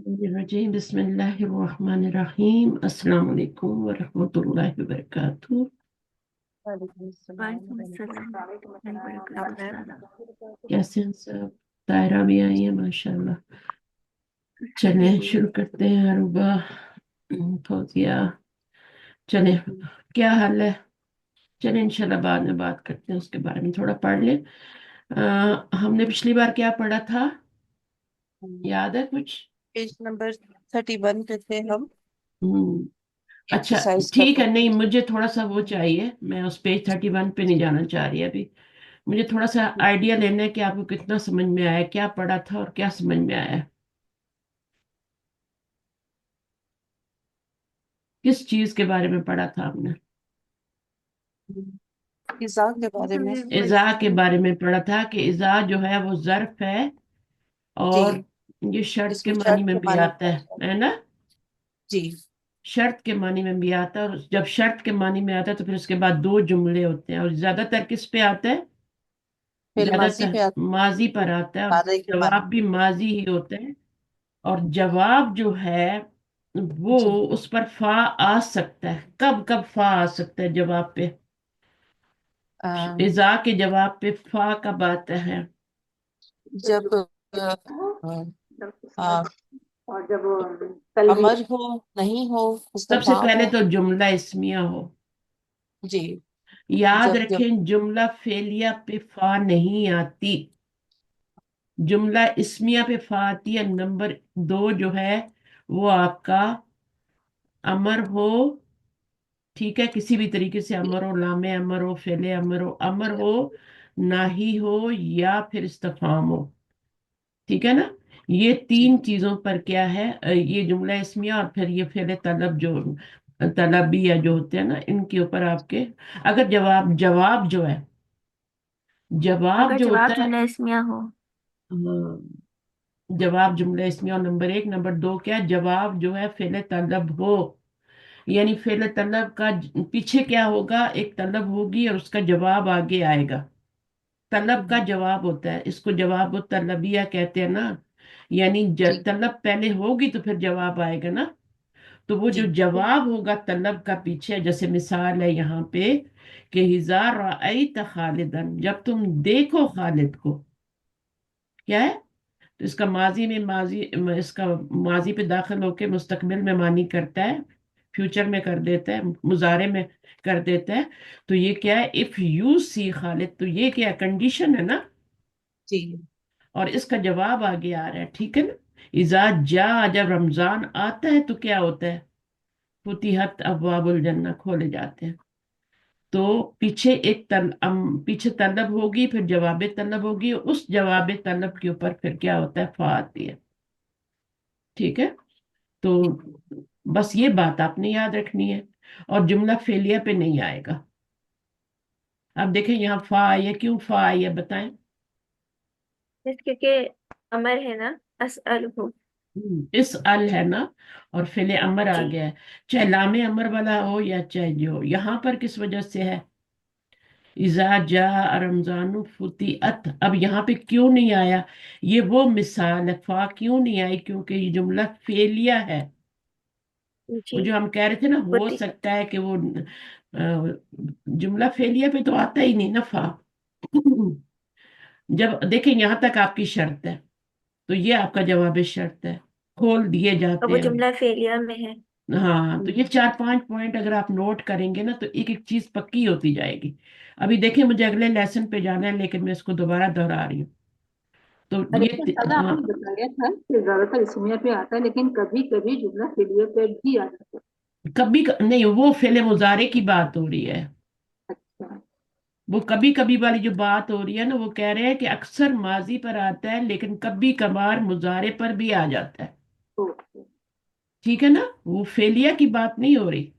الرجيم بسم الله الرحمن الرحيم السلام عليكم ورحمة الله وبركاته. وعلیکم السلام وعلیکم السلام ورحمۃ اللہ آپ وبرکاتہ ہیں؟ السلام۔ کیسے ہیں سب؟ طاہرہ بھی آئی ہے ماشاءاللہ۔ چلیں شروع کرتے ہیں۔ عروبہ، فوزیہ، چلیں کیا حال ہے؟ چلیں انشاءاللہ بعد میں بات کرتے ہیں، اس کے بارے میں تھوڑا پڑھ لیں۔ ہم نے پچھلی بار کیا پڑھا تھا، یاد ہے کچھ؟ پیج نمبر 31 پہ تھے ہم، ہم، اچھا ایکسرسائز کر ٹھیک ہے، رہے نہیں تھے۔ مجھے تھوڑا سا وہ چاہیے، میں اس پیج 31 پہ نہیں جانا چاہ رہی ابھی۔ مجھے تھوڑا سا آئیڈیا لینا ہے کہ آپ کو کتنا سمجھ میں آیا، کیا پڑھا تھا اور کیا سمجھ میں آیا، کس چیز کے بارے میں پڑھا تھا آپ نے؟ فضا کے بارے میں۔ اذا کے بارے میں پڑھا تھا کہ اذا جو ہے وہ ظرف ہے جی، اور یہ شرط اس کے میں معنی شرط میں کے بھی معنی آتا ہے نا؟ جی شرط کے معنی میں بھی آتا ہے، اور جب شرط کے معنی میں آتا ہے تو پھر اس کے بعد دو جملے ہوتے ہیں، اور زیادہ تر کس پہ آتا ہے؟ فعل زیادہ ماضی تر پہ آتا ماضی ہے، پر آتا ہے، اور ماضی کے معنی جواب بھی ماضی ہی ہوتا ہے، اور جواب جو ہے وہ جی اس پر فا آ سکتا ہے۔ کب کب فا آ سکتا ہے جواب پہ؟ اذا کے جواب پہ فا کب آتا ہے؟ جب آ، اور جب امر ہو، نہیں ہو، سب سے استفہام پہلے ہو۔ تو جملہ اسمیہ ہو۔ جی یاد جب رکھیں جملہ فعلیہ پہ فا نہیں آتی، جملہ اسمیہ پہ فا آتی ہے۔ نمبر 2 جو ہے وہ آپ کا امر ہو، ٹھیک ہے، کسی بھی طریقے سے امر ہو، لام امر ہو، فعل امر ہو، ناہی ہو یا پھر استفہام ہو، ٹھیک ہے نا؟ یہ جی تین چیزوں پر کیا ہے، یہ جملہ اسمیہ اور پھر یہ فعل طلب جو طلبیہ جو ہوتے ہیں نا، ان کے اوپر آپ کے اگر جواب جو ہے، جواب اگر جو جواب ہوتا ہے، جملہ اسمیہ ہو ہاں، جواب جملہ اسمیہ، اور نمبر 1 نمبر 2 کیا، جواب جو ہے فعل طلب ہو، یعنی فعل طلب کا پیچھے کیا ہوگا، ایک طلب ہوگی اور اس کا جواب آگے آئے گا، طلب کا جواب ہوتا ہے، اس کو جواب طلبیہ کہتے ہیں نا، یعنی جی طلب پہلے ہوگی تو پھر جواب آئے گا نا، تو وہ جو جی جواب ہوگا طلب کا پیچھے، جیسے مثال ہے یہاں پہ کہ اذا رأیت خالدن، جب تم دیکھو خالد کو، کیا ہے؟ تو اس کا ماضی میں اس کا ماضی پہ داخل ہو کے مستقبل میں معنی کرتا ہے، فیوچر میں کر دیتا ہے، مضارع میں کر دیتا ہے، تو یہ کیا ہے، اف یو سی خالد، تو یہ کیا کنڈیشن ہے نا، جی اور اس کا جواب آگے آ رہا ہے، ٹھیک ہے نا؟ اذا جاء، جب رمضان آتا ہے تو کیا ہوتا ہے، فتحت ابواب الجنہ، کھولے جاتے ہیں، تو پیچھے پیچھے طلب ہوگی، پھر جواب طلب ہوگی، اس جواب طلب کے اوپر پھر کیا ہوتا ہے، فا آتی ہے، ٹھیک ہے؟ تو بس یہ بات آپ نے یاد رکھنی ہے، اور جملہ فعلیہ پہ نہیں آئے گا۔ اب دیکھیں یہاں فا آئی ہے، کیوں فا آئی ہے بتائیں؟ کیونکہ امر ہے نا، اسألہ۔ اس ال ہے نا، اور فعل امر آ جی گیا ہے، چاہے لام امر والا ہو یا چاہے جو ہو، یہاں پر کس وجہ سے ہے، اذا جاء رمضان فتحت، اب یہاں پہ کیوں نہیں آیا، یہ وہ مثال ہے، فا کیوں نہیں آئی، کیونکہ یہ جملہ فعلیہ ہے، وہ جی جو ہم کہہ رہے تھے نا، ہو فتحت۔ سکتا ہے کہ وہ جملہ فعلیہ پہ تو آتا ہی نہیں نا فا، جب دیکھیں یہاں تک آپ کی شرط ہے تو یہ آپ کا جواب شرط ہے، کھول دیے اور جاتے وہ ہیں۔ جملہ فعلیہ میں ہے۔ ہاں تو یہ 4-5 پوائنٹ اگر آپ نوٹ کریں گے نا تو ایک ایک چیز پکی ہوتی جائے گی۔ ابھی دیکھیں مجھے اگلے لیسن پہ جانا ہے، لیکن میں اس کو دوبارہ دہرا رہی ہوں، تو لیکن سادہ آپ ہاں، نے بتایا تھا کہ زیادہ تر اسمیہ پہ آتا ہے، لیکن کبھی کبھی جملہ فعلیہ پہ بھی آ جاتا کبھی نہیں، وہ فعل مضارع کی بات ہو رہی ہے، ہے۔ اچھا، وہ کبھی کبھی والی جو بات ہو رہی ہے نا، وہ کہہ رہے ہیں کہ اکثر ماضی پر آتا ہے لیکن کبھی کبھار مضارع پر بھی آ جاتا ہے، اوکے، ٹھیک ہے نا؟ وہ فعلیہ کی بات نہیں ہو رہی،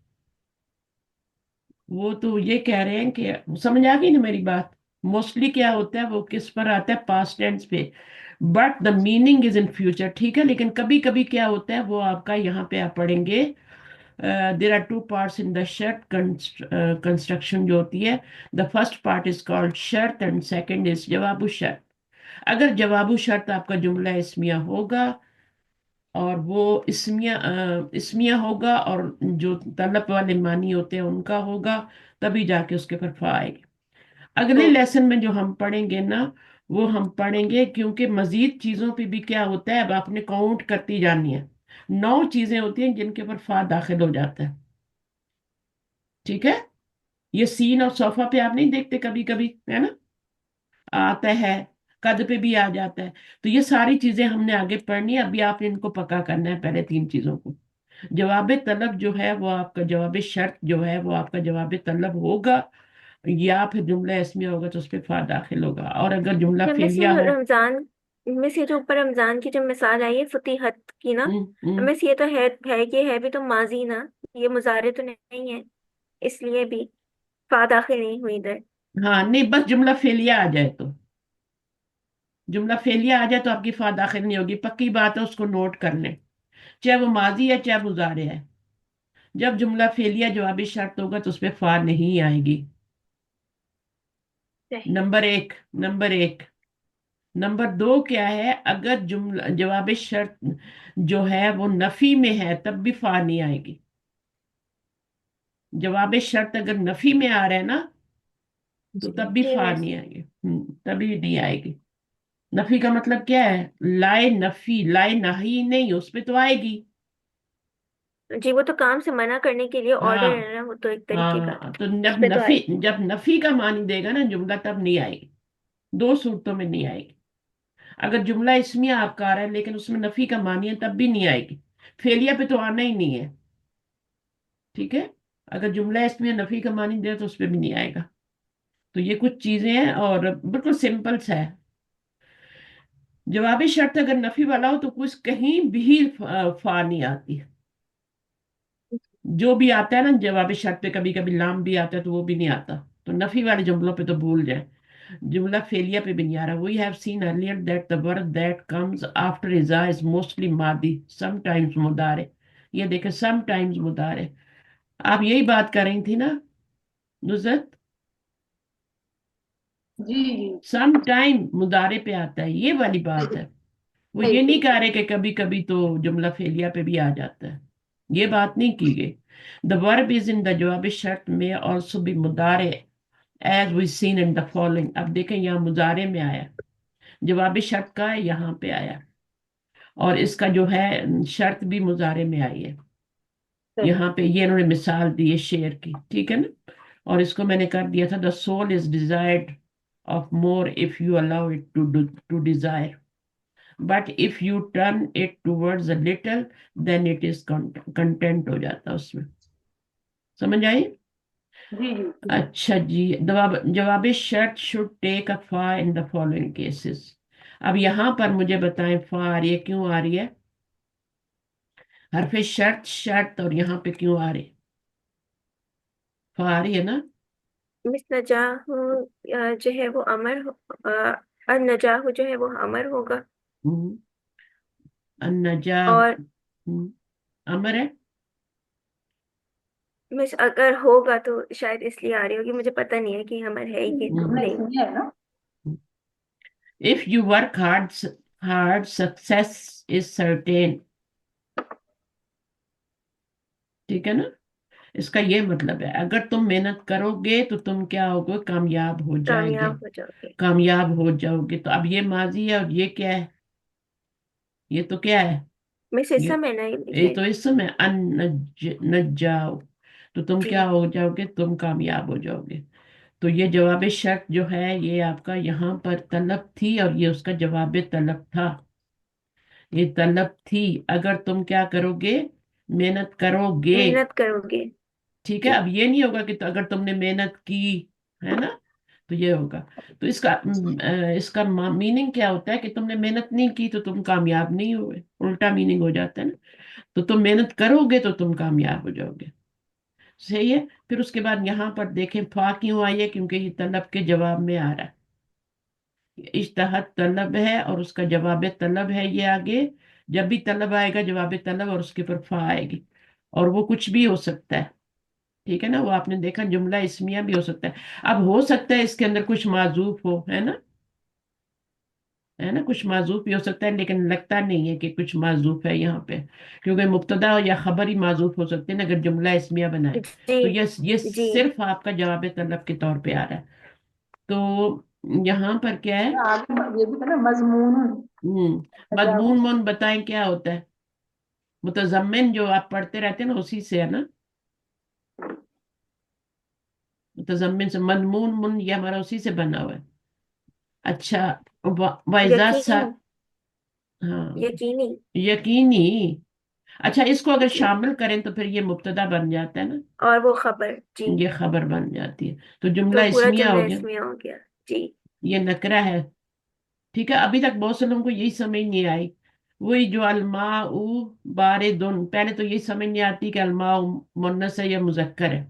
وہ تو یہ کہہ رہے ہیں کہ سمجھ آ گئی نا میری بات، موسٹلی کیا ہوتا ہے وہ کس پر آتا ہے، پاسٹ ٹینس پہ، but the meaning is in future, ٹھیک ہے؟ لیکن کبھی کبھی کیا ہوتا ہے وہ آپ کا یہاں پہ آپ پڑھیں گے، دیر آر ٹو پارٹس ان دا شرط کنسٹرکشن جو ہوتی ہے، the first part is called شرط اینڈ سیکنڈ از جواب الشرط۔ اگر جواب الشرط آپ کا جملہ اسمیہ ہوگا اور وہ اسمیہ ہوگا، اور جو طلب والے معنی ہوتے ہیں ان کا ہوگا، تبھی جا کے اس کے اوپر فا آئے گی۔ اگلے تو لیسن میں جو ہم پڑھیں گے نا، وہ ہم پڑھیں گے کیونکہ مزید چیزوں پہ بھی کیا ہوتا ہے، اب آپ نے کاؤنٹ کرتی جانی ہے۔ 9 چیزیں ہوتی ہیں جن کے اوپر فا داخل ہو جاتا ہے، ٹھیک ہے؟ یہ سین اور صوفہ پہ آپ نہیں دیکھتے کبھی کبھی، ہے نا، آتا ہے، قد پہ بھی آ جاتا ہے۔ تو یہ ساری چیزیں ہم نے آگے پڑھنی ہے، ابھی آپ نے ان کو پکا کرنا ہے، پہلے 3 چیزوں کو۔ جواب طلب جو ہے وہ آپ کا جواب شرط جو ہے وہ آپ کا جواب طلب ہوگا، یا پھر جملہ اسمیہ ہوگا تو اس پہ فا داخل ہوگا، اور اگر جملہ جب میں سے فعلیہ ہو۔ رمضان میں سے جو اوپر رمضان کی جو مثال آئی ہے فتحت کی نا، ہم، ہم، میں سے یہ تو ہے کہ ہے بھی تو ماضی نا، یہ مضارع تو نہیں ہے، اس لیے بھی فا داخل نہیں ہوئی ادھر۔ ہاں نہیں، بس جملہ فعلیہ آ جائے تو، جملہ فعلیہ آ جائے تو آپ کی فا داخل نہیں ہوگی، پکی بات ہے، اس کو نوٹ کر لیں، چاہے وہ ماضی ہے چاہے مضارع ہے۔ جب جملہ فعلیہ جوابی شرط ہوگا تو اس پہ فا نہیں آئے گی۔ صحیح۔ نمبر ایک نمبر 2 کیا ہے، اگر جملہ جواب شرط جو ہے وہ نفی میں ہے تب بھی فا نہیں آئے گی۔ جواب شرط اگر نفی میں آ رہا ہے نا تو جی تب بھی جی فا مس نہیں آئے گی، تبھی نہیں آئے گی۔ نفی کا مطلب کیا ہے، لائے نفی، لائے نہی نہیں، اس پہ تو آئے گی۔ جی، وہ تو کام سے منع کرنے کے لیے ہاں آرڈر ہے نا، وہ تو ایک طریقے کا ہاں، تو اس پہ تو آئے۔ جب نفی کا معنی دے گا نا جملہ تب نہیں آئے گی، 2 صورتوں میں نہیں آئے گی۔ اگر جملہ اسمیہ آپ کا آ رہا ہے لیکن اس میں نفی کا معنی ہے تب بھی نہیں آئے گی، فعلیہ پہ تو آنا ہی نہیں ہے، ٹھیک ہے؟ اگر جملہ اسمیہ نفی کا معنی دے تو اس پہ بھی نہیں آئے گا۔ تو یہ کچھ چیزیں ہیں اور بالکل سمپل سا ہے۔ جواب شرط اگر نفی والا ہو تو کچھ کہیں بھی فا نہیں آتی، جو بھی آتا ہے نا جواب شرط پہ، کبھی کبھی لام بھی آتا ہے تو وہ بھی نہیں آتا، تو نفی والے جملوں پہ تو بھول جائیں۔ جملہ فعلیہ پہ بھی نہیں آ رہا۔ We have seen earlier that the word that comes after إذا is mostly ماضی، sometimes مضارع۔ یہ دیکھیں sometimes مضارع، آپ یہی بات کر رہی تھی نا نصرت، جی جی سم ٹائم مضارع پہ آتا ہے، یہ والی بات ہے۔ وہ صحیح یہ نہیں صحیح کہہ رہے کہ کبھی کبھی تو جملہ فعلیہ پہ بھی آ جاتا ہے، یہ بات نہیں کی گئی۔ The verb is in the جواب شرط میں also be مضارع as we seen in the following۔ اب دیکھیں یہاں مضارع میں آیا، جواب شرط کا ہے یہاں پہ آیا، اور اس کا جو ہے شرط بھی مضارع میں آئی ہے۔ صحیح یہاں پہ یہ انہوں نے مثال دی ہے شعر کی، ٹھیک ہے نا؟ اور اس کو میں نے کر دیا تھا the soul is desired of more if you allow it to desire but if you turn it towards a little then it is content ہو جاتا اس میں، سمجھ آئی؟ جی جی اچھا جی، جواب شرط should take a fa in the following cases۔ اب یہاں پر مجھے بتائیں فا آ رہی ہے، کیوں آ رہی ہے؟ حرف شرط اور یہاں پہ کیوں آ رہی ہے؟ فا آ رہی ہے نا؟ مس نجاح جو ہے وہ النجاح جو ہے وہ امر ہوگا، ہم، النجاح، اور امر ہے۔ مس اگر ہوگا تو شاید اس لیے آ رہی ہوگی، مجھے پتہ نہیں ہے کہ امر ہے ہی کہ جملہ نہیں۔ اسمیہ ہے نا؟ if you work hard success is certain، ٹھیک ہے نا؟ اس کا یہ مطلب ہے اگر تم محنت کرو گے تو تم کیا ہوگے، کامیاب ہو جائے گے، کامیاب ہو جاؤ گے۔ کامیاب ہو جاؤ گے۔ تو اب یہ ماضی ہے اور یہ کیا ہے، یہ تو کیا ہے، مس یہ اسم ہے نا یہ یہ؟ تو اسم ہے، ان نجاؤ، تو تم جی کیا ہو جاؤ گے، تم کامیاب ہو جاؤ گے۔ تو یہ جواب شرط جو ہے یہ آپ کا یہاں پر طلب تھی اور یہ اس کا جواب طلب تھا، یہ طلب تھی، اگر تم کیا کرو گے، محنت کرو گے، محنت کرو گے۔ ٹھیک ہے؟ جی اب یہ نہیں ہوگا کہ اگر تم نے محنت کی، ہے نا، تو یہ ہوگا۔ تو اس کا میننگ کیا ہوتا ہے کہ تم نے محنت نہیں کی تو تم کامیاب نہیں ہوئے، الٹا میننگ ہو جاتا ہے نا، تو تم محنت کرو گے تو تم کامیاب ہو جاؤ گے، صحیح ہے؟ پھر اس کے بعد یہاں پر دیکھیں فا کیوں آئی ہے، کیونکہ یہ طلب کے جواب میں آ رہا ہے، اجتہاد طلب ہے اور اس کا جواب طلب ہے، یہ آگے جب بھی طلب آئے گا جواب طلب اور اس کے پر فا آئے گی، اور وہ کچھ بھی ہو سکتا ہے، ٹھیک ہے نا؟ وہ آپ نے دیکھا جملہ اسمیہ بھی ہو سکتا ہے، اب ہو سکتا ہے اس کے اندر کچھ معذوف ہو، ہے نا؟ ہے نا. کچھ معذوف بھی ہو سکتا ہے لیکن لگتا نہیں ہے کہ کچھ معذوف ہے یہاں پہ، کیونکہ مبتدا یا خبر ہی معذوف ہو سکتے ہیں نا اگر جملہ اسمیہ بنائے. جی تو یہ جی صرف آپ کا جواب طلب کے طور پہ آ رہا ہے. تو یہاں پر کیا ہے؟ آگے یہ بھی تھا نا مضمون. مضمون من بتائیں کیا ہوتا ہے؟ متضمن جو آپ پڑھتے رہتے ہیں نا اسی سے ہے نا. متضمن سے مضمون من یہ ہمارا اسی سے بنا ہوا ہے. اچھا. وائزا سا. یقینی ہاں. یقینی یقینی. اچھا اس کو اگر شامل کریں تو پھر یہ مبتدا بن جاتا ہے نا، اور وہ خبر جی، یہ خبر بن جاتی ہے. تو جملہ تو پورا اسمیہ جملہ ہو گیا. اسمیہ ہو گیا. جی یہ نکرہ ہے. ٹھیک ہے. ابھی تک بہت سے لوگوں کو یہی سمجھ نہیں آئی. وہی جو الماء باردن، پہلے تو یہی سمجھ نہیں آتی کہ الماء مونث ہے یا مذکر ہے.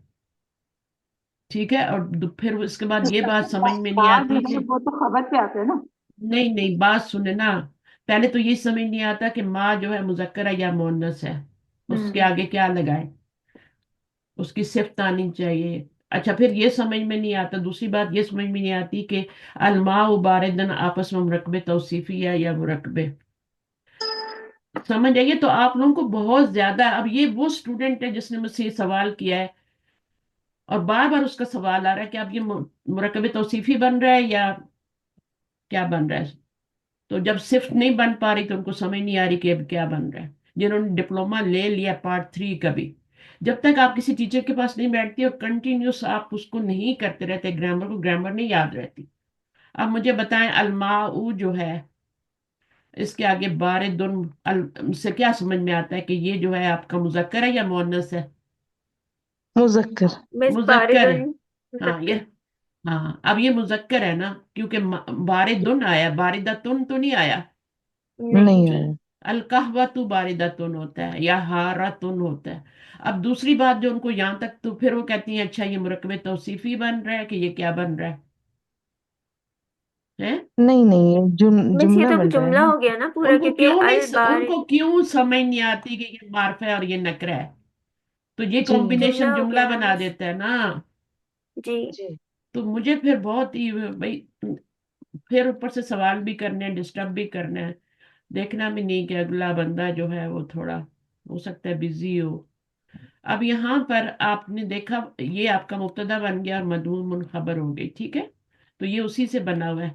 ٹھیک ہے. اور پھر اس کے بعد یہ بات سمجھ میں نہیں بعد آتی جو کہ ہے وہ تو خبر پہ آتے ہیں نا. نہیں نہیں بات سنیں نا. پہلے تو یہ سمجھ نہیں آتا کہ ماں جو ہے مذکر ہے یا مونث ہے، اس کے آگے کیا لگائے، اس کی صفت آنی چاہیے. اچھا پھر یہ سمجھ میں نہیں آتا. دوسری بات یہ سمجھ میں نہیں آتی کہ الماء باردن آپس میں مرکب توصیفی ہے یا مرکب. سمجھ آئیے. تو آپ لوگوں کو بہت زیادہ، اب یہ وہ اسٹوڈنٹ ہے جس نے مجھ سے یہ سوال کیا ہے اور بار بار اس کا سوال آ رہا ہے کہ اب یہ مرکب توصیفی بن رہا ہے یا کیا بن رہا ہے. تو جب صفت نہیں بن پا رہی تو ان کو سمجھ نہیں آ رہی کہ اب کیا بن رہا ہے. جنہوں نے ڈپلوما لے لیا پارٹ 3 کا بھی، جب تک آپ کسی ٹیچر کے پاس نہیں بیٹھتی اور کنٹینیوس آپ اس کو نہیں کرتے رہتے گرامر کو، گرامر نہیں یاد رہتی. اب مجھے بتائیں الماء جو ہے اس کے آگے باردن سے کیا سمجھ میں آتا ہے کہ یہ جو ہے آپ کا مذکر ہے یا مؤنث ہے؟ مذکر. مس مذکر ہے. باردن ہاں یہ. مذکر. ہاں اب یہ مذکر ہے نا کیونکہ باردن آیا، باردتن تو نہیں آیا. نہیں نہیں آیا. القہوۃ باردتن ہوتا ہے یا حارتن ہوتا ہے. اب دوسری بات جو ان کو یہاں تک، تو پھر وہ کہتی ہیں اچھا یہ مرکب توصیفی بن رہا ہے کہ یہ کیا بن رہا ہے؟ نہیں نہیں یہ مس یہ جملہ تو بن رہا ہے جملہ نا. ہو گیا نا پورا، ان کو کیونکہ کیوں نہیں ان البار کو کیوں سمجھ نہیں آتی کہ یہ معرفہ ہے اور یہ نکرہ ہے؟ تو یہ جی جملہ کمبینیشن ہو جملہ گیا نا بنا مس. دیتا ہے نا. جی جی. تو مجھے پھر بہت ہی بھائی پھر اوپر سے سوال بھی کرنے ہیں، ڈسٹرب بھی کرنا ہے، دیکھنا بھی نہیں کہ اگلا بندہ جو ہے وہ تھوڑا ہو سکتا ہے بزی ہو. اب یہاں پر آپ نے دیکھا یہ آپ کا مبتدا بن گیا اور مضمون منخبر ہو گئی. ٹھیک ہے. تو یہ اسی سے بنا ہوا ہے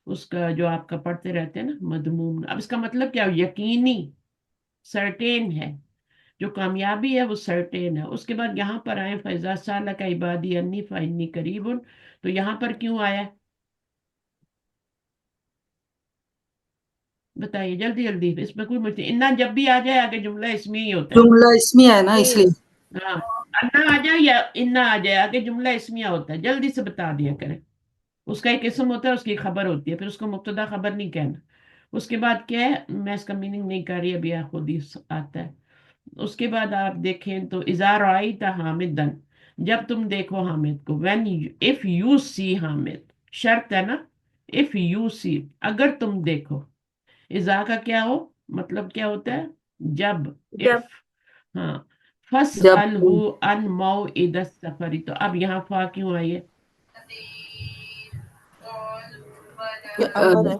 اس کا جو آپ کا پڑھتے رہتے ہیں نا مضمون. اب اس کا مطلب کیا یقینی، سرٹین ہے. جو کامیابی ہے وہ سرٹین ہے. اس کے بعد یہاں پر آئے فیضا سالک عبادی انی فانی قریب. تو یہاں پر کیوں آیا بتائیے جلدی جلدی. اس میں کوئی مجھے انا جب بھی آ جائے آگے جملہ اس میں ہی ہوتا ہے. جملہ اسمی ہے نا جی اس لیے. ہاں انا آ جائے یا انا آ جائے آگے جملہ اسمیہ ہوتا ہے. جلدی سے بتا دیا کریں. اس کا ایک اسم ہوتا ہے، اس کی خبر ہوتی ہے، پھر اس کو مبتدا خبر نہیں کہنا. اس کے بعد کیا ہے، میں اس کا میننگ نہیں کر رہی ابھی، خود ہی آتا ہے. اس کے بعد آپ دیکھیں تو اذا رأیت حامدن، جب تم دیکھو حامد کو. when if you see Hamid, شرط ہے نا. if you see اگر تم دیکھو. اذا کا کیا ہو مطلب کیا ہوتا ہے؟ جب. جب. if. ہاں. جب فَاسْأَلْهُ عَنْ مَوْعِدِ السَّفَرِ. تو اب یہاں فا کیوں آئی ہے؟ یہ امر ہے.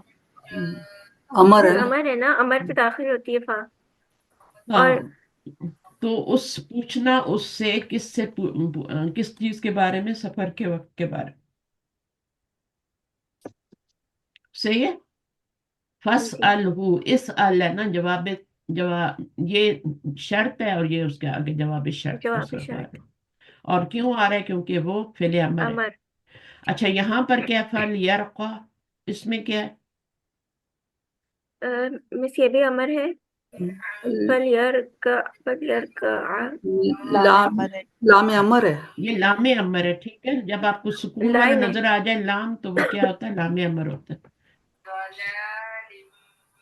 امر ہے یہ نا. امر ہے نا، امر پہ داخل ہوتی ہے فا. ہاں. اور تو اس پوچھنا اس سے کس سے کس چیز کے بارے میں؟ سفر کے وقت کے بارے میں. صحیح ہے. جی فَاسْأَلْهُ اسأل ہے نا جواب یہ شرط ہے اور یہ اس کے آگے جواب شرط جواب دوسرا شرط. بات. اور کیوں آ رہا ہے؟ کیونکہ وہ فعل امر ہے. امر. اچھا یہاں پر کیا فَلْيَرْقَ، اس میں کیا ہے؟ مس یہ بھی امر ہے. فلیرکع. لام لام امر ہے. لام امر ہے. یہ لام امر ہے. ٹھیک ہے. جب آپ کو سکون والا لائن ہے. نظر آ جائے لام تو وہ کیا ہوتا ہے؟ لام امر ہوتا ہے.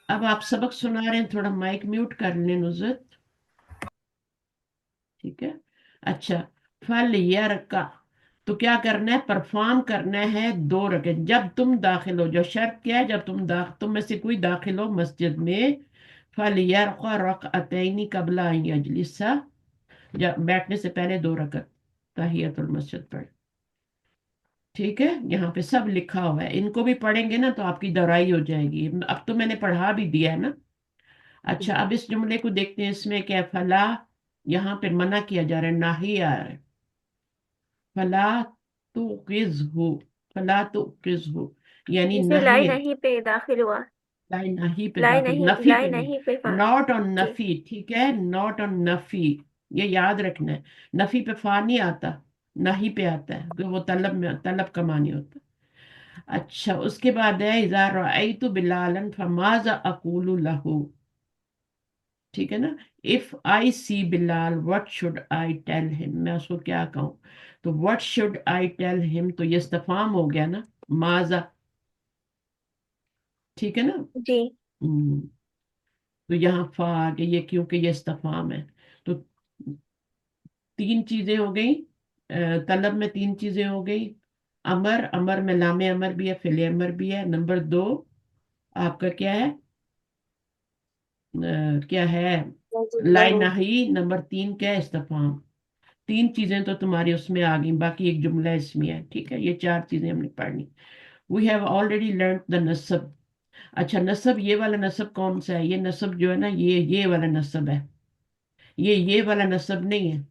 اب آپ سبق سنا رہے ہیں، تھوڑا مائک میوٹ کر لیں نزت. ٹھیک ہے. اچھا فَلْيَرْكَعْ، تو کیا کرنا ہے؟ پرفارم کرنا ہے 2 رکعت جب تم داخل ہو. جو شرط کیا ہے؟ جب تم میں سے کوئی داخل ہو مسجد میں. فَلْيَرْقَ رَكْعَتَيْنِ قَبْلَ أَنْ يَجْلِسَ، جب بیٹھنے سے پہلے 2 رکعت تحیت المسجد پڑھ. ठीक है, यहाँ पे सब लिखा हुआ है, इनको भी पढ़ेंगे ना तो आपकी दौराई हो जाएगी। अब तो मैंने पढ़ा भी दिया है ना। अच्छा, अब इस जुमले को देखते हैं, इसमें क्या है? फला, यहाँ पे मना किया जा रहा है, नाही आ रहा है। फला तो हो, फला तो हो, यानी जैसे लाई नहीं, नहीं पे दाखिल हुआ, लाई नहीं पे लाई दाखिल, नहीं, नफी लाई पे नहीं। नहीं पे फा। नॉट ऑन जी नफी, ठीक है, नॉट ऑन नफी, ये याद रखना है। नफी पे फा नहीं आता, नहीं पे आता है, तो वो तलब में, तलब का मानी होता है। अच्छा, उसके बाद है इज़ा रअयतु बिलालन फमाज़ा अक़ूलु लहू, ठीक है ना। If I see Bilal what should I tell him, मैं उसको क्या कहूँ? तो what should I tell him, तो ये इस्तिफाम हो गया ना, माजा, ठीक है ना। जी हम्म, तो यहाँ फा आ गई, ये क्योंकि ये इस्तिफाम है। तो तीन चीजें हो गई, तलब में तीन चीजें हो गई। अमर, अमर में लामे अमर भी है, फिले अमर भी है। नंबर दो आपका क्या है? क्या है? लाई लहू। नाही। नंबर तीन क्या है? इस्तिफाम। तीन चीजें तो तुम्हारी उसमें आ गई, बाकी एक जुमला इसमें है, ठीक है। ये चार चीजें हमने पढ़नी। We have already learn the नसब। अच्छा, नसब, ये वाला नसब कौन सा है? ये नसब जो है ना, ये वाला नसब है। ये वाला नसब नहीं है,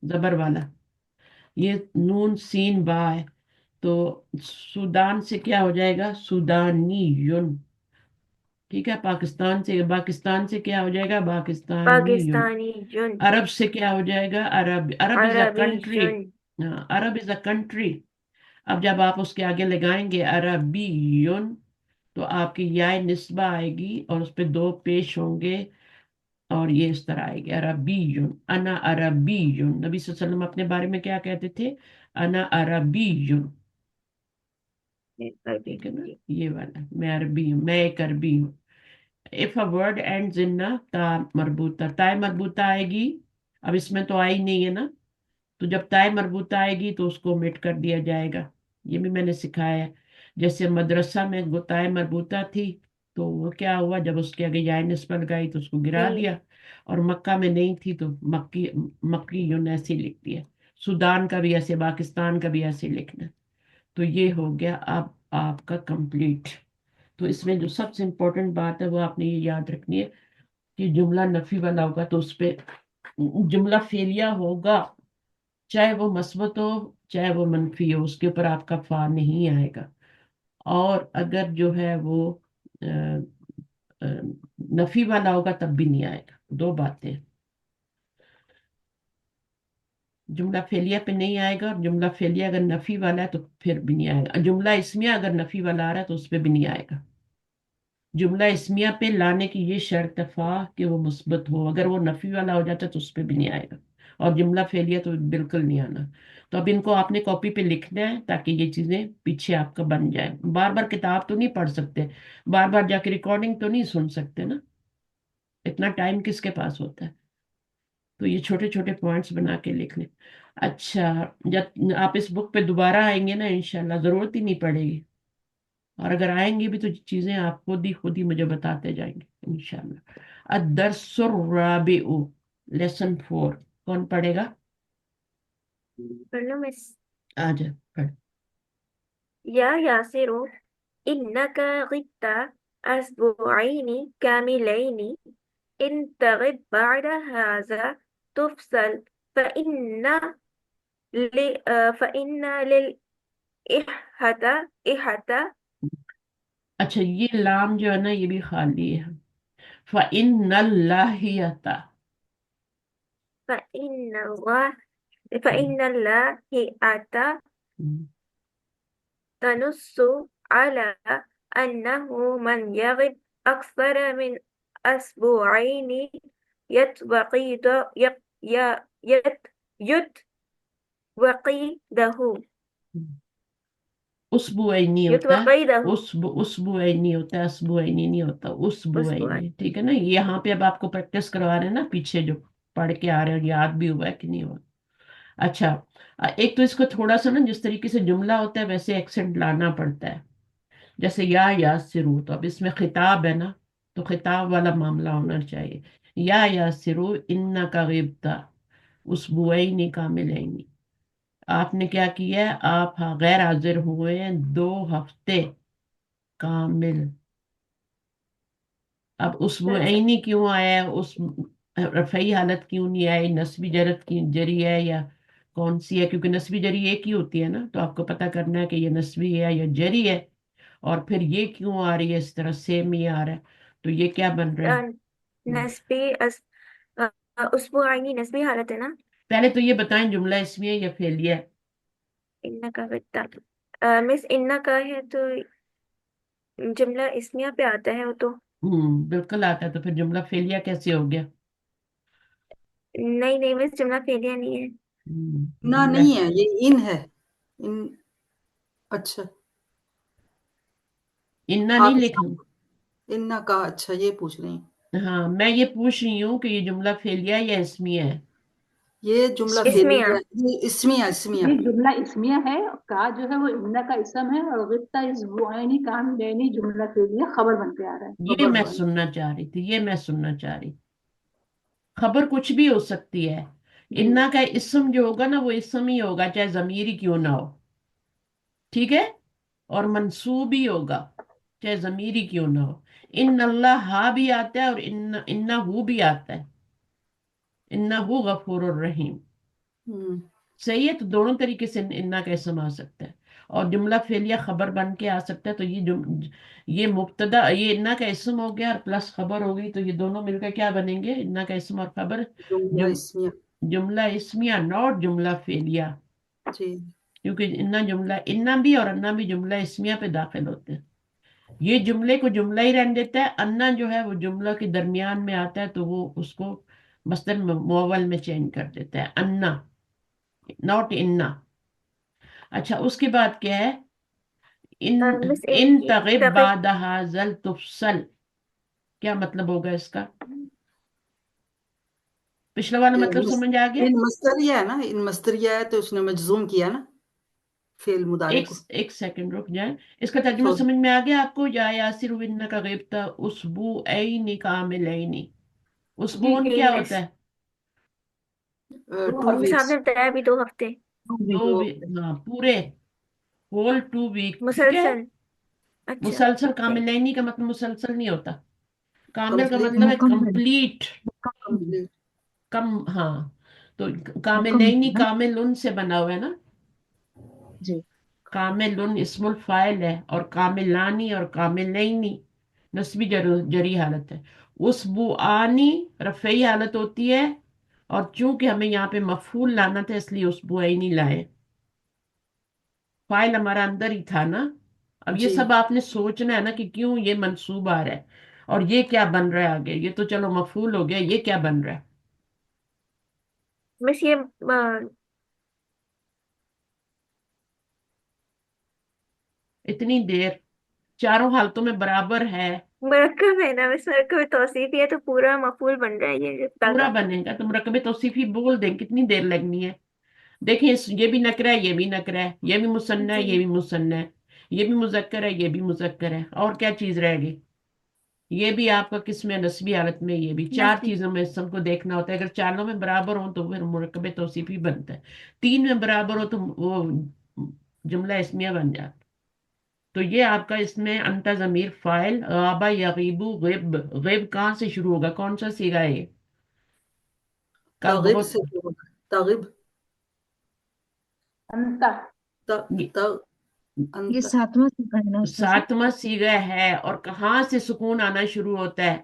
जबर वाला। ये नून सीन बा है। तो सूडान से क्या हो जाएगा? सूडानी युन, ठीक है। पाकिस्तान से क्या हो जाएगा? पाकिस्तानी युन। पाकिस्तानी जुन। अरब से क्या हो जाएगा? अरब, अरब इज अ अरबी कंट्री। जुन। हाँ, अरब इज अ कंट्री। अब जब आप उसके आगे लगाएंगे अरबीयुन, तो आपकी याय निस्बा आएगी और उस पे दो पेश होंगे, और ये इस तरह आएगी, अरबीयुन, अना अरबीयुन। नबी सल्लल्लाहु अलैहि वसल्लम अपने बारे में क्या कहते थे? अना अरबीयुन, अरबी ठीक है ना, जी। ये वाला, मैं अरबी हूँ, मैं एक अरबी हूँ। If a word ends in ना ता मरबूता, ताय मरबूता आएगी। अब इसमें तो आई नहीं है ना, तो जब ताय मरबूता आएगी तो उसको ओमिट कर दिया जाएगा। ये भी मैंने सिखाया है। जैसे मदरसा में ताय मरबूता थी, तो वो क्या हुआ, जब उसके आगे याय निस्बत लगाई तो उसको गिरा जी दिया। और मक्का में नहीं थी तो मक्की, मक्की यून ऐसे ही लिख दिया। सूडान का भी ऐसे, पाकिस्तान का भी ऐसे लिखना। तो ये हो गया अब आपका कंप्लीट। तो इसमें जो सबसे इम्पोर्टेंट बात है वो आपने ये याद रखनी है कि जुमला नफी वाला होगा तो उस पे जुमला फेलिया होगा, चाहे वो मस्बत हो चाहे वो मनफी हो, उसके ऊपर आपका फा नहीं आएगा। और अगर जो है वो अ, अ, नफी वाला होगा तब भी नहीं आएगा। दो बातें, जुमला फेलिया पे नहीं आएगा, और जुमला फेलिया अगर नफी वाला है तो फिर भी नहीं आएगा। जुमला इसमिया अगर नफी वाला आ रहा है तो उस पे भी नहीं आएगा। जुमला इसमिया पे लाने की ये शर्त फा कि वो मुस्बत हो, अगर वो नफी वाला हो जाता है तो उस पे भी नहीं आएगा। और जुमला फेलिया तो बिल्कुल नहीं आना। तो अब इनको आपने कॉपी पे लिखना है ताकि ये चीजें पीछे आपका बन जाए। बार बार किताब तो नहीं पढ़ सकते, बार बार जाके रिकॉर्डिंग तो नहीं सुन सकते ना, इतना टाइम किसके पास होता है। तो ये छोटे छोटे पॉइंट्स बना के लिख लें। अच्छा, जब आप इस बुक पे दोबारा आएंगे ना, इंशाल्लाह जरूरत ही नहीं पड़ेगी। और अगर आएंगे भी तो चीजें आप खुद ही मुझे बताते जाएंगे इंशाल्लाह। अदरसुर राबिउ, लेसन 4, कौन पढ़ेगा? पढ़ लो मिस। आ जा, पढ़। या यासिरो इन्नका गिब्ता अस्बुआइनी कामिलैनी इन तगिब बअद हाज़ा तुफसल फ़इन्ना फ़इन्ना लिल इहता इहता अच्छा, ये लाम जो है ना ये भी खाली है। फ़इन्नल्लाहियता, फ़इन्न अता تنص على أنه من يغب أكثر من أسبوعين يتوقيد يت يت يتوقيده उसबुआइनी होता है। يتوقيده उसबुआइनी होता है, असबुआइनी नहीं होता, أسبوع। उसबुआइनी, ठीक है ना। यहाँ पे अब आपको प्रैक्टिस करवा रहे हैं ना, पीछे जो पढ़ के आ रहे हैं, याद भी हुआ है कि नहीं हुआ। अच्छा, एक तो इसको थोड़ा सा ना, जिस तरीके से जुमला होता है वैसे एक्सेंट लाना पड़ता है। जैसे या सिरू, तो अब इसमें खिताब है ना, तो खिताब वाला मामला होना चाहिए। या सिरू इन्ना का गिब्ता उसबुआइनी कामिलैनी। آپ نے کیا کیا ہے؟ آپ غیر حاضر ہوئے ہیں 2 ہفتے کامل. اب اسبوعینی کیوں آیا ہے؟ اس رفعی حالت کیوں نہیں آئی؟ نسبی جرت کی جری ہے یا کون سی ہے؟ کیونکہ نسبی جری ایک ہی ہوتی ہے نا، تو آپ کو پتا کرنا ہے کہ یہ نسبی ہے یا جری ہے. اور پھر یہ کیوں آ رہی ہے اس طرح، سیم ہی آ رہا ہے. تو یہ کیا بن رہا ہے؟ نسبی اسبوعینی نسبی حالت ہے نا. پہلے تو یہ بتائیں جملہ اسمیہ یا فعلیہ ہے؟ ان کا مس ان کا ہے تو جملہ اسمیہ پہ آتا ہے وہ تو. بالکل آتا ہے. تو پھر جملہ فعلیہ کیسے ہو گیا؟ نہیں نہیں مس، جملہ فعلیہ نہیں ہے. نہ جملہ نہیں ہے، یہ ان ہے. ان اچھا، اننا آپ نہیں اس لکھوں. ان کا اچھا یہ پوچھ رہی ہیں. ہاں میں یہ پوچھ رہی ہوں کہ یہ جملہ فعلیہ یا اسمیہ ہے؟ یہ جملہ فعلی اسمیہ. ہے، یہ اسمیہ اسمیہ. یہ جملہ اسمیہ ہے. کا جو ہے وہ ان کا اسم ہے، اور غبطہ اسبوعینی کاملینی جملہ کے لیے خبر بن کے آ رہا ہے. یہ خبر میں بن. سننا چاہ رہی تھی، یہ میں سننا چاہ رہی. خبر کچھ بھی ہو سکتی ہے. جی انا کا اسم جو ہوگا نا وہ اسم ہی ہوگا، چاہے ضمیر ہی کیوں نہ ہو. ٹھیک ہے؟ اور منصوب ہی ہوگا چاہے ضمیر ہی کیوں نہ ہو. ان اللہ ہا بھی آتا ہے اور انا ہو بھی آتا ہے. انا ہو غفور الرحیم. ہوں. صحیح ہے. تو دونوں طریقے سے انا کا اسم آ سکتا ہے اور جملہ فعلیہ خبر بن کے آ سکتا ہے. تو یہ مبتدا، یہ انا کا اسم ہو گیا اور پلس خبر ہو گئی. تو یہ دونوں مل کر کیا بنیں گے؟ انا کا اسم اور خبر. جملہ جم اسمیہ. جملہ اسمیہ ناٹ جملہ فعلیہ. جی. کیونکہ انا بھی اور انا بھی جملہ اسمیہ پہ داخل ہوتے ہیں. یہ جملے کو جملہ ہی رہنے دیتا ہے. انا جو ہے وہ جملہ کے درمیان میں آتا ہے تو وہ اس کو مصدر مؤول میں چینج کر دیتا ہے. انا ناٹ انا. اچھا اس کے بعد کیا ہے؟ ان مس ان ان تغب تغب. بعد ذل تفصل. کیا مطلب ہوگا اس کا؟ پچھلا والا مطلب سمجھ آ گیا؟ ان مستریہ ہے نا، ان مستریہ ہے تو اس نے مجزوم کیا نا فعل مضارع کو. ایک سیکنڈ رک جائیں. اس کا ترجمہ سوری، سمجھ میں آ گیا آپ کو؟ یا یاسر کا غیبتا اسبوعین کاملین. جی اسبوعن جی کیا مس، ہوتا ہے؟ 2 مس آپ ویکس. نے بتایا بھی 2 ہفتے. ہاں پورے ہول 2 ویک. ٹھیک ہے. مسلسل. اچھا مسلسل. ٹھیک. کاملینی کا مطلب مسلسل نہیں ہوتا. کامل کا کمپلیٹ. مطلب ہے کمپلیٹ. کمپلیٹ. کم. ہاں تو کاملینی کامل ان سے بنا ہوا ہے نا. جی کامل اسم الفاعل ہے اور کاملانی اور کاملینی نسبی جری حالت ہے. اسبوعانی رفعی حالت ہوتی ہے اور چونکہ ہمیں یہاں پہ مفعول لانا تھا اس لیے اسبوعینی لائے. فاعل ہمارا اندر ہی تھا نا. اب یہ جی. سب آپ نے سوچنا ہے نا کہ کیوں یہ منصوب آ رہا ہے اور یہ کیا بن رہا ہے آگے. یہ تو چلو مفعول ہو گیا، یہ کیا بن رہا ہے؟ مس یہ اتنی دیر چاروں حالتوں میں برابر ہے. مرکب ہے نا مس، مرکب توصیفی ہے تو پورا مفعول بن رہا ہے یہ رفتہ پورا کا. بنے گا تو مرکب توصیفی بول دیں. کتنی دیر لگنی ہے؟ دیکھیں یہ بھی نکرہ ہے، یہ بھی نکرہ ہے، یہ بھی مثنیٰ ہے، جی یہ بھی مثنیٰ ہے، یہ بھی مذکر ہے، یہ بھی مذکر ہے. اور کیا چیز رہ گئی؟ یہ بھی آپ کا کس میں؟ نسبی حالت میں. یہ بھی 4 نسبی. چیزوں میں سب کو دیکھنا ہوتا ہے. اگر چاروں میں برابر ہوں تو پھر مرکب توصیفی بنتا ہے. 3 میں برابر ہو تو وہ جملہ اسمیہ بن جاتا. تو یہ آپ کا اس میں انت ضمیر فاعل غابہ یغیبو غب. غب کہاں سے شروع ہوگا؟ کون سا صیغہ ہے یہ؟ کا تغب بہت سے شروع ہوتا ہے. تغب. انتا. تغ یہ انت. 7واں صفحہ ہے نا استاذہ؟ 7واں صیغہ ہے. اور کہاں سے سکون آنا شروع ہوتا ہے؟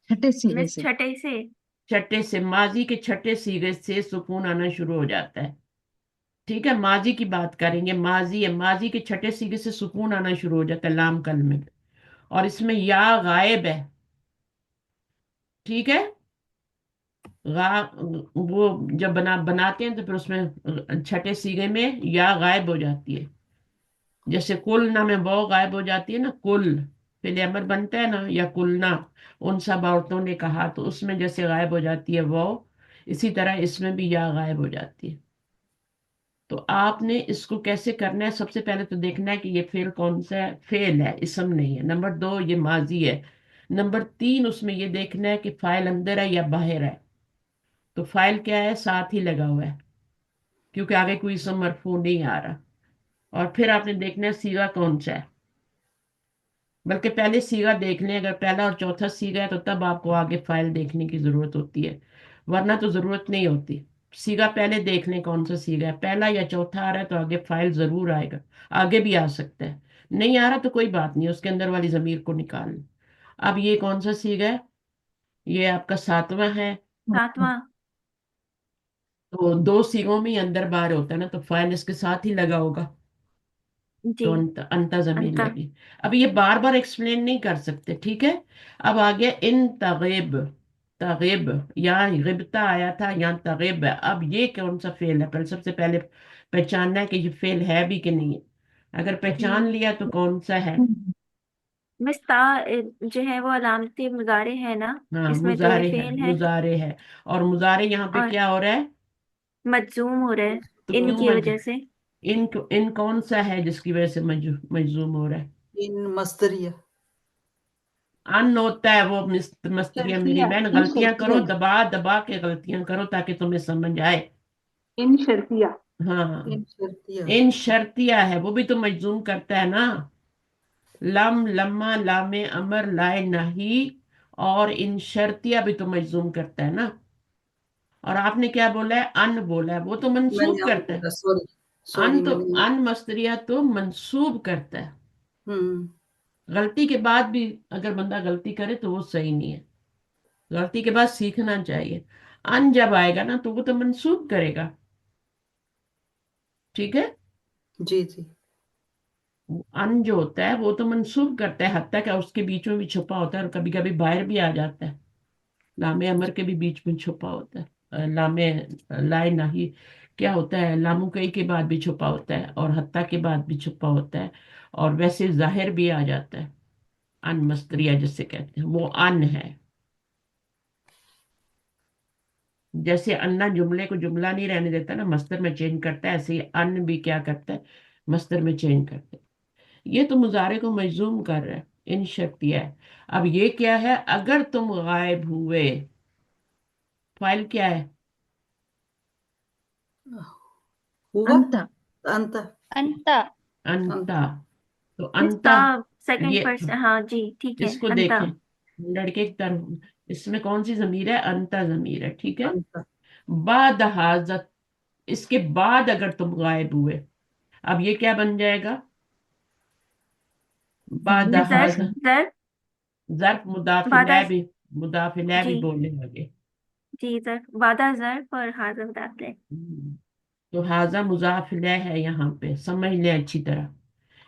چھٹے صیغے مس سے. چھٹے سے. چھٹے سے. ماضی کے چھٹے صیغے سے سکون آنا شروع ہو جاتا ہے. ٹھیک ہے. ماضی کی بات کریں گے. ماضی ہے، ماضی کے چھٹے صیغے سے سکون آنا شروع ہو جاتا ہے لام کل میں. اور اس میں یا غائب ہے. ٹھیک ہے. غا وہ جب بناتے ہیں تو پھر اس میں چھٹے صیغے میں یا غائب ہو جاتی ہے. جیسے کلنا میں وہ غائب ہو جاتی ہے نا. کل پہلے امر بنتا ہے نا، یا کلنا ان سب عورتوں نے کہا، تو اس میں جیسے غائب ہو جاتی ہے وہ، اسی طرح اس میں بھی یا غائب ہو جاتی ہے. تو آپ نے اس کو کیسے کرنا ہے؟ سب سے پہلے تو دیکھنا ہے کہ یہ فعل کون سا ہے. فعل ہے، اسم نہیں ہے. نمبر 2 یہ ماضی ہے. نمبر 3 اس میں یہ دیکھنا ہے کہ فاعل اندر ہے یا باہر ہے. تو فاعل کیا ہے؟ ساتھ ہی لگا ہوا ہے क्योंकि आगे कोई इसम मरफू नहीं आ रहा। और फिर आपने देखना है सीगा कौन सा है, बल्कि पहले सीगा देख लें, अगर पहला और चौथा सीगा है तो तब आपको आगे फाइल देखने की जरूरत होती है, वरना तो जरूरत नहीं होती। सीगा पहले देख लें कौन सा सीगा है, पहला या चौथा आ रहा है तो आगे फाइल जरूर आएगा। आगे भी आ सकता है, नहीं आ रहा तो कोई बात नहीं, उसके अंदर वाली जमीर को निकाल लें। अब ये कौन सा सीगा है? ये आपका सातवां है। सातवां। तो दो सीगों में ही अंदर बाहर होता है ना, तो फाइल इसके साथ ही लगा होगा, जी। तो अंता जमीन अंता। लगी। अब ये बार बार एक्सप्लेन नहीं कर सकते, ठीक है। अब आ गया इन तगेब। तगेब, यहाँ गिबता आया था, यहाँ तगेब है। अब ये कौन सा फेल है? पहले सबसे पहले पहचानना है कि ये फेल है भी कि नहीं है। अगर पहचान लिया तो कौन सा है? मिस्ता जो है वो अलामती मुजारे है ना, हाँ, इसमें तो ये मुजारे है, फेल है। मुजारे है। और मुजारे यहाँ पे और क्या हो रहा है? मजजूम हो रहा है तो क्यों इनकी वजह से। इन कौन सा है जिसकी वजह से मजजूम हो रहा है? इन मस्तरिया। अन होता है वो मस्तरिया। मेरी शर्तिया, बहन, इन गलतियां करो, शर्तिया, दबा दबा के गलतियां करो ताकि तुम्हें समझ आए। इन शर्तिया। हाँ, इन शर्तिया। इन शर्तिया है, वो भी तो मजजूम करता है ना। लम, लम्मा, लामे अमर, लाए नहीं। और इन शर्तिया भी तो मजजूम करता है ना। और आपने क्या बोला है? अन बोला है, वो तो मैंने मंसूब अन करता है। बोला, सॉरी। अन सॉरी तो, मैंने। अन मस्तरिया तो मंसूब करता है। हम्म। गलती के बाद भी अगर बंदा गलती करे तो वो सही नहीं है। गलती के बाद सीखना चाहिए। अन जब आएगा ना तो वो तो मंसूब करेगा, ठीक है। जी जी। अन जो होता है वो तो मंसूब करता है, हत्ता का उसके बीच में भी छुपा होता है, और कभी कभी बाहर भी आ जाता है। लामे अमर के भी बीच में छुपा होता है। लामे, लाए नाही क्या होता है, लामू कई के बाद भी छुपा होता है, और हत्ता के बाद भी छुपा होता है। और वैसे जाहिर भी आ जाता है। अन मस्तरिया जिसे कहते हैं वो अन है। जैसे अन्ना जुमले को जुमला नहीं रहने देता ना, मस्तर में चेंज करता है, ऐसे ही अन भी क्या करता है, मस्तर में चेंज करता है। ये तो मुजारे को मजजूम कर रहा है, इन शर्तिया है। अब ये क्या है? अगर तुम गायब हुए, फाइल क्या है? हुआ। अंत। अंत। अंत। अंत। अंता। तो मिस्ता अंता, सेकंड ये पर्सन, हाँ जी ठीक है, इसको अंता। देखें, लड़के की तरफ, इसमें कौन सी जमीर है? अंता जमीर है, ठीक है। अंत। बाद हाजत, इसके बाद अगर तुम गायब हुए, अब ये क्या बन जाएगा? बाद ये जर हाजत। फंक्शन। जर जर्फ बादा। मुदाफिला भी, मुदाफिला भी जी। बोलने लगे। जी जर बादा जर और हाजर दाखिले। तो हाजा मुजाफिला है, यहाँ पे समझ ले अच्छी तरह।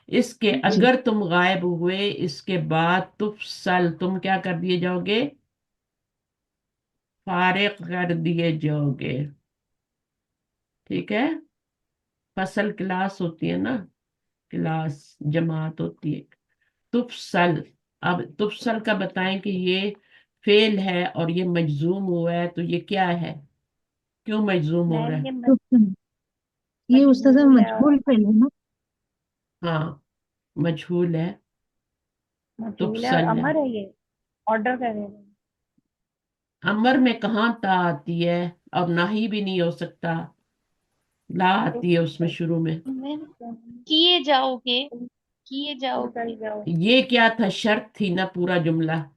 इसके जी। अगर तुम गायब हुए, इसके बाद तुफसल, तुम क्या कर दिए जाओगे? फारिग कर दिए जाओगे, ठीक है। फसल क्लास होती है ना, क्लास जमात होती है। तुफसल। अब तुफसल का बताएं कि ये फेल है और ये मजजूम हुआ है, तो ये क्या है? क्यों मजजूम हो रहा मैम है? ये तो ये उस्ताद मजबूर है और मजबूर फेल है ना। हाँ, मजहूल है। मजबूर है और तुफसल है। अमर है ये। ऑर्डर कर रहे हैं। अमर में कहाँ ता आती है? और नाही भी नहीं हो सकता, ला तो आती है उसमें शुरू में। मैम किए जाओगे, किए जाओगे जाओ। ये क्या था? शर्त थी ना पूरा जुमला।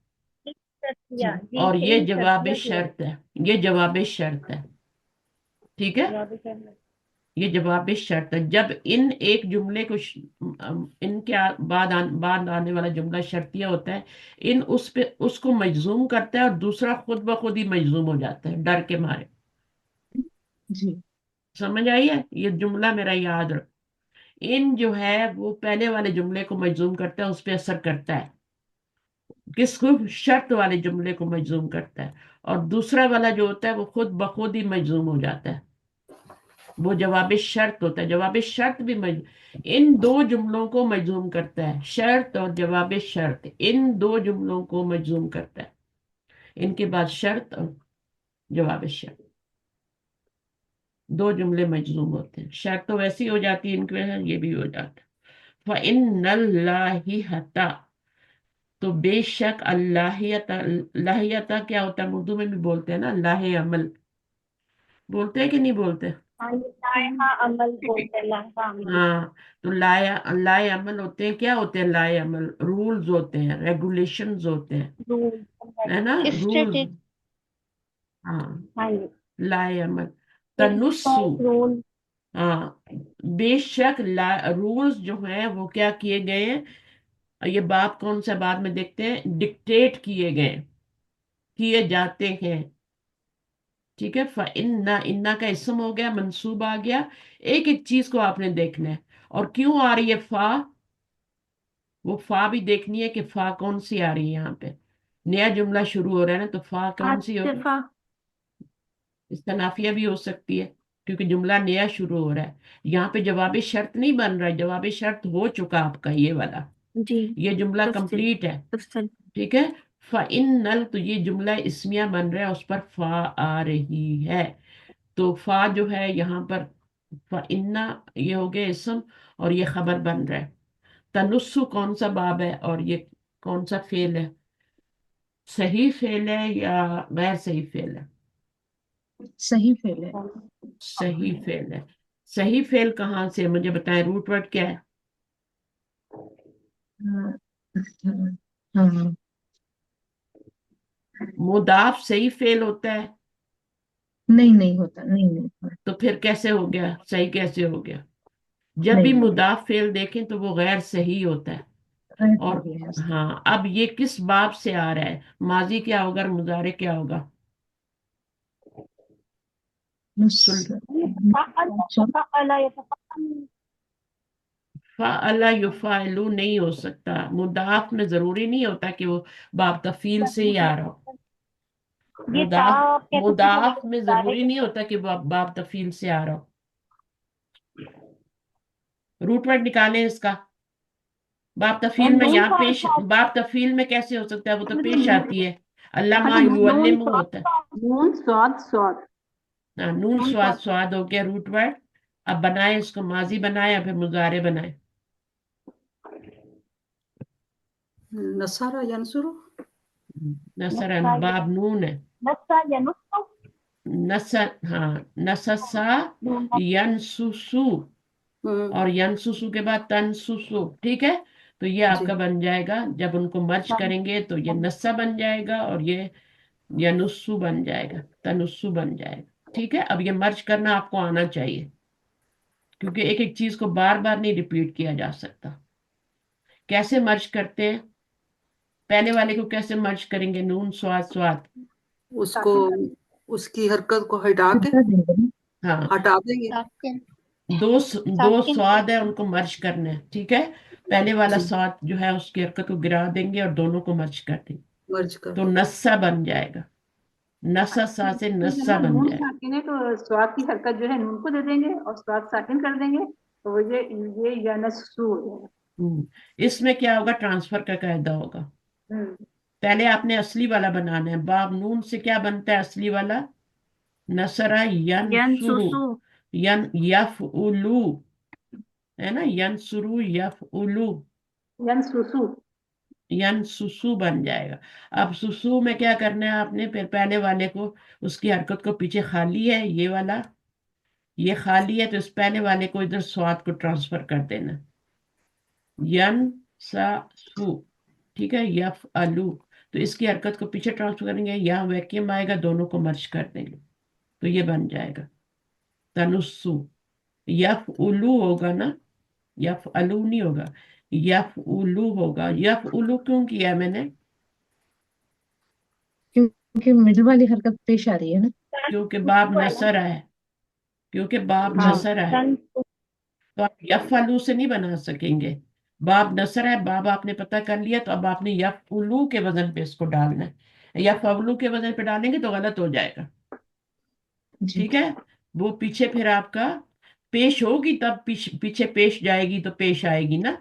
शर्तिया जी, और ये इन जवाब शर्तिया की शर्त है, ये जवाब शर्त है, ठीक है। जवाब करना। ये जवाब शर्त है। जब इन एक जुमले को इनके बाद आने वाला जुमला शर्तिया होता है, इन उस पे उसको मजजूम करता है, और दूसरा खुद ब खुद ही मजजूम हो जाता है डर के मारे। जी। समझ आई है? ये जुमला मेरा याद रख। इन जो है वो पहले वाले जुमले को मजजूम करता है, उस पर असर करता है। किसको? शर्त वाले जुमले को मजजूम करता है। और दूसरा वाला जो होता है वो खुद ब खुद ही मजजूम हो जाता है, वो जवाब शर्त होता है। जवाब शर्त भी इन दो जुमलों को मजजूम करता है, शर्त और जवाब शर्त, इन दो जुमलों को मजजूम करता है। इनके बाद शर्त और जवाब शर्त, दो जुमले मजजूम होते हैं। शर्त तो वैसी हो जाती है इनके वजह, ये भी हो जाता है। फ़इन्नल्लाहियता, तो बेशक अल्लाहियता, लाहियता क्या होता है? उर्दू में भी बोलते हैं ना, लाहे अमल, बोलते हैं कि नहीं बोलते? लाया अमल बोलते हैं, लाया अमल। हाँ, तो लाया लाए अमल होते हैं, क्या होते हैं लाए अमल? रूल्स होते हैं, रेगुलेशंस होते हैं, है ना, रूल रूल्स। स्ट्रेटेजी। हाँ, हाँ जी। लाए अमल। एक तनुस्सु, रूल। हाँ, बेशक रूल्स जो हैं वो क्या किए गए हैं? ये बात कौन सा बाद में देखते हैं, डिक्टेट किए गए, किए जाते हैं। ठीक है, इन्ना इन्ना का इसम हो गया, मंसूब आ गया। एक एक चीज को आपने देखना है। और क्यों आ रही है फा? वो फा भी देखनी है कि फा कौन सी आ रही है यहाँ पे। नया जुमला शुरू हो रहा है ना, तो फा कौन सी होगी? आतिफा। इसका नाफिया भी हो सकती है, क्योंकि जुमला नया शुरू हो रहा है। यहाँ पे जवाबी शर्त नहीं बन रहा है, जवाबी शर्त हो चुका आपका ये वाला। जी। ये जुमला तफसील। कंप्लीट है। तफसील। ठीक है। इन नल, तो ये जुमला इसमिया बन रहा है, उस पर फा आ रही है। तो फा जो है यहाँ पर, फा इन्ना, ये हो गया इसम, और ये खबर बन रहा है। तनुस्सु कौन सा बाब है और ये कौन सा फेल है? सही फेल है या गैर सही फेल है? सही फेल है। सही फेल है। सही फेल कहाँ से, मुझे बताएं, रूट वर्ड क्या है? हाँ हाँ। मुदाफ सही फेल होता है, नहीं नहीं होता, नहीं नहीं। तो फिर कैसे हो गया, सही कैसे हो गया? जब भी नहीं नहीं, मुदाफ फेल देखें तो वो गैर सही होता है। गैर और सही है। हाँ, अब ये किस बाब से आ रहा है? माजी क्या होगा और मुजारे क्या होगा? सुल फ़अला युफ़अलु नहीं हो सकता। मुदाफ में जरूरी नहीं होता कि वो बाब तफील से ही आ रहा हो। ये ता मुदाफ कहते थे मुदाफ हमारे में सारे जरूरी नहीं होता कि बाब तफील से आ रहा हो। रूट वर्ड निकालें इसका। बाप और तफील में नून यहाँ का पेश, बाप तफील में कैसे हो सकता है? वो तो पेश आती है। अल्लामा नून युअल्लिमु होता है। नून स्वाद स्वाद। हाँ, नून स्वाद स्वाद हो गया रूट वर्ड। अब बनाए इसको, माजी बनाए या फिर मुजारे बनाए? नसारा यंसुरु। नसर बाब नून है। नस्सा या नुस्खा। नसर, हाँ, नससा यनसुसु, और यनसुसु के बाद तनसुसु। ठीक है। तो ये जी। आपका बन जाएगा, जब उनको मर्ज करेंगे तो ये नस्सा बन जाएगा और ये यनुस्सु बन जाएगा, तनुस्सु बन जाएगा। ठीक है। अब ये मर्ज करना आपको आना चाहिए, क्योंकि एक एक चीज को बार बार नहीं रिपीट किया जा सकता। कैसे मर्ज करते हैं? पहले वाले को कैसे मर्ज करेंगे? नून स्वाद स्वाद। उसको, उसकी हरकत को हटा के हटा देंगे ना। हाँ, हटा देंगे। साकिन। दो साकिन। स्वाद है, उनको मर्ज करना है। ठीक है। पहले वाला जी, स्वाद जो है उसकी हरकत को गिरा देंगे और दोनों को मर्ज कर देंगे, मर्ज कर तो देंगे। नस्सा बन जाएगा। नसा सा से ठीक है नस्सा ना, बन नून जाएगा। साकिन है तो स्वाद की हरकत जो है नून को दे देंगे और स्वाद साकिन कर देंगे, तो वो ये यनसु हो जाएगा। इसमें क्या होगा? ट्रांसफर का कायदा होगा। हम्म। पहले आपने असली वाला बनाना है। बाब नून से क्या बनता है असली वाला? नसरा यनसुरु, यनसुसु। यन यफउलु, है ना, यनसुरु यफउलु, यनसुसु। यनसुसु बन जाएगा। अब सुसु में क्या करना है आपने? फिर पहले वाले को, उसकी हरकत को पीछे खाली है, ये वाला, ये खाली है, तो इस पहले वाले को इधर स्वाद को ट्रांसफर कर देना। यन सा सु। ठीक है, यफ अलू, तो इसकी हरकत को पीछे ट्रांसफर करेंगे, यहाँ वैक्यूम आएगा, दोनों को मर्ज कर देंगे, तो ये बन जाएगा तनुस्सु। यफ उलू होगा ना, यफ अलू नहीं होगा, यफ उलू होगा। यफ उलू क्यों किया मैंने? क्योंकि मिडिल वाली हरकत पेश आ रही है ना। क्योंकि बाप नसर है, क्योंकि बाप हाँ। नसर है। सन। तो आप यफ अलू से नहीं बना सकेंगे। बाप नसर है, बाप आपने पता कर लिया, तो अब आपने यफ उलू के वजन पे इसको डालना है। यफ अवलू के वजन पे डालेंगे तो गलत हो जाएगा। जी। ठीक है। वो पीछे फिर आपका पेश होगी, तब पीछे पेश जाएगी तो पेश आएगी ना।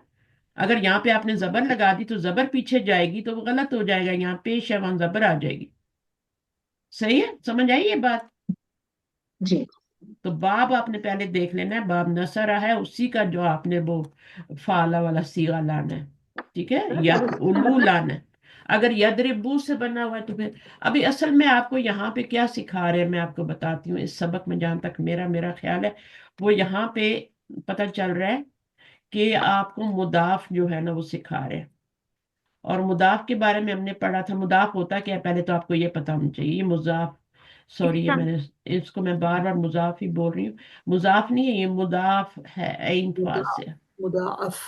अगर यहाँ पे आपने जबर लगा दी तो जबर पीछे जाएगी, तो वो गलत हो जाएगा। यहाँ पेश है, वहां जबर आ जाएगी। सही है, समझ आई ये बात? जी। तो बाब आपने पहले देख लेना है, बाब नसरा है, उसी का जो आपने वो फाला वाला सीगा लाना है। ठीक है, तो या उसका उल्लू मतलब लाना है। اگر یدربو سے بنا ہوا ہے تو پھر ابھی اصل میں آپ کو یہاں پہ کیا سکھا رہے ہیں میں آپ کو بتاتی ہوں. اس سبق میں جہاں تک میرا خیال ہے وہ یہاں پہ پتہ چل رہا ہے کہ آپ کو مضاف جو ہے نا وہ سکھا رہے ہیں. اور مضاف کے بارے میں ہم نے پڑھا تھا. مضاف ہوتا کیا ہے پہلے تو آپ کو یہ پتا ہونا چاہیے. یہ مضاف، سوری، یہ اسم میں نے اس کو میں بار بار مضاف ہی بول رہی ہوں. مضاف نہیں ہے، یہ مضاف ہے، عین فا سے مضاعف.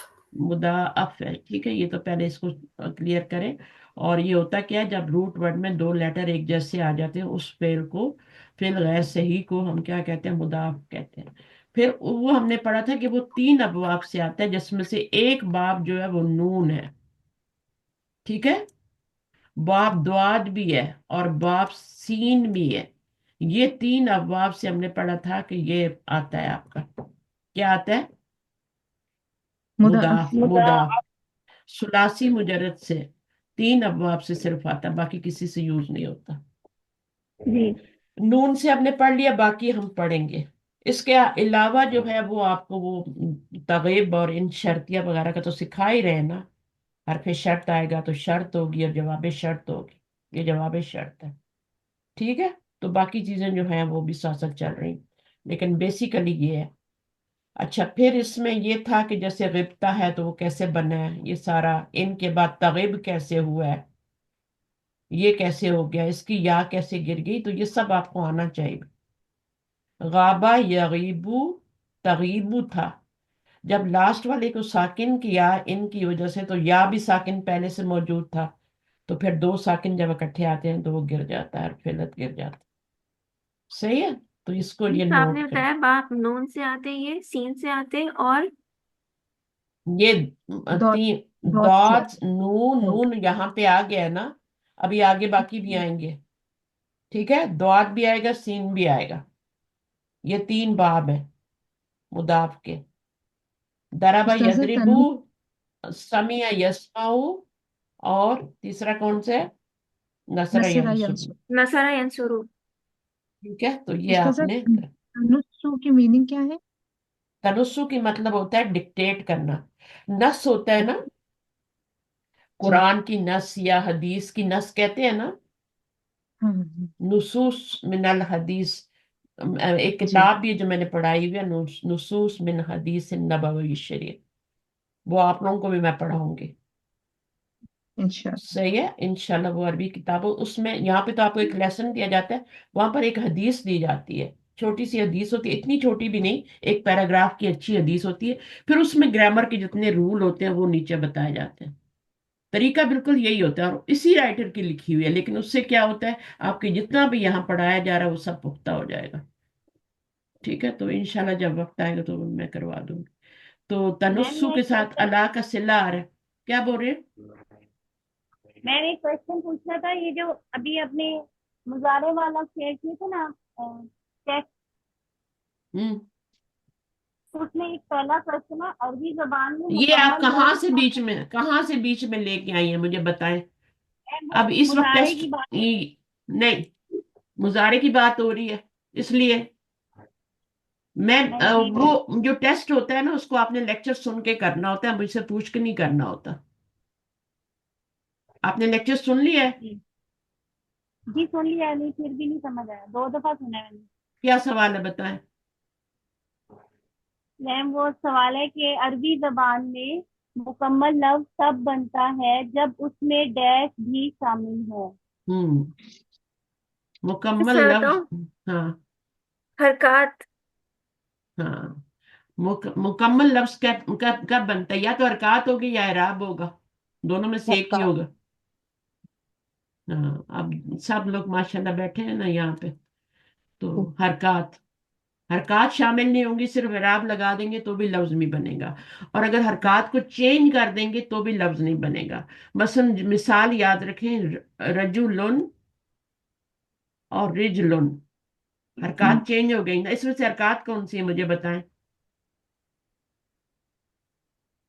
مضاعف ہے. ٹھیک ہے، یہ تو پہلے اس کو کلیئر کریں. اور یہ ہوتا کیا ہے جب روٹ ورڈ میں دو لیٹر ایک جیسے آ جاتے ہیں اس فعل کو، فعل غیر صحیح کو ہم کیا کہتے ہیں؟ مضاف کہتے ہیں. پھر وہ ہم نے پڑھا تھا کہ وہ 3 ابواب سے آتا ہے جس میں سے ایک باب جو ہے وہ نون ہے. ٹھیک ہے، باب دواد بھی ہے اور باب سین بھی ہے. یہ 3 ابواب سے ہم نے پڑھا تھا کہ یہ آتا ہے آپ کا کیا آتا ہے؟ مضاعف. مضاف. ثلاثی مجرد سے 3 ابواب سے صرف آتا ہے، باقی کسی سے یوز نہیں ہوتا. جی. نون سے ہم نے پڑھ لیا، باقی ہم پڑھیں گے. اس کے علاوہ جو ہے وہ آپ کو وہ تغیب اور ان شرطیہ وغیرہ کا تو سکھا ہی رہے ہیں نا. حرف شرط آئے گا تو شرط ہوگی اور جواب شرط ہوگی. یہ جواب شرط ہے. ٹھیک ہے، تو باقی چیزیں جو ہیں وہ بھی ساتھ ساتھ چل رہی، لیکن بیسیکلی یہ ہے. اچھا، پھر اس میں یہ تھا کہ جیسے غبطہ ہے تو وہ کیسے بنا ہے، یہ سارا. ان کے بعد تغیب کیسے ہوا ہے، یہ کیسے ہو گیا، اس کی یا کیسے گر گئی، تو یہ سب آپ کو آنا چاہیے. غابہ یغیبو تغیبو تھا. جب لاسٹ والے کو ساکن کیا ان کی وجہ سے تو یا بھی ساکن پہلے سے موجود تھا، تو پھر 2 ساکن جب اکٹھے آتے ہیں تو وہ گر جاتا ہے اور فعلت گر جاتا ہے. صحیح ہے، تو اس کو یہ آپ نے نوٹ کریں. بتایا باپ نون سے آتے، یہ سین سے آتے اور یہ دو تین دوت سے داد آتا نون ہے. نون یہاں پہ آ گیا ہے نا. ابھی آگے باقی بھی آئیں گے. ٹھیک ہے، دعات بھی آئے گا، سین بھی آئے گا. یہ 3 باب ہیں مضاف کے. ضرب استاذہ یضربو، تنوین سمیع یسمعو، اور تیسرا کون سے؟ نصر نصرہ ینصر. ینصر. نصرہ ینصرو. ٹھیک ہے، تو یہ آپ استاذہ نے تنسو کی میننگ کیا ہے؟ تنسو کی مطلب ہوتا ہے ڈکٹیٹ کرنا. نص ہوتا ہے نا، جی. قرآن کی نص یا حدیث کی نص کہتے ہیں نا. ہاں. نصوص من الحدیث، ایک جی. کتاب بھی جو میں نے پڑھائی ہوئی ہے، نصوص من حدیث نبوی شریف، وہ آپ لوگوں کو بھی میں پڑھاؤں گی. انشاءاللہ. صحیح ہے، انشاءاللہ. وہ عربی کتاب اس میں یہاں پہ تو آپ کو ایک لیسن دیا جاتا ہے، وہاں پر ایک حدیث دی جاتی ہے. چھوٹی سی حدیث ہوتی ہے، اتنی چھوٹی بھی نہیں، ایک پیراگراف کی اچھی حدیث ہوتی ہے. پھر اس میں گرامر کے جتنے رول ہوتے ہیں وہ نیچے بتائے جاتے ہیں. طریقہ بالکل یہی ہوتا ہے اور اسی رائٹر کی لکھی ہوئی ہے، لیکن اس سے کیا ہوتا ہے آپ کے جتنا بھی یہاں پڑھایا جا رہا ہے وہ سب پختہ ہو جائے گا. ٹھیک ہے، تو انشاءاللہ جب وقت آئے گا تو میں کروا دوں گی. تو میم تنسو میں کے ایک ساتھ کوشچن اللہ کا صلہ آ رہا ہے. کیا بول رہے ہیں؟ میں نے ایک کوشچن پوچھنا تھا. یہ جو ابھی اپنے مظاہرے والا شیئر کیے تھے نا ٹیکسٹ، ہوں، اس میں ایک پہلا کوشچن ہے عربی زبان میں یہ آپ مکمل کہاں سے لفظ. بیچ میں لے کے آئی ہیں مجھے بتائیں. اب اس وقت مظاہرے ٹیسٹ کی بات ہو رہی نہیں، مظاہرے کی بات ہو رہی ہے اس لیے میں نہیں ٹھیک وہ جو ٹیسٹ ہوتا ہے نا اس کو آپ نے لیکچر سن کے کرنا ہوتا ہے، مجھ سے پوچھ کے نہیں کرنا ہوتا. آپ نے لیکچر سن لیا ہے؟ جی جی سن لیا ہے، نہیں پھر بھی نہیں سمجھ آیا. 2 دفعہ سنا ہے میں نے. کیا سوال ہے بتائیں. میم وہ سوال ہے کہ عربی زبان میں مکمل لفظ تب بنتا ہے جب اس میں ڈیش بھی شامل ہو. ہوں، مکمل سے لفظ. بتاؤں ہاں حرکات. ہاں، مکمل لفظ کب بنتا ہے؟ یا تو حرکات ہوگی یا اعراب ہوگا، دونوں میں سے ایک ہی ہوگا. ہاں، اب سب لوگ ماشاءاللہ بیٹھے ہیں نا یہاں پہ، تو حرکات شامل نہیں ہوں گی، صرف اعراب لگا دیں گے تو بھی لفظ نہیں بنے گا. اور اگر حرکات کو چینج کر دیں گے تو بھی لفظ نہیں بنے گا. مثلا مثال یاد رکھیں، رجلن اور رجلن، حرکات چینج ہو گئی نا. اس میں سے حرکات کون سی ہیں مجھے بتائیں،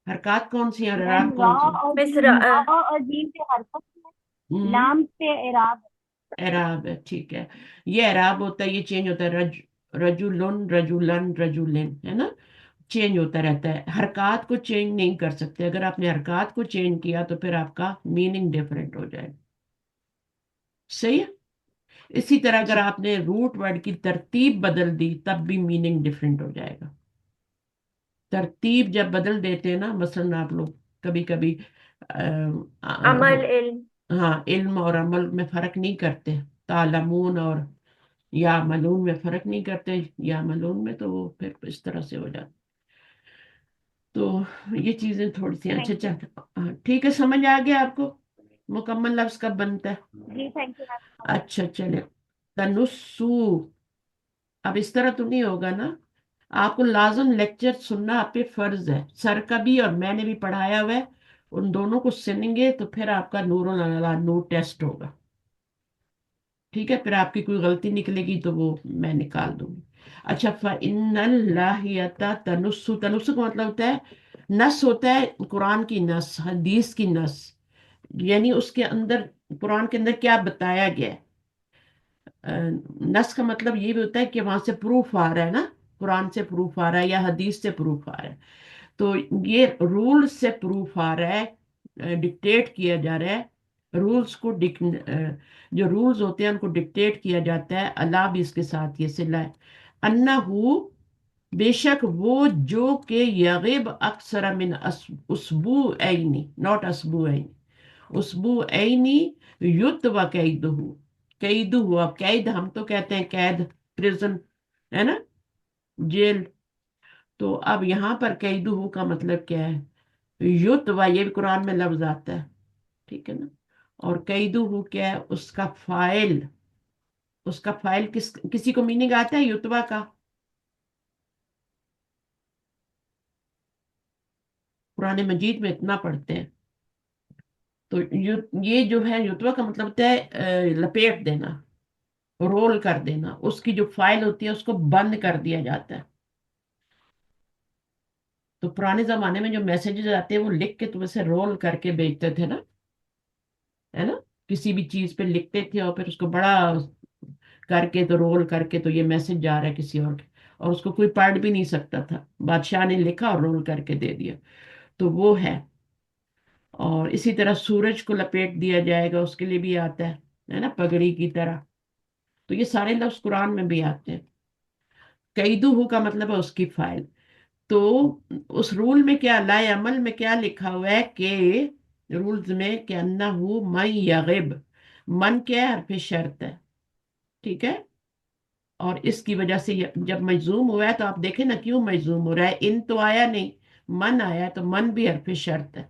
حرکات کون سی ہیں اور میم اعراب را کون سی ہیں؟ اور مصر جیم، را اور جیم پہ حرکت ہے، ہوں، لام پہ اعراب ہے. اعراب ہے. ٹھیک ہے، یہ اعراب ہوتا ہے، یہ چینج ہوتا ہے. رجلن رجولن رجولن، ہے نا. चेंज होता रहता है, हरकत को चेंज नहीं कर सकते। अगर आपने हरकत को चेंज किया तो फिर आपका मीनिंग डिफरेंट हो जाएगा। सही है। इसी तरह अगर जी आपने रूट वर्ड की तरतीब बदल दी तब भी मीनिंग डिफरेंट हो जाएगा। तरतीब जब बदल देते हैं ना, मसलन आप लोग कभी कभी अमल इल्म। हाँ, इल्म और अमल में फर्क नहीं करते, तालमून और या मलून में फर्क नहीं करते, या मलून में तो वो फिर इस तरह से हो जाता। तो ये चीजें थोड़ी सी अच्छा थैंक यू। अच्छा। हाँ, ठीक है, समझ आ गया आपको मुकम्मल लफ्ज कब बनता है? जी थैंक यू मैम। अच्छा चले। तनुस्सू, अब इस तरह तो नहीं होगा ना? आपको लाजम लेक्चर सुनना आप पे फर्ज है। सर का भी और मैंने भी पढ़ाया हुआ है, उन दोनों को सुनेंगे तो फिर आपका नूरुल अला नूर टेस्ट होगा। ठीक है, फिर आपकी कोई गलती निकलेगी तो वो मैं निकाल दूंगी। अच्छा, फ़इन्नल लाहियता तनुस्सु, तनुस्सु का मतलब होता है नस, होता है कुरान की नस, हदीस की नस, यानी उसके अंदर, कुरान के अंदर क्या बताया गया है। नस का मतलब ये भी होता है कि वहां से प्रूफ आ रहा है ना, कुरान से प्रूफ आ रहा है या हदीस से प्रूफ आ रहा है। तो ये रूल से प्रूफ आ रहा है, डिक्टेट किया जा रहा है। रूल्स को जो रूल्स होते हैं उनको डिक्टेट किया जाता है। अल्लाह भी इसके साथ ये सिला है। अन्नहु, बेशक वो, जो के यगिब अक्सर मिन उसबू ऐनी, नॉट असबू ऐनी, उसबू ऐनी युत व कैदहू, कैदू हुआ, कैद हम तो कहते हैं कैद, प्रिजन, है ना, जेल। तो अब यहाँ पर कैदहू का मतलब क्या है? युत व, ये भी कुरान में लफ्ज आता है, ठीक है ना। और कैदहू क्या है? उसका फाइल, उसका फाइल किसी को मीनिंग आता है युतवा का? कुरान मजीद में इतना पढ़ते हैं। तो ये जो है युतवा का मतलब होता है लपेट देना, रोल कर देना, उसकी जो फाइल होती है उसको बंद कर दिया जाता है। तो पुराने जमाने में जो मैसेजेस आते हैं वो लिख के तुम से रोल करके भेजते थे ना, है ना, किसी भी चीज पे लिखते थे और फिर उसको बड़ा करके, तो रोल करके, तो ये मैसेज जा रहा है किसी और के, और उसको कोई पढ़ भी नहीं सकता था, बादशाह ने लिखा और रोल करके दे दिया। तो वो है। और इसी तरह सूरज को लपेट दिया जाएगा, उसके लिए भी आता है ना, पगड़ी की तरह। तो ये सारे लफ्ज कुरान में भी आते हैं। कैदुहू का मतलब है उसकी फाइल। तो उस रूल में क्या, लाए अमल में क्या लिखा हुआ है कि रूल्स में कि अन्नहु मन यगिब, मन क्या है, हरफ शर्त है, ठीक है। और इसकी वजह से जब मजूम हुआ है तो आप देखें ना क्यों मजूम हो रहा है, इन तो आया नहीं, मन आया है, तो मन भी हरफ शर्त है।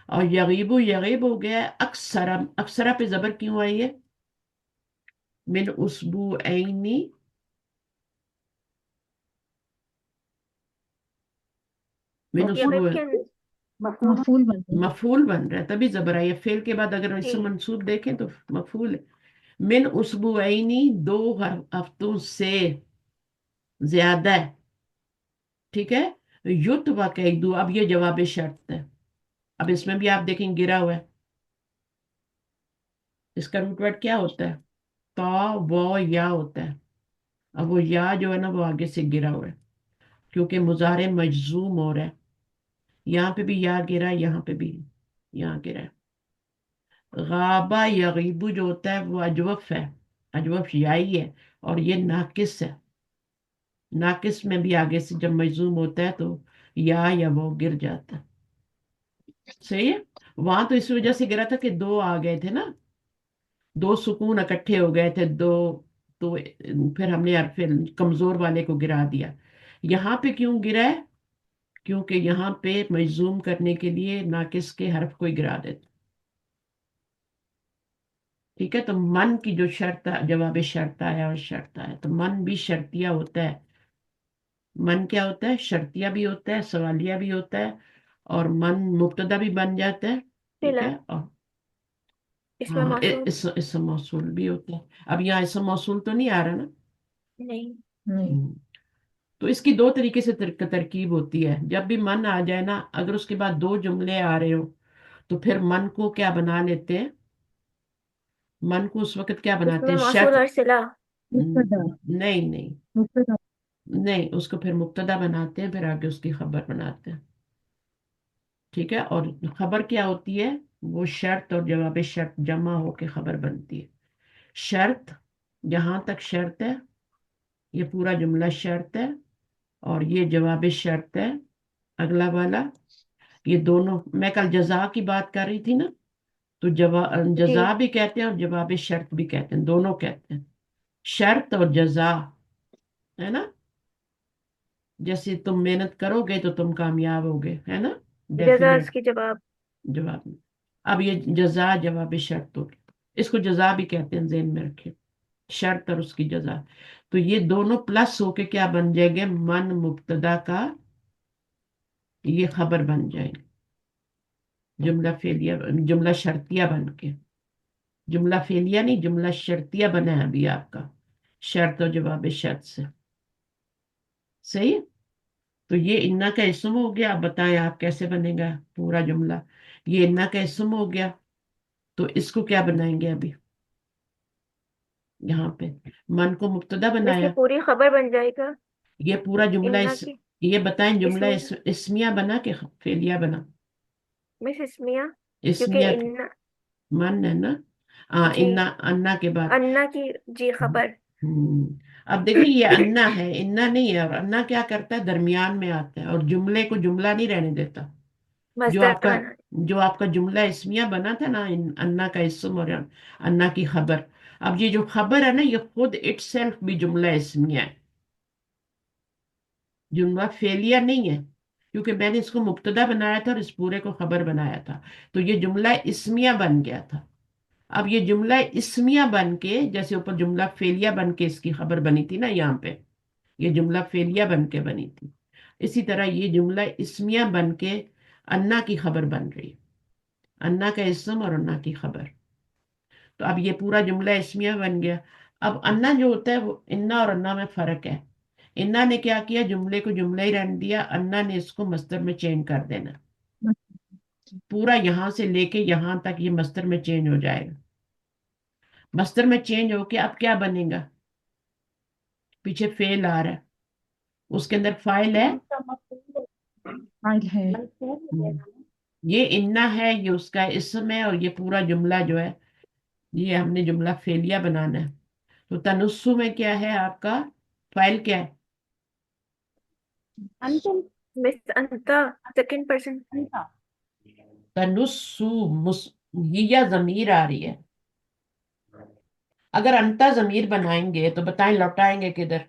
और यगीबु, यगीब हो गया है अक्सरा, अक्सरा पे जबर क्यों आई है? मिन उसबू ऐनी, मिन उसबू, यकीन। मफहूम मफूल बन गया। मफूल बन रहा है तभी जबर आई है। फेल के बाद अगर जी। इससे मंसूब देखें तो मफूल है। मिन उसबुआइनी, दो हफ्तों से ज्यादा है, ठीक है। युत व कैदू, अब ये जवाब शर्त है। अब इसमें भी आप देखें गिरा हुआ है, इसका रूट वर्ड क्या होता है? ता वो या होता है। अब वो या जो है ना वो आगे से गिरा हुआ है, क्योंकि मुजारे मजजूम हो रहा है। यहाँ पे भी या गिरा है, यहाँ पे भी यहाँ गिरा है। गाबा यगीबू जो होता है वो अजवफ है, अजवफ याई है, और ये नाकिस है। नाकिस में भी आगे से जब मजूम होता है तो या वो गिर जाता है। सही है। वहां तो इस वजह से गिरा था कि दो आ गए थे ना, दो सुकून इकट्ठे हो गए थे दो, तो फिर हमने यार फिर कमजोर वाले को गिरा दिया। यहाँ पे क्यों गिरा है? क्योंकि यहाँ पे मजूम करने के लिए नाकिस के हर्फ को ही गिरा देते। ठीक है, तो मन की जो शर्त, जवाब शर्त आया और शर्त आया, तो मन भी शर्तिया होता है। मन क्या होता है? शर्तिया भी होता है, सवालिया भी होता है, और मन मुब्तदा भी बन जाता है, ठीक सिला। है। और इसमें हाँ, मौसूल। इसम मौसूल भी होता है। अब यहाँ इसम मौसूल तो नहीं आ रहा ना। नहीं। नहीं। हम्म, तो इसकी दो तरीके से तरकीब होती है। जब भी मन आ जाए ना, अगर उसके बाद दो जुमले आ रहे हो तो फिर मन को क्या बना लेते हैं? मन को उस वक्त क्या बनाते इसमें हैं? मौसूल शर्त। और सिला। मुब्तदा। नहीं नहीं, मुब्तदा। नहीं, उसको फिर मुब्तदा बनाते हैं, फिर आगे उसकी खबर बनाते हैं। ठीक है। और खबर क्या होती है? वो शर्त और जवाब शर्त जमा होके खबर बनती है। शर्त, यहाँ तक शर्त है, ये पूरा जुमला शर्त है, और ये जवाब शर्त है अगला वाला। ये दोनों, मैं कल जजा की बात कर रही थी ना, तो जी जजा भी कहते हैं और जवाब शर्त भी कहते हैं, दोनों कहते हैं। शर्त और जजा, है ना? जैसे तुम मेहनत करोगे तो तुम कामयाब होगे, है ना? जजा डेफिनेट उसकी जवाब। जवाब में। अब ये जजा जवाब शर्त होगी, इसको जजा भी कहते हैं, ज़हन में रखें। शर्त और उसकी जजा, तो ये दोनों प्लस होके क्या बन जाएंगे? मन मुब्तदा का ये खबर बन जाएंगे, जुमला फेलिया, जुमला शर्तिया बन के। जुमला फेलिया नहीं, जुमला शर्तिया बना है अभी आपका, शर्त और जवाब शर्त से। सही है? तो ये इन्ना का इसम हो गया। अब बताएं आप कैसे बनेगा पूरा जुमला। ये इन्ना का इसम हो गया, तो इसको क्या बनाएंगे अभी? यहाँ पे मन को मुब्तदा इसकी बनाया, पूरी खबर बन जाएगा। ये पूरा जुमला इन्ना की ये बताएं, जुमला इसमें इसमिया बना के फेलिया बना? मिस इसमिया, क्योंकि इसमिया इन्ना। मन है ना? हाँ, जी, इन्ना अन्ना के बाद। अन्ना की जी खबर। अब देखिए, ये अन्ना है, इन्ना नहीं है। और अन्ना क्या करता है? दरमियान में आता है और जुमले को जुमला नहीं रहने देता। जो मजदर आपका बना। जो आपका जुमला इसमिया बना था ना, अन्ना का इसम और अन्ना की खबर, अब ये जो खबर है ना, ये खुद इटसेल्फ भी जुमला इसमिया है, जुमला फेलिया नहीं है, क्योंकि मैंने इसको मुब्तदा बनाया था और इस पूरे को खबर बनाया था। तो ये जुमला इसमिया बन गया था। अब ये जुमला इसमिया बन के, जैसे ऊपर जुमला फेलिया बन के इसकी खबर बनी थी ना, यहाँ पे ये जुमला फेलिया बन के बनी थी, इसी तरह ये जुमला इसमिया बन के अन्ना की खबर बन रही है। अन्ना का इसम और अन्ना की खबर। तो अब ये पूरा जुमला इसमिया बन गया। अब अन्ना जो होता है, वो इन्ना और अन्ना में फर्क है। इन्ना ने क्या किया? जुमले को जुमला ही रहने दिया, अन्ना ने इसको मस्दर में चेंज कर देना। पूरा यहां से लेके यहां तक ये मस्दर में चेंज हो जाएगा। मस्दर में चेंज होके अब क्या बनेगा? पीछे फेल आ रहा है, उसके अंदर फाइल है। इसका मफूल फाइल है। मंसूब हो हम्म, जाएगा ना। ये इन्ना है, ये उसका इसम है, और ये पूरा जुमला जो है, ये हमने जुमला फेलिया बनाना है। तो तनुस्सु में क्या है आपका? फाइल क्या है? अंतम मिस अंता सेकंड पर्सन। अंता तनुस्सु ये या जमीर आ रही है। अगर अंता जमीर बनाएंगे तो बताएं लौटाएंगे किधर?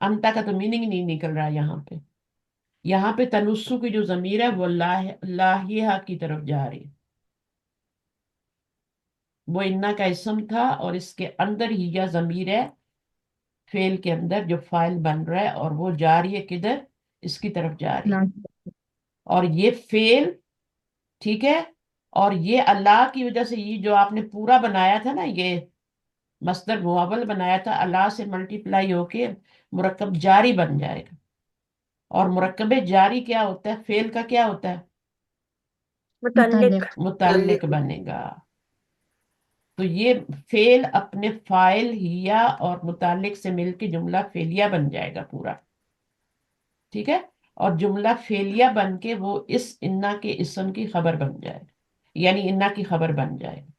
अंता का तो मीनिंग नहीं निकल रहा यहाँ पे। यहाँ पे तनुस्सु की जो जमीर है वो लाहिया की तरफ जा रही है। वो इन्ना का इसम था और इसके अंदर ही या जमीर है, फेल के अंदर जो फाइल बन रहा है, और वो जा रही है किधर? इसकी तरफ जा रही है। और ये फेल, ठीक है। और ये अल्लाह की वजह से, ये जो आपने पूरा बनाया था ना, ये मस्दर मुआवल बनाया था, अल्लाह से मल्टीप्लाई होके मुरक्कब जारी बन जाएगा। और मुरक्कब जारी क्या होता है? फेल का क्या होता है? मुतल्लिक। मुतल्लिक। मुतल्लिक बनेगा। तो ये फेल अपने फाइल हिया और मुतालिक से मिलके जुमला फेलिया बन जाएगा पूरा। ठीक है। और जुमला फेलिया बन के वो इस इन्ना के इसम की खबर बन जाएगा, यानी इन्ना की खबर बन जाएगा।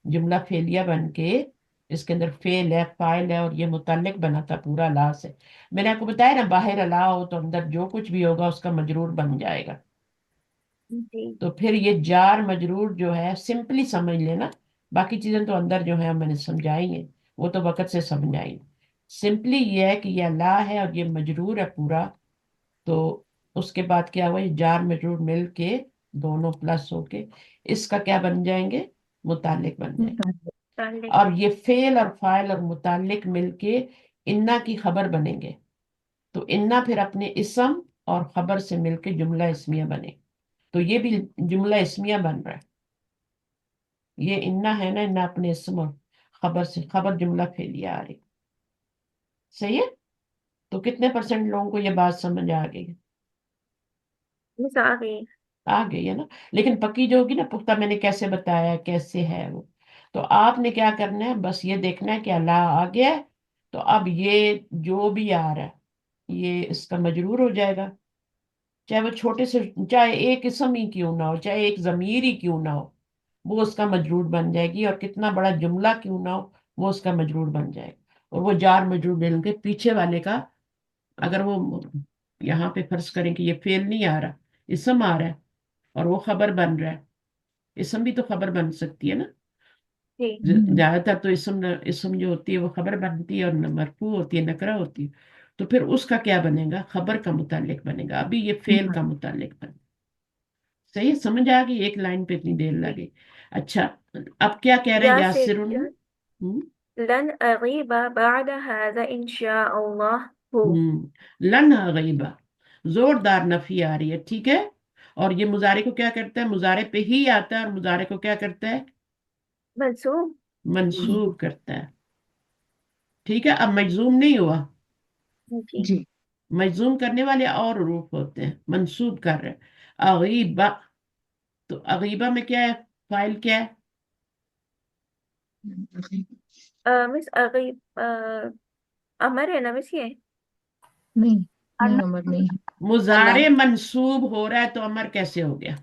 जुमला फेलिया बन के इसके अंदर फेल है, फाइल है, और ये मुतालिक बना था पूरा ला से। मैंने आपको बताया ना, बाहर अला हो तो अंदर जो कुछ भी होगा उसका मजरूर बन जाएगा। जी तो फिर ये जार मजरूर जो है सिंपली समझ लेना, बाकी चीजें तो अंदर जो है मैंने समझाई है, वो तो वक्त से समझाई। सिंपली ये है कि ये अल्लाह है और ये मजरूर है पूरा। तो उसके बाद क्या हुआ? ये जार मजरूर मिल के दोनों प्लस होके इसका क्या बन जाएंगे? मुतालिक बन जाएंगे। मुतल्लिक। और ये फेल और फाइल और मुतालिक मिलके इन्ना की खबर बनेंगे। तो इन्ना फिर अपने इसम और खबर से मिलके जुमला इसमिया बने। तो ये भी जुमला इसमिया बन रहा है। ये इन्ना है ना, इन्ना अपने इसम और खबर से, खबर जुमला फेलिया आ रही। सही है? तो कितने परसेंट लोगों को ये बात समझ आ गई है? मिस आ गई। आ गई है ना? लेकिन पक्की जो होगी ना, पुख्ता, मैंने कैसे बताया कैसे है वो। तो आपने क्या करना है? बस ये देखना है कि अल्लाह आ गया है, تو اب یہ جو بھی آ رہا ہے یہ اس کا مجرور ہو جائے گا، چاہے وہ چھوٹے سے، چاہے ایک اسم ہی کیوں نہ ہو، چاہے ایک ضمیر ہی کیوں نہ ہو، وہ اس کا مجرور بن جائے گی، اور کتنا بڑا جملہ کیوں نہ ہو وہ اس کا مجرور بن جائے گا۔ اور وہ جار مجرور مل کے پیچھے والے کا، اگر وہ یہاں پہ فرض کریں کہ یہ فعل نہیں آ رہا، اسم آ رہا ہے اور وہ خبر بن رہا ہے، اسم بھی تو خبر بن سکتی ہے نا، جی زیادہ تر تو اسم جو ہوتی ہے وہ خبر بنتی ہے اور مرفوع ہوتی ہے، نکرہ ہوتی ہے، تو پھر اس کا کیا بنے گا؟ خبر کا متعلق بنے گا، ابھی یہ فعل کا متعلق بنے گا۔ صحیح ہے؟ سمجھ آ گئی؟ ایک لائن پہ اتنی دیر جی لگے۔ اچھا، اب کیا کہہ رہے ہیں یا یاسر؟ سر لن أغيب بعد هذا إن شاء الله هو لن غیبہ، زوردار نفی آ رہی ہے، ٹھیک ہے، اور یہ مضارع کو کیا کرتا ہے؟ مضارع پہ ہی آتا ہے، اور مضارع کو کیا کرتا ہے؟ منصوب منصوب کرتا ہے، ٹھیک ہے۔ اب مجزوم نہیں ہوا، جی جی مجزوم کرنے والے اور حروف ہوتے ہیں، منصوب کر رہے ہیں۔ اغیبہ، تو اغیبہ میں کیا ہے؟ فاعل کیا ہے؟ مس أغيب أمر ہے نا مس یہ نہیں نہیں انا عمر نہیں ہے، انا مضارع منصوب ہو رہا ہے تو امر کیسے ہو گیا؟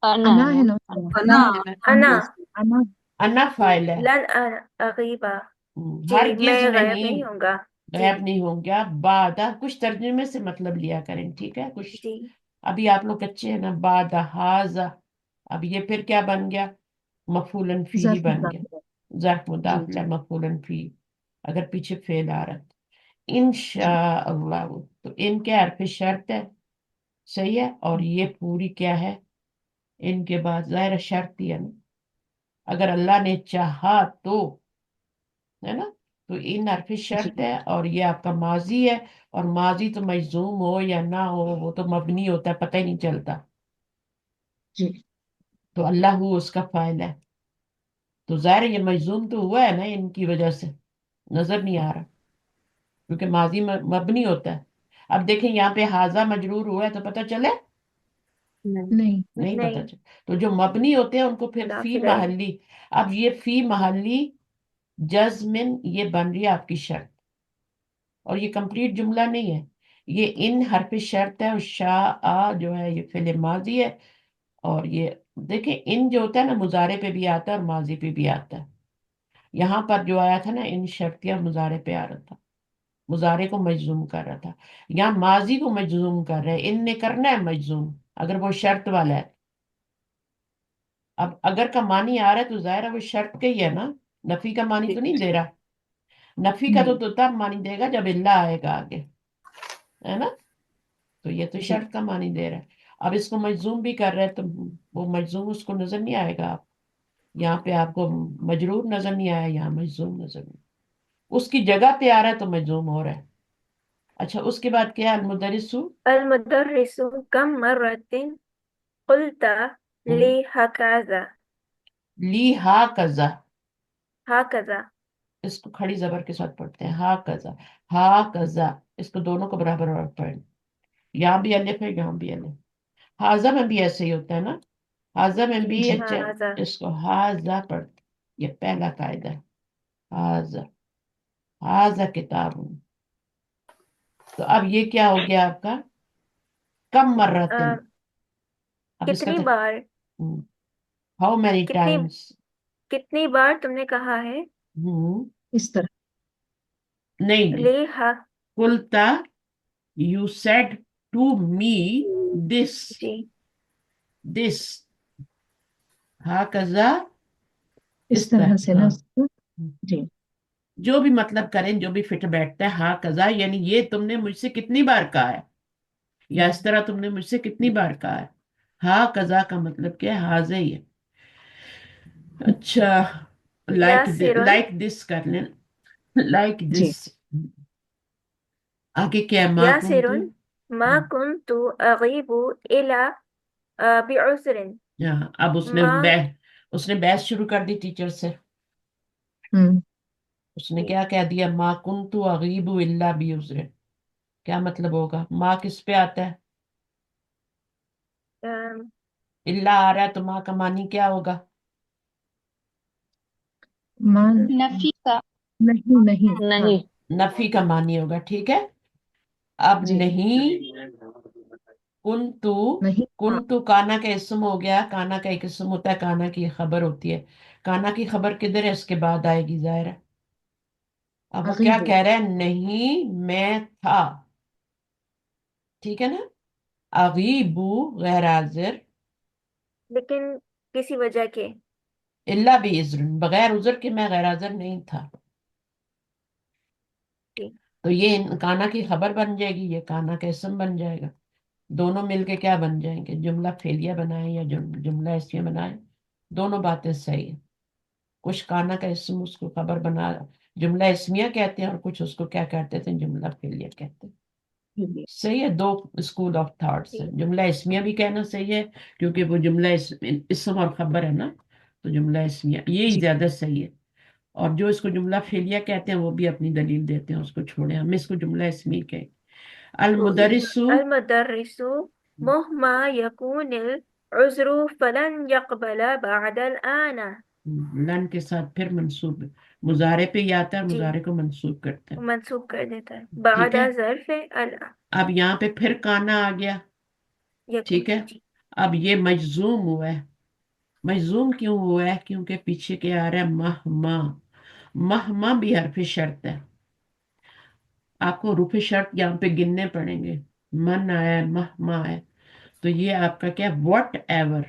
انا ہے نا، انا انا ہے نا۔ أنا انا انا فاعل ہے، لن أغيب جی میں ہرگز غائب نہیں، نہیں ہوں گا جی غائب نہیں ہوں گا، بعد، کچھ ترجمے سے مطلب لیا کریں، ٹھیک ہے، کچھ جی ابھی آپ لوگ کچے ہیں نا، بعد ہاذا، اب یہ پھر کیا بن گیا؟ مفعولن فی ہی ظرف بن گیا، مضاف ہے۔ ظرف جی مداخلہ جی مفعولن فی، اگر پیچھے فعل آ رہا ہے۔ جی انشاء اللہ، تو ان کے حرف شرط ہے، صحیح ہے، اور یہ پوری کیا ہے؟ ان کے بعد ظاہر شرط ہی ہے نا، اگر اللہ نے چاہا تو، ہے نا، تو ان حرف جی شرط ہے، اور یہ آپ کا ماضی ہے، اور ماضی تو مجزوم ہو یا نہ ہو وہ تو مبنی ہوتا ہے، پتہ ہی نہیں چلتا، جی تو اللہ ہو اس کا فاعل ہے، تو ظاہر یہ مجزوم تو ہوا ہے نا ان کی وجہ سے، نظر نہیں آ رہا کیونکہ ماضی مبنی ہوتا ہے۔ اب دیکھیں یہاں پہ حاضہ مجرور ہوا ہے تو پتہ چلے؟ نہیں نہیں پتہ نہیں چلے، تو جو مبنی ہوتے ہیں ان کو پھر فی نافذ ہے محلی، اب یہ فی محلی جزمن یہ بن رہی ہے آپ کی شرط، اور یہ کمپلیٹ جملہ نہیں ہے، یہ ان حرف شرط ہے، اور شاء جو ہے یہ فعل ماضی ہے، اور یہ دیکھیں ان جو ہوتا ہے نا مضارع پہ بھی آتا ہے اور ماضی پہ بھی آتا ہے، یہاں پر جو آیا تھا نا ان شرطیہ مضارع پہ آ رہا تھا، مضارع کو مجزوم کر رہا تھا، یہاں ماضی کو مجزوم کر رہے ہیں، ان نے کرنا ہے مجزوم اگر وہ شرط والا ہے۔ اب اگر کا معنی آ رہا ہے تو ظاہر ہے وہ شرط کا ہی ہے نا، نفی کا معنی تو نہیں دے رہا، نفی کا نہیں تو تب معنی دے گا جب اللہ آئے گا آگے، ہے نا، تو یہ تو جی شرط کا معنی دے رہا ہے، اب اس کو مجزوم بھی کر رہے ہیں تو وہ مجزوم اس کو نظر نہیں آئے گا، آپ یہاں پہ آپ کو مجرور نظر نہیں آیا، یہاں مجزوم نظر نہیں، اس کی جگہ پہ آ رہا ہے تو مجزوم ہو رہا ہے۔ اچھا اس کے بعد کیا ہے؟ المدرس، المدرس كم مرة قلت لي هكذا لی ہا کزا، هكذا اس کو کھڑی زبر کے ساتھ پڑھتے ہیں، ہا کزا، ہا کزا، اس کو دونوں کو برابر پڑھیں، یہاں بھی الف ہے یہاں بھی الف، حاضہ میں بھی ایسے ہی ہوتا ہے نا، حاضہ میں بھی جی هذا اس کو حاضہ پڑھتے، یہ پہلا قاعدہ ہے، حاضہ، حاضہ کتاب، تو اب یہ کیا ہو گیا آپ کا؟ کم مرتن، اب اس کا کتنی بار ہاؤ مینی کتنی ٹائمس، کتنی بار تم نے کہا ہے اس طرح نہیں نہیں، لے ہا قلتا you said to me this، G this، ہاکذا، اس اس طرح طرح، سے نا ہاں، اس کو، جی جو بھی مطلب کریں، جو بھی فٹ بیٹھتا ہے، ہاکذا یعنی یہ تم نے مجھ سے کتنی بار کہا ہے، یا اس طرح تم نے مجھ سے کتنی بار کہا ہے، ہاکذا کا مطلب کیا ہے؟ حاضر ہی ہے۔ اچھا، لائک یاسر لائک دس کر لیں، لائک جی دس، آگے کیا ہے؟ ما یاسر کنتو، ما كنت أغيب إلى بعذر ہاں، اب ما اس نے بحث شروع کر دی ٹیچر سے، ہوں اس نے کیا کہہ دیا؟ ما کنتو اغیب الا بعذر، کیا مطلب ہوگا؟ ما کس پہ آتا ہے؟ اللہ آ رہا ہے تو ما کا معنی کیا ہوگا؟ مان نفی کا नहीं नहीं हाँ नहीं। नफी का मानी होगा, ठीक है। अब जी नहीं, कुंतु, नहीं हाँ कुंतु काना का इसम हो गया, काना का एक इसम होता है, काना की खबर होती है। काना की खबर किधर है, इसके बाद आएगी जाहिर है। अब वो क्या अगीबो कह रहा है, नहीं मैं था, ठीक है ना। अगीबू गैर हाजिर, लेकिन किसी वजह के। इल्ला भी इज्र, बगैर उज्र के मैं गैर हाजिर नहीं था। जी तो ये काना की खबर बन जाएगी, ये काना का इसम बन जाएगा। दोनों मिलके क्या बन जाएंगे, जुमला फेलिया बनाए या जुमला इसमें बनाए, दोनों बातें सही है। कुछ काना का इसम उसको खबर बना, जुमला इसमिया कहते हैं, और कुछ उसको क्या कहते थे, जुमला फेलिया कहते हैं। लिए। सही है, दो स्कूल ऑफ थॉट्स है। जी जुमला इसमिया भी कहना सही है, क्योंकि वो जुमला इसम और खबर है ना, तो जुमला इसमिया ये ही जी ज्यादा सही है। और जो इसको जुमला फेलिया कहते हैं वो भी अपनी दलील देते हैं, उसको छोड़े, हम इसको जुमला इसमी कहें। अल तो मुदरिसु, المدرس مهما يكون العذر فلن يقبل بعد الآن लन के साथ फिर मंसूब, मुजारे पे ही आता है, जी मुजारे को मंसूब करते हैं, منسوب कर देता है ठीक بعد है। ظرف अब यहाँ पे फिर काना आ गया, ठीक يكون है। जी अब ये मजजूम हुआ है। मजजूम क्यों हुआ है, क्योंकि पीछे क्या आ रहा है, महमा। महमा भी हरफ शर्त है, आपको रूफ शर्त यहाँ पे गिनने पड़ेंगे। मन आया, महमा है, तो ये आपका क्या, वट एवर,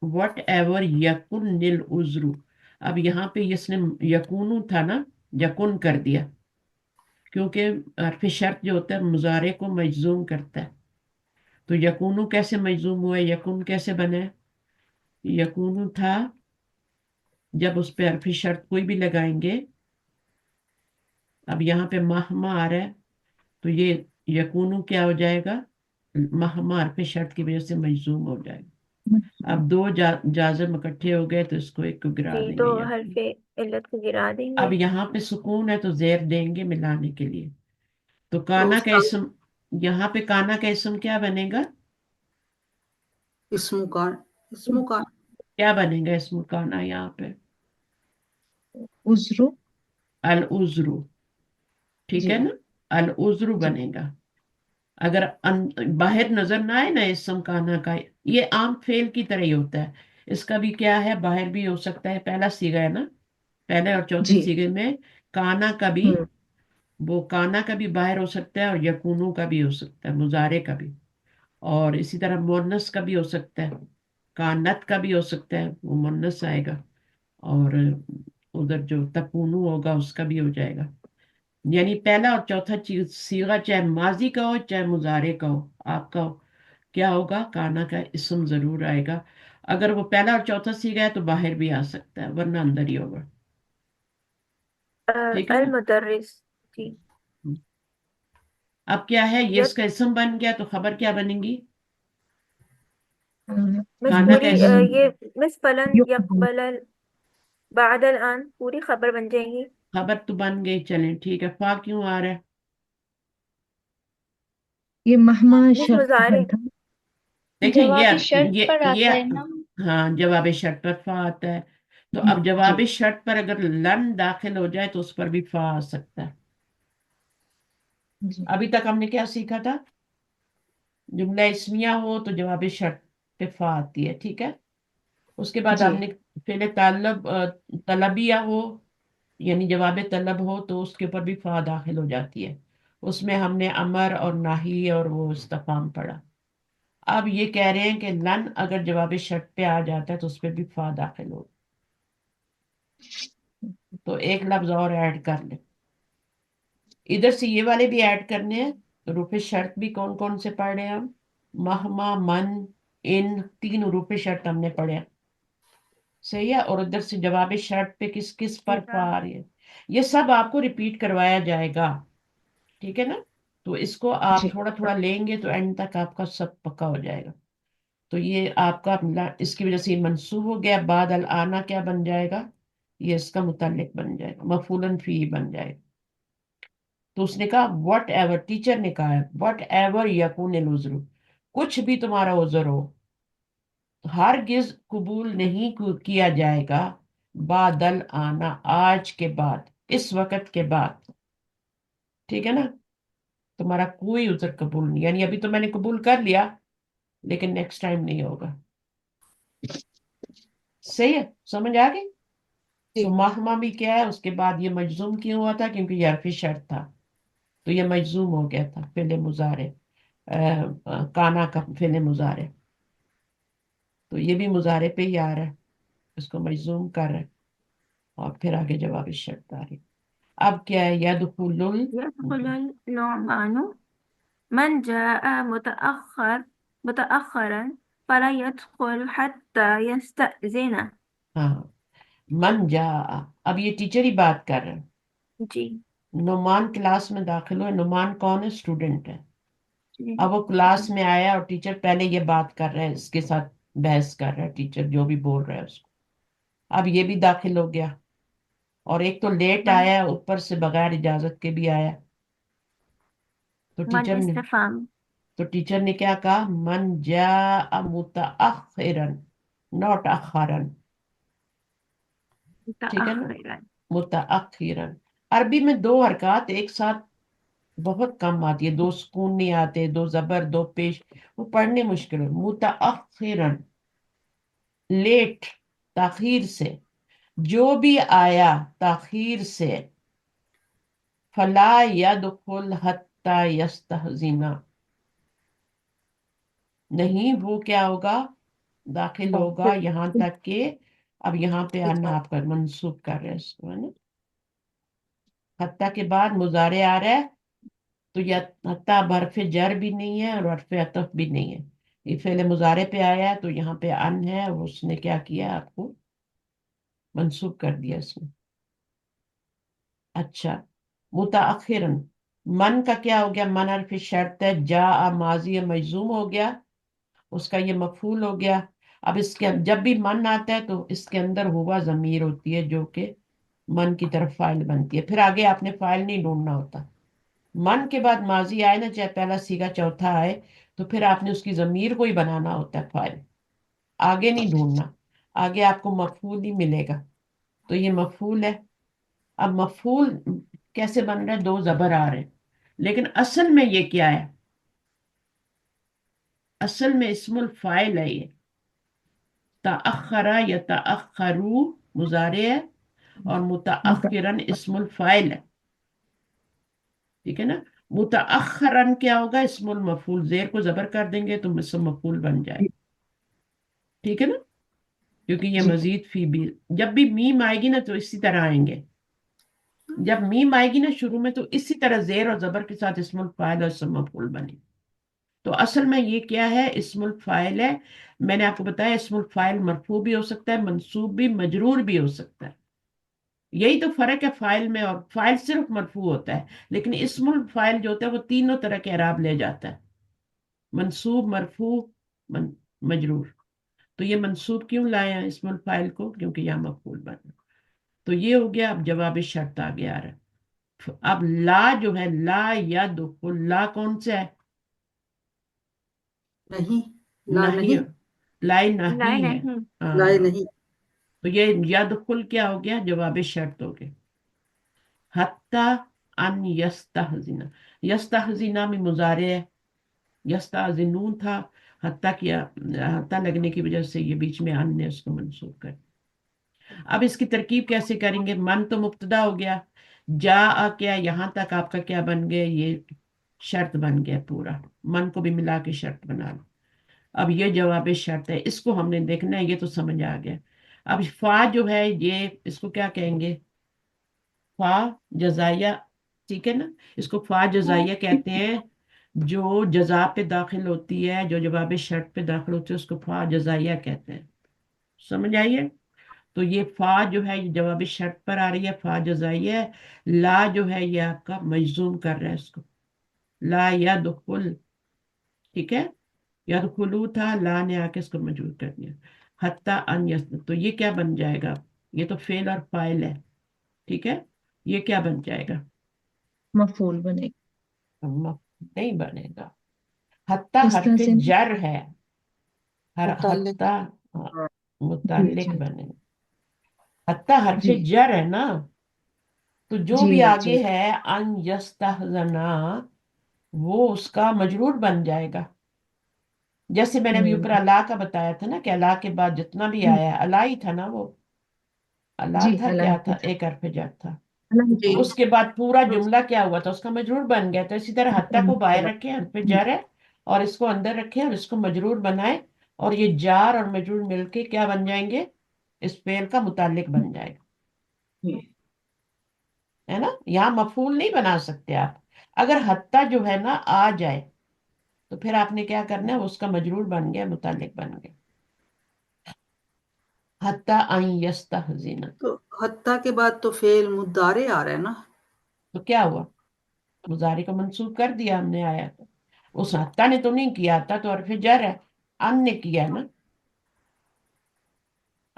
वट एवर यकुन निल उजरू। अब यहाँ पे इसने यकूनू था ना, यकुन कर दिया, क्योंकि हरफ शर्त जो होता है मुजारे को मजजूम करता है। तो यकूनू कैसे मजजूम हुआ, यकुन कैसे बने, यकूनू था, जब उस पे हरफ शर्त कोई भी लगाएंगे। अब यहाँ पे महमा आ रहा है, तो ये यकूनू क्या हो जाएगा, महमा हरफ शर्त की वजह से मजजूम हो जाएगा। अब दो जाजिम इकट्ठे हो गए, तो इसको एक को गिरा जी देंगे तो यहाँ पे। हरफ इल्लत को गिरा अब देंगे यहाँ पे सुकून है, तो जेर देंगे मिलाने के लिए। तो तो काना का उसका इसम, यहाँ पे काना का इसम क्या बनेगा, इसमु का, इसमु का क्या बनेगा इसम काना यहाँ पे, उजरू अल उजरू, ठीक जी है ना। अल उजरू जी बनेगा। अगर बाहर नजर ना आए ना इसम काना का, ये आम फेल की तरह ही होता है। इसका भी क्या है, बाहर भी हो सकता है, पहला सीगा है ना, पहले और चौथे जी सीगे में काना का भी, हम्म वो काना का भी बाहर हो सकता है, और यकूनू का भी हो सकता है, मुजारे का भी। और इसी तरह मुन्नस का भी हो सकता है, कानत का भी हो सकता है, वो मुन्नस आएगा। और उधर जो तकूनू होगा उसका भी हो जाएगा। यानी पहला और चौथा चीज सीगा, चाहे माजी का हो चाहे मुजारे का हो, आपका हो, क्या होगा, काना का इसम जरूर आएगा। अगर वो पहला और चौथा सीगा है तो बाहर भी आ सकता है, वरना अंदर ही होगा, ठीक है अल ना। मुदर्रिस जी अब क्या है, ये यक इसका इसम बन गया, तो खबर क्या बनेगी, मिस काना का पूरी इसम, ये मिस फलन युक्तबु यकबल बादल आन पूरी खबर बन जाएंगी खबर तो बन गई, चलें ठीक है। फा क्यों आ रहा है, ये महमा मिस शर्त मुजारे बन था। देखें ये, जवाब शर्त ये पर ये आता है ना। हाँ, जवाब शर्त पर फा आता है। तो अब जी जवाब शर्त पर अगर लन दाखिल हो जाए तो उस पर भी फा आ सकता है। जी अभी तक हमने क्या सीखा था, जुमला इस्मिया हो तो जवाब शर्त पे फा आती है, ठीक है। उसके बाद जी हमने फेले तालब तलबिया हो, यानी जवाब तलब हो, तो उसके ऊपर भी फा दाखिल हो जाती है। उसमें हमने अमर और नाही और वो इस्तफाम पढ़ा। अब ये कह रहे हैं कि लन अगर जवाब शर्त पे आ जाता है तो उस पर भी फा दाखिल हो। तो एक लफ्ज और ऐड कर ले, इधर से ये वाले भी ऐड करने हैं। तो रूपे शर्त भी कौन कौन से पढ़ रहे हैं हम, महमा, मन, इन तीन रूपे शर्त हमने पढ़े हैं, सही है। और उधर से जवाब शर्त पे किस किस पर फा आ रही है, ये सब आपको रिपीट करवाया जाएगा, ठीक है ना। तो इसको आप जी थोड़ा थोड़ा लेंगे तो एंड तक आपका सब पक्का हो जाएगा। तो ये आपका इसकी वजह से ये मंसूब हो गया, बाद अल आना क्या बन जाएगा, ये इसका मुतल्लिक बन जाएगा, मफूलन फी बन जाएगा। तो उसने कहा वट एवर, टीचर ने कहा है वट एवर यकून उजरू, कुछ भी तुम्हारा उजर हो, हरगिज कबूल नहीं किया जाएगा, बादल आना, आज के बाद, इस वक्त के बाद, ठीक है ना, तुम्हारा कोई उज़र कबूल नहीं, यानी अभी तो मैंने कबूल कर लिया लेकिन नेक्स्ट टाइम नहीं होगा। सही है, समझ आ गई? तो ठीक। माहमा भी क्या है, उसके बाद ये मजजूम क्यों हुआ था, क्योंकि ये हरफ शर्त था, तो ये मजजूम हो गया था फेले मुजारे, काना का फेले मुजारे, तो ये भी मुजारे पे ही आ रहा है, इसको मजजूम कर रहा है, और फिर आगे जवाब शर्त आ रही। अब क्या है, यदखुलुल, يدخل النعمان من جاء متأخرا فلا يدخل حتى يستأذن. हाँ, मन जा, अब ये टीचर ही बात कर रहे हैं। जी नुमान क्लास में दाखिल हुए, नुमान कौन है, स्टूडेंट है। जी अब वो क्लास में आया और टीचर पहले ये बात कर रहे हैं, इसके साथ बहस कर रहा है टीचर, जो भी बोल रहा है उसको। अब ये भी दाखिल हो गया, और एक तो लेट मन आया, ऊपर से बगैर इजाजत के भी आया। तो मन इस्तिफाम टीचर ने क्या कहा, मन जा मुतअखिरन, नॉट अखरन, ठीक है ना, मुतअखिरन. मुतअखिरन। अरबी में दो हरकत एक साथ बहुत कम आती है, दो सुकून नहीं आते, दो जबर दो पेश, वो पढ़ने मुश्किल है। मुतअखिरन, लेट, ताखीर से, जो भी आया ताखीर से, फला यदखुल हत्ता यस्तहजिना, नहीं वो क्या होगा, दाखिल होगा यहाँ तक कि, अब यहाँ पे आना आपका मंसूब कर रहे हैं इसको, है ना, हत्ता के बाद मुजारे आ रहा है, तो या हत्ता बर्फ जर भी नहीं है और हर्फ अतफ भी नहीं है, ये फेले मुजारे पे आया है, तो यहाँ पे अन है, और उसने क्या किया, आपको मंसूब कर दिया इसमें। अच्छा, मुताअखिरन, मन का क्या हो गया, मन हर्फ शर्त है, जा माजी मजजूम हो गया, उसका ये मफूल हो गया। अब इसके जब भी मन आता है तो इसके अंदर हुआ जमीर होती है, जो कि मन की तरफ फाइल बनती है, फिर आगे आपने फाइल नहीं ढूंढना होता। मन के बाद माजी आए ना, चाहे पहला सीगा चौथा आए, तो फिर आपने उसकी जमीर को ही बनाना होता है फाइल, आगे नहीं ढूंढना, आगे आपको मफूल ही मिलेगा। तो ये मफूल है। अब मफूल कैसे बन रहा है, दो जबर आ रहे हैं, लेकिन असल में ये क्या है, असल में इस्मुल फाइल है ये। तअखरा या तअखरू मुजारे है, और मुतअखिरन इस्मुल फाइल है, ठीक है ना। मुतअखरन क्या होगा, इस्मुल मफूल, जेर को जबर कर देंगे तो इस्म मफूल बन जाए, ठीक है ना, क्योंकि ये जी। मजीद फी भी, जब भी मीम आएगी ना तो इसी तरह आएंगे, जब मीम आएगी ना शुरू में, तो इसी तरह जेर और जबर के साथ इस्मुल फाइल और इस्म मफूल बने। तो असल में ये क्या है, इस्मुल फाइल है। मैंने आपको बताया इस्मुल फाइल मरफू भी हो सकता है, मंसूब भी, मजरूर भी हो सकता है। यही तो फर्क है फाइल में, और फाइल सिर्फ मरफू होता है, लेकिन इस्मुल फाइल जो होता है वो तीनों तरह के एराब ले जाता है, मंसूब, मरफू, मजरूर। तो ये मंसूब क्यों लाए हैं इस्मुल फाइल को, क्योंकि यहाँ मफूल बना। तो ये हो गया, अब जवाब शर्त आगे आ रहा है। अब ला जो है, ला या दुखुल, ला कौन सा है, नहीं, ला नहीं, नहीं, लाई ला नहीं है। नहीं. लाए हाँ, नहीं। तो ये यदखुल क्या हो गया, जवाब शर्त हो गया। हत्ता अन यस्तहजिना, यस्तहजिना में मुजारे है, यस्ताजिनून था, हत्ता किया, हत्ता लगने की वजह से ये बीच में अन ने उसको मंसूब कर। अब इसकी तरकीब कैसे करेंगे, मन तो मुब्तदा हो गया, जा आ क्या, यहाँ तक आपका क्या बन गया, ये शर्त बन गया पूरा, मन को भी मिला के शर्त बना लो। अब ये जवाब शर्त है, इसको हमने देखना है, ये तो समझ आ गया। अब फा जो है, ये इसको क्या कहेंगे, फा जजाया, ठीक है ना, इसको फा जजाया कहते हैं, जो जजा पे दाखिल होती है, जो जवाब शर्त पे दाखिल होती है, उसको फा जजाया कहते हैं। समझ आइए, तो ये फा जो है ये जवाब शर्त पर आ रही है, फा जजाइया है। ला जो है ये आपका मजजूम कर रहा है इसको, ला या दुखुल, ठीक है, या दुखुलू था, ला ने आके इसको मजबूर कर दिया। हत्ता अन तो ये क्या बन जाएगा, ये तो फेल और फाइल है, ठीक है, ये क्या बन जाएगा, मफूल बनेगा। नहीं बनेगा, हत्ता इस तरह हरफ से जर है, हर मुताल्लिक। हत्ता, हाँ, जी मुताल्लिक जी बनेगा, हत्ता हरफ जी जर है ना, तो तो जो जी भी जी। आगे है अन यस्तहजना, वो उसका मजरूर बन जाएगा। जैसे मैंने अभी ऊपर हम्म। अल्लाह का बताया था ना, कि अल्लाह के बाद जितना भी हम्म, आया है अल्लाह ही था ना वो। अल्लाह जी था, अल्लाह क्या ही था, था। एक हरफ जर था। अल्लाह ही तो था। जी। उसके बाद पूरा जुमला क्या हुआ था, उसका मजरूर बन गया। तो इसी तरह हत्ता को बाहर रखे, हरफ जर है, और इसको अंदर रखे और इसको मजरूर बनाए, और ये जार और मजरूर मिलके क्या बन जाएंगे, इस फेल का मुतालिक बन जाएगा। है ना, यहाँ मफूल नहीं बना सकते आप। अगर हत्ता जो है ना आ जाए, तो फिर आपने क्या करना है, उसका मजरूर बन गया, मुतालिक बन गया। हत्ता अन यस्तहजिना। तो हत्ता के बाद तो फेल मुद्दारे आ रहा है ना। तो क्या हुआ, मुजारे को मंसूब कर दिया हमने, आया तो। उस हत्ता ने तो नहीं किया था, तो हरफ जर है, अन ने किया ना,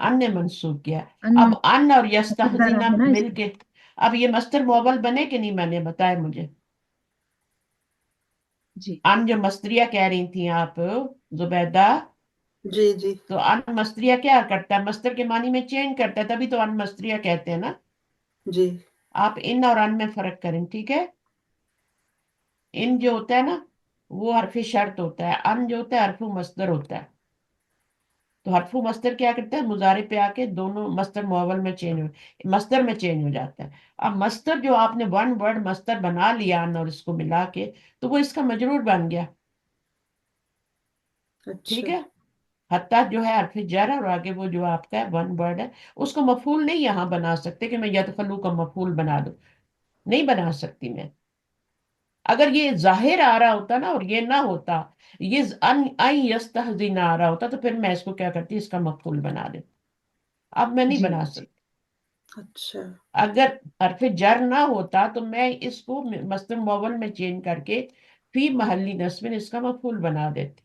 अन ने मंसूब किया। अन अब अन और मुकद्दर यस्तहजिना है ना इसमें। मिलके, अब ये मस्तर मोवल बने कि नहीं, मैंने बताया मुझे। जी अन जो मस्तरिया कह रही थी आप जुबैदा, जी जी तो अन मस्तरिया क्या करता है, मस्तर के मानी में चेंज करता है, तभी तो अन मस्तरिया कहते हैं ना। जी। आप इन और अन में फर्क करें, ठीक है। इन जो होता है ना, वो हरफ शर्त होता है। अन जो होता है हरफ मस्दर होता है। तो हरफू मस्तर क्या करता है, मुजारे पे आके दोनों मस्तर मुअव्वल में चेंज हो, मस्तर में चेंज हो जाता है। अब मस्तर जो आपने वन वर्ड मस्तर बना लिया अन और इसको मिला के, तो वो इसका मजरूर बन गया। ठीक अच्छा। है। हत्ता जो है हरफ जर है, और आगे वो जो आपका है वन वर्ड है, उसको मफूल नहीं यहाँ बना सकते कि मैं यदखलू का मफूल बना दूं, नहीं बना सकती मैं। अगर ये जाहिर आ रहा होता ना और ये ना होता, ये अन आई यस्तहजीना आ रहा होता, तो फिर मैं इसको क्या करती, इसका मफूल बना देती। अब मैं नहीं जी बना जी। सकती। अच्छा। अगर हरफ जर ना होता, तो मैं इसको मस्तर मोवल में चेंज करके फी महल्ली नस्बिन इसका मफूल बना देती।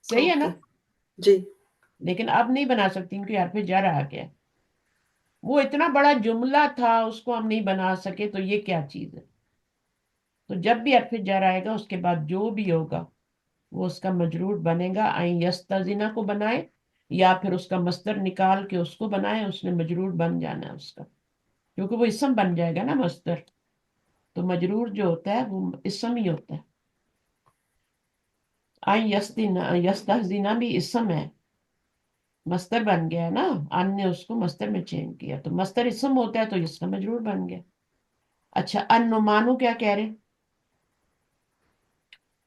सही है ओके। ना। जी। लेकिन अब नहीं बना सकती क्योंकि हरफ जर आ गया। वो इतना बड़ा जुमला था, उसको हम नहीं बना सके, तो ये क्या चीज है। तो जब भी हरफ जर आएगा, उसके बाद जो भी होगा वो उसका मजरूर बनेगा। आई यस्तजिना को बनाए, या फिर उसका मस्दर निकाल के उसको बनाए, उसने मजरूर बन जाना है उसका, क्योंकि वो इसम बन जाएगा ना मस्दर। तो मजरूर जो होता है वो इसम ही होता है। आई यस्तिना, यस्तहजिना भी इसम है, मस्दर बन गया है ना। अन ने उसको मस्दर में चेंज किया, तो मस्दर इसम होता है, तो इसका मजरूर बन गया। अच्छा, अन नुमानु क्या कह रहे हैं,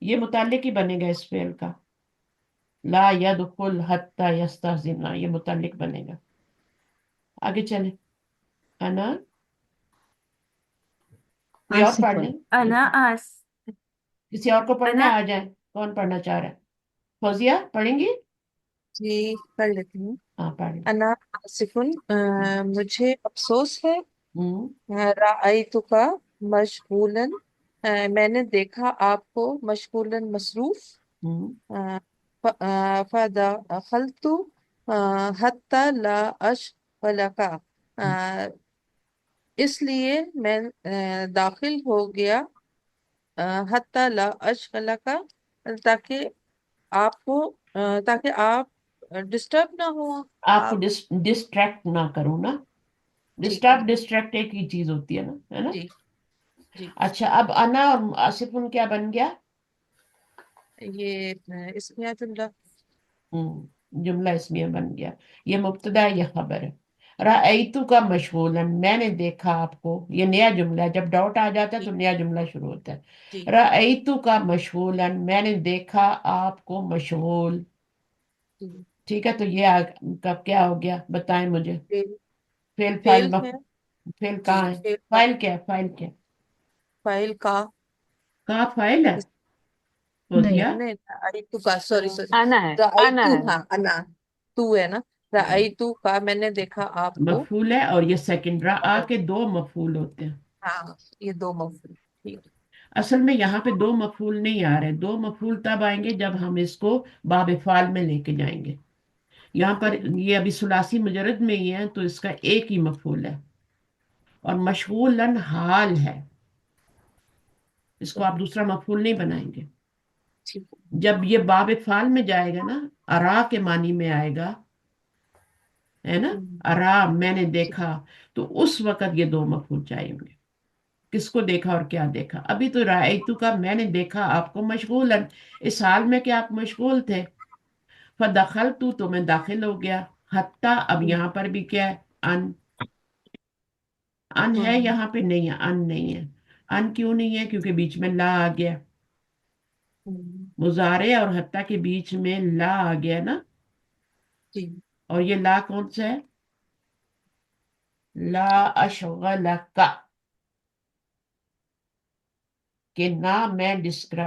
ये मुताल्लिक ही बनेगा इस फेल का। ला यदखुल हत्ता यस्तहजिना, ये मुताल्लिक बनेगा। आगे चले। अना, कोई और पढ़ ले। आसिफुन। अना आस किसी और को पढ़ना अना है, आ जाए, कौन पढ़ना चाह रहा है। फौजिया पढ़ेंगी। जी पढ़ लेती हूँ। हाँ पढ़। अना आसिफुन, मुझे अफसोस है। हम्म। राअयतु का मशगूलन, मैंने देखा आपको मशगूलन मसरूफ। हम्म। फदखलतु हत्ता ला अशगलका, अ, इसलिए मैं दाखिल हो गया, हत्ता ला अशगलका, ताकि आपको ताकि आप डिस्टर्ब ना हो। आपको आप डिस्ट्रैक्ट ना करूँ ना। ठीक है। डिस्टर्ब डिस्ट्रैक्ट एक ही चीज होती है ना। जी जी। अच्छा, अब अना और आसिफुन क्या बन गया। ये इसमें जुमला। जुमला इसमें बन गया। ये मुब्तदा है, ये खबर है। राअयतु का मशगूलन, मैंने देखा आपको, ये नया जुमला है। जब डॉट आ जाता है तो जी नया जुमला शुरू होता है। जी राअयतु का मशगूलन, मैंने देखा आपको मशगूल। जी। ठीक है, तो ये कब क्या हो गया, बताएं मुझे। फेल। फेल फाइल फेल है। फेल जी कहाँ है, फेल का। फाइल क्या है, फाइल क्या है? फाइल का। कहाँ फाइल है, इस, हो नहीं। दिया। नहीं, राइतु का, सॉरी सॉरी। आना है। आना राइतु, है। हाँ अना, तू है ना। राइतु का, मैंने देखा आपको। मफूल है, और ये सेकंड रा और आके दो मफूल होते हैं। हाँ, ये दो मफूल। ठीक है। असल में यहाँ पे दो मफूल नहीं आ रहे, दो मफूल तब आएंगे जब हम इसको बाब फाल में लेके जाएंगे। यहाँ पर ठीक। ये अभी सुलासी मुजरद में ही है, तो इसका एक ही मफूल है, और मशगूलन हाल है। इसको आप दूसरा मफूल नहीं बनाएंगे। ठीक है। जब ये बाब फाल में जाएगा ना, अरा के मानी में आएगा, है ना। अरा मैंने देखा, तो उस वक्त ये दो मफूल चाहिए होंगे। किसको देखा और क्या देखा? अभी तो रायतु का मैंने देखा आपको मशगूलन, इस हाल में कि आप मशगूल थे। फदखल तो मैं दाखिल हो गया। हत्ता, अब यहाँ पर भी क्या है? अन। अन है यहाँ पे? नहीं है, अन नहीं है। अन क्यों नहीं है? क्योंकि बीच में ला आ गया। मुजारे और हत्ता के बीच में ला आ गया ना। जी और ये ला कौन सा है? ला अशगलका, कि ना मैं डिस्ट्रा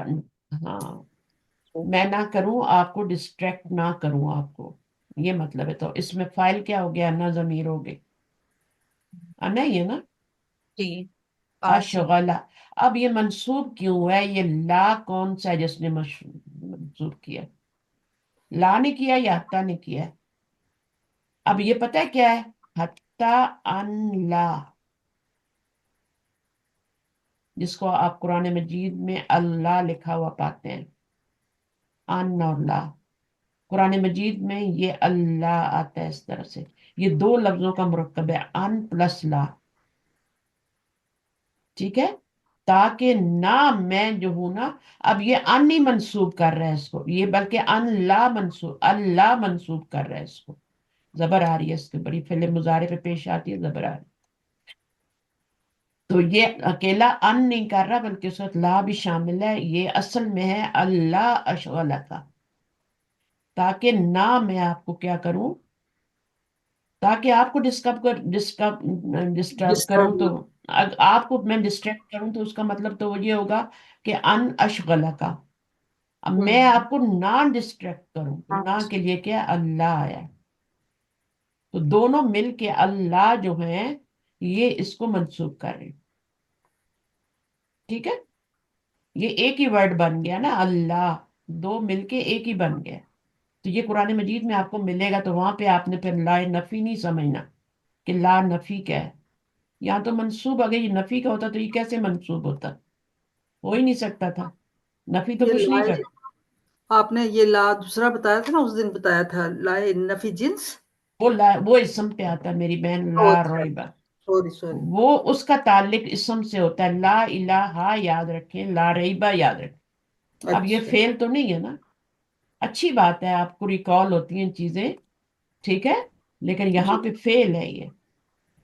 हाँ, मैं ना करूं आपको, डिस्ट्रैक्ट ना करूं आपको, ये मतलब है। तो इसमें फाइल क्या हो गया? ना जमीर हो गई। अना ही है ना। जी। आसी। अशगला। अब ये मंसूब क्यों है? ये ला कौन सा है जिसने मंसूब किया? ला ने किया या हत्ता ने किया? अब ये पता है क्या है? हत्ता अन ला, जिसको आप कुरान मजीद में अल्लाह लिखा हुआ पाते हैं। अन और ला, कुरान मजीद में ये अल्लाह आता है इस तरह से। ये दो लफ्जों का मुरक्कब है, अन प्लस ला। ठीक है। ताकि ना मैं जो हूं ना, अब ये अन ही मंसूब कर रहा है इसको, ये बल्कि अन ला मंसूब, अल्लाह मंसूब कर रहा है इसको। जबर आ रही है इसके, बड़ी फिल्म मुजारे पे पेश आती है, जबर आ रही है। तो ये अकेला अन नहीं कर रहा, बल्कि उसमें ला भी शामिल है। ये असल में है अल्लाह अशगला का, ताकि ना मैं आपको क्या करूं, ताकि आपको डिस्टर्ब करूं। तो डिस्टर्ब। आपको मैं डिस्ट्रैक्ट करूं, तो उसका मतलब तो ये होगा कि अन अशगला का। अब मैं आपको ना डिस्ट्रैक्ट करूं, ना के लिए क्या अल्लाह आया। तो दोनों मिल के अल्लाह जो है, ये इसको मंसूब कर रहे हैं। ठीक है। ये एक ही वर्ड बन गया ना, अल्लाह। दो मिलके एक ही बन गया। तो ये कुरान मजीद में आपको मिलेगा। तो वहां पे आपने फिर ला नफी नहीं समझना कि ला नफी क्या है। यहाँ तो मंसूब, अगर ये नफी का होता तो ये कैसे मंसूब होता? हो ही नहीं सकता था। नफी तो ये कुछ नहीं लाए, कर। आपने ये ला दूसरा बताया था ना, उस दिन बताया था लाए नफी जिन्स। वो इसम पे आता है मेरी बहन, ओ ला अच्छा, रोइबा। Sorry sorry. वो उसका ताल्लुक इसम से होता है। ला इलाहा याद रखें, ला रईबा याद रखें। अब ये अच्छा। फेल तो नहीं है ना। अच्छी बात है, आपको रिकॉल होती हैं चीजें। ठीक है। लेकिन यहाँ जी। पे फेल है ये,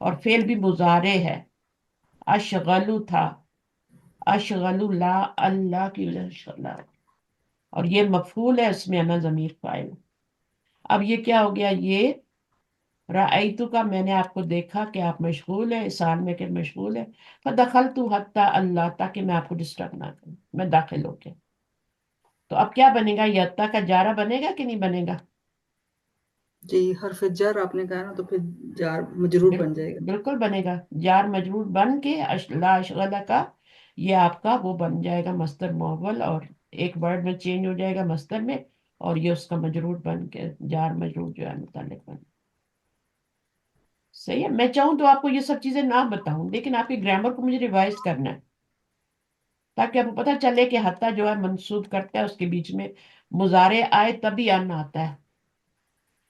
और फेल भी मुजारे है। अशगलू था, अशगलू ला, अल्लाह की वजह से अशगला। और ये मफूल है, इसमें अना जमीर फाइल। अब ये क्या हो गया? ये रायतु का मैंने आपको देखा कि आप मशगूल है, इस साल में कि मशगूल है। पर दखल तू हत्ता अल्लाह, ताकि मैं आपको डिस्टर्ब ना करूं, मैं दाखिल हो गया। तो अब क्या बनेगा? ये हत्ता का जारा बनेगा कि नहीं बनेगा? जी, हरफ जार आपने कहा ना, तो फिर जार मजरूर बन जाएगा। बिल्कुल बनेगा। जार मजरूर बन के ला अशगला का, ये आपका वो बन जाएगा मस्दर मुअव्वल, और एक वर्ड में चेंज हो जाएगा मस्दर में। और ये उसका मजरूर बन के जार मजरूर जो है मुतल्लिक बन। सही है। मैं चाहूँ तो आपको ये सब चीजें ना बताऊं, लेकिन आपकी ग्रामर को मुझे रिवाइज करना है, ताकि आपको पता चले कि हत्ता जो है मंसूब करता है, उसके बीच में मुजारे आए तभी अन आता है।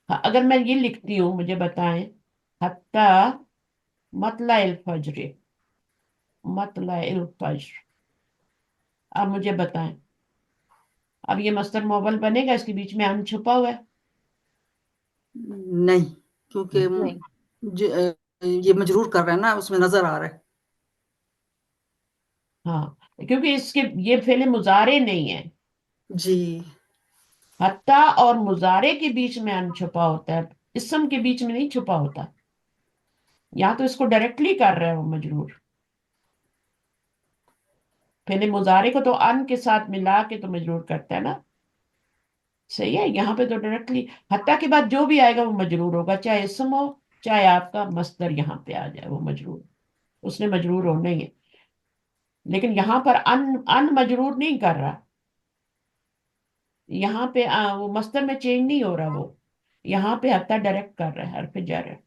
हाँ, अगर मैं ये लिखती हूँ, मुझे बताएं, हत्ता मतला इल फज्र, मतला इल फज्र। अब मुझे बताएं, अब ये मस्तर मोबाइल बनेगा? इसके बीच में अन छुपा हुआ है। नहीं, क्योंकि नहीं। ये मजरूर कर रहा है ना, उसमें नजर आ रहा है। हाँ, क्योंकि इसके ये फेले मुजारे नहीं है। जी। हत्ता और मुजारे के बीच में अन छुपा होता है, इसम के बीच में नहीं छुपा होता। यहाँ तो इसको डायरेक्टली कर रहा है वो मजरूर। फेले मुजारे को तो अन के साथ मिला के तो मजरूर करता है ना। सही है। यहाँ पे तो डायरेक्टली हत्ता के बाद जो भी आएगा वो मजरूर होगा, चाहे इसम हो, चाहे आपका मस्दर यहाँ पे आ जाए, वो मजरूर, उसने मजरूर होना ही है। लेकिन यहाँ पर अन अन मजरूर नहीं कर रहा। यहाँ पे वो मस्दर में चेंज नहीं हो रहा वो। यहाँ पे हत्ता डायरेक्ट कर रहा है, हरफ जर है।